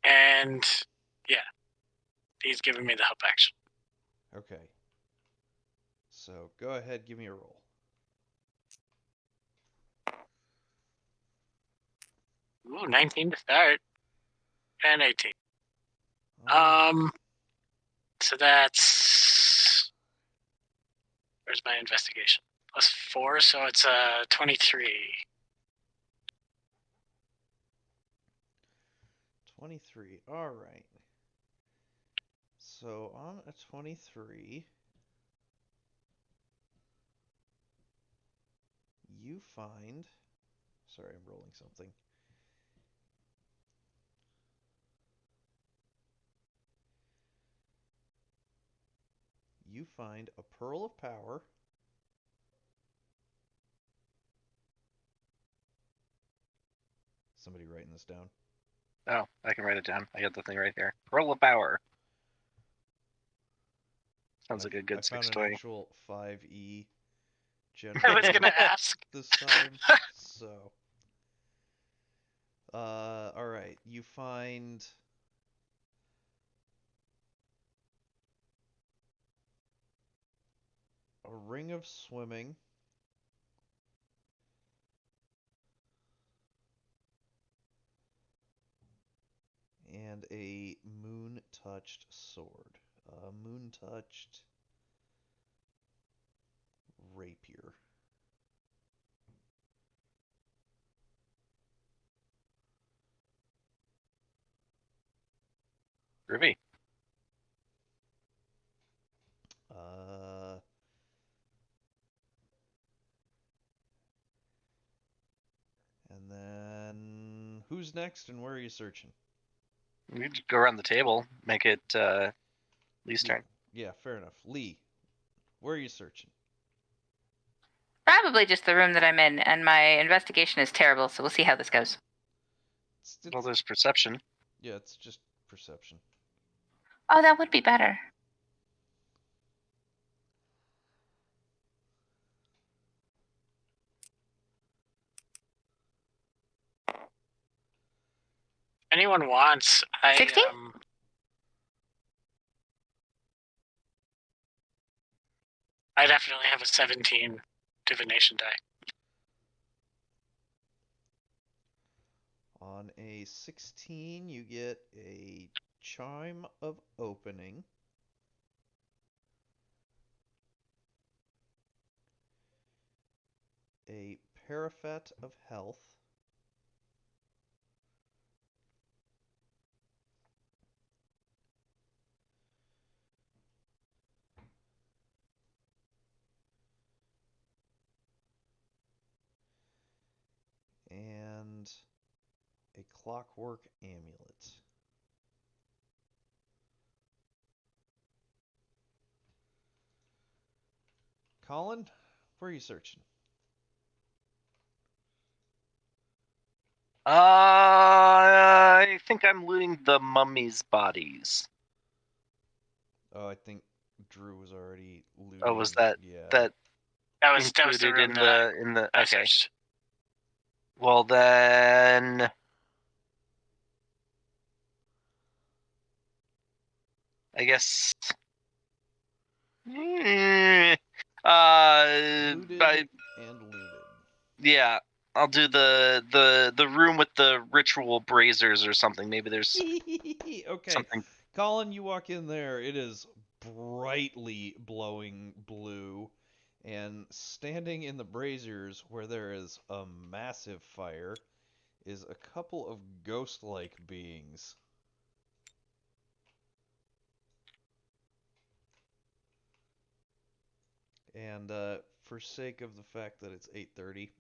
and yeah, he's giving me the help action. Okay. So go ahead, give me a roll. Ooh, 19 to start, and 18. Um, So that's where's my investigation? +4, so it's 23. 23. All right. So on a 23, you find. Sorry, I'm rolling something. You find a pearl of power. Somebody writing this down. Oh, I can write it down. I got the thing right here. Pearl of Power. Sounds like a I good found sex an toy. actual 5e I was generator gonna ask. this time. So, all right. You find a ring of swimming. And a moon-touched sword. Moon-touched rapier. Groovy. And then who's next and where are you searching? We could go around the table, make it Lee's turn. Yeah, fair enough. Lee, where are you searching? Probably just the room that I'm in, and my investigation is terrible, so we'll see how this goes. Well, there's perception. Yeah, it's just perception. Oh, that would be better. Anyone wants? 16? I definitely have a 17 divination die. On a 16, you get a chime of opening. A parapet of health. and a clockwork amulet. Colin, where are you searching? I think I'm looting the mummy's bodies. Oh, I think Drew was already looting. Oh, was that Yeah. That was the included room in that the I okay. searched. Well then, I guess. Looted I, and looted. yeah, I'll do the room with the ritual braziers or something. Maybe there's Okay. something. Colin, you walk in there. It is brightly glowing blue. And standing in the braziers where there is a massive fire is a couple of ghost-like beings. And for sake of the fact that it's 8:30,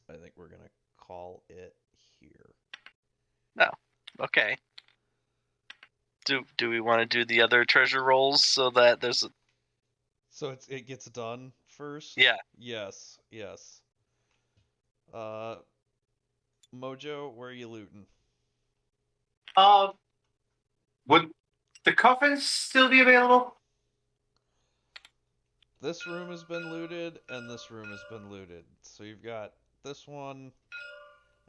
I think we're gonna call it here. No, okay. Do we want to do the other treasure rolls so that there's a... So it gets done first? Yeah. Yes, yes. Mojo, where are you looting? Would the coffins still be available? This room has been looted, and this room has been looted. So you've got this one,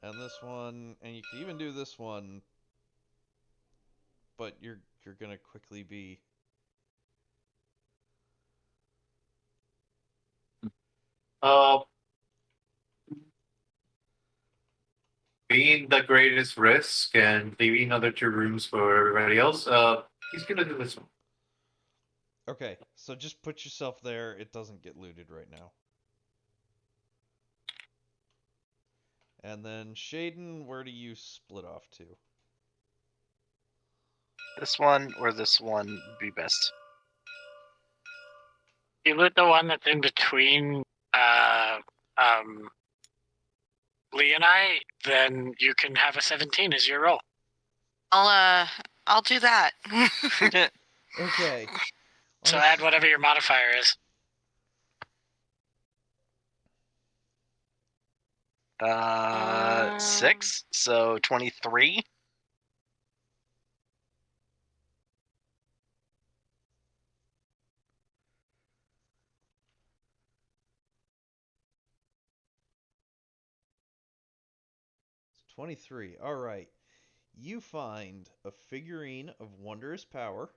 and you can even do this one, but you're gonna quickly be... Being the greatest risk and leaving other two rooms for everybody else, he's gonna do this one. Okay, so just put yourself there. It doesn't get looted right now. And then Shaden, where do you split off to? This one or this one would be best. You loot the one that's in between Lee and I, then you can have a 17 as your roll. I'll do that. Okay. So add whatever your modifier is. 6, so 23. It's 23. All right. You find a figurine of wondrous power,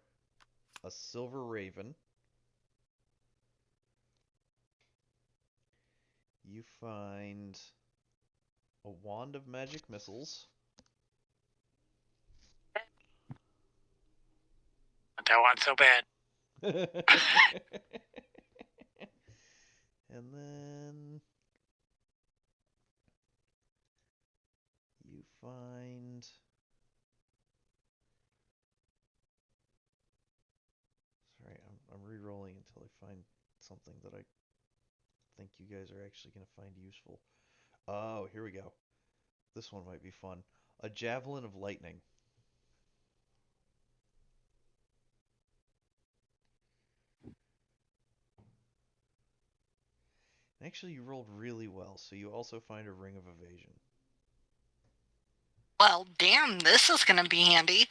a silver raven. You find a wand of magic missiles. That one so bad. And then you find... Sorry, I'm re-rolling until I find something that I think you guys are actually going to find useful. Oh, here we go. This one might be fun. A javelin of lightning. Actually, you rolled really well, so you also find a ring of evasion. Well, damn, this is gonna be handy.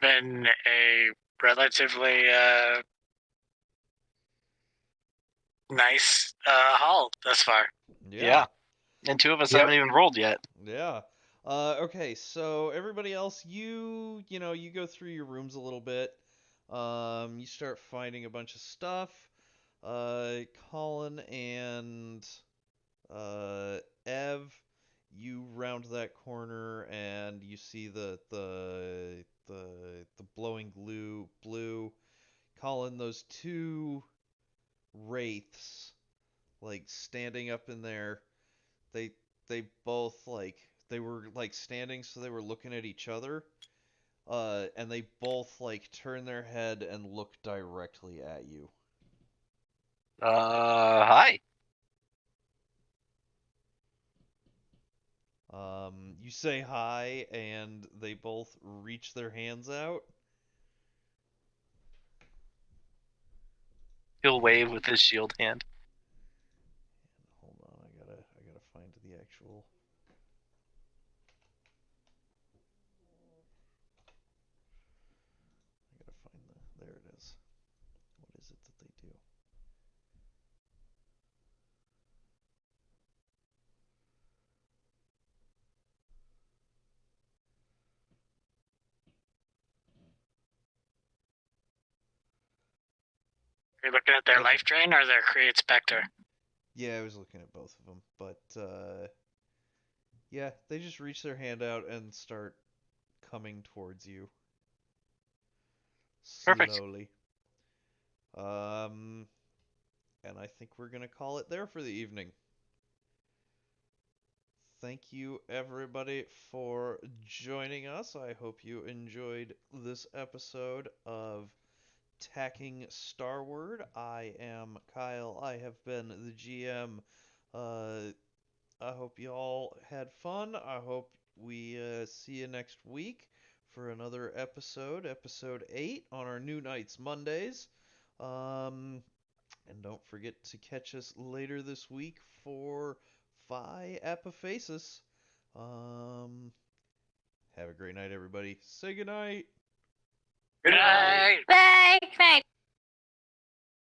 Been a relatively nice haul thus far. Yeah. And two of us Yep. haven't even rolled yet. Yeah. Okay, so everybody else, you go through your rooms a little bit. You start finding a bunch of stuff. Colin and Ev, you round that corner and you see the blowing blue. Colin, those two wraiths like standing up in there. They they both they were standing, so they were looking at each other. And they both turn their head and look directly at you. Hi. You say hi, and they both reach their hands out. He'll wave with his shield hand. Hold on, I gotta find the actual. I gotta find the. There it is. What is it that they do? Are you looking at their Okay. life drain or their create specter? Yeah, I was looking at both of them, but yeah, they just reach their hand out and start coming towards you Perfect. slowly. And I think we're gonna call it there for the evening. Thank you, everybody, for joining us. I hope you enjoyed this episode of Tacking Starward. I am Kyle. I have been the GM. I hope you all had fun. I hope we see you next week for another episode 8 on our New Nights Mondays. And don't forget to catch us later this week for Phi Epiphasis. Have a great night, everybody. Say goodnight. Good night. Bye. Bye. Good night.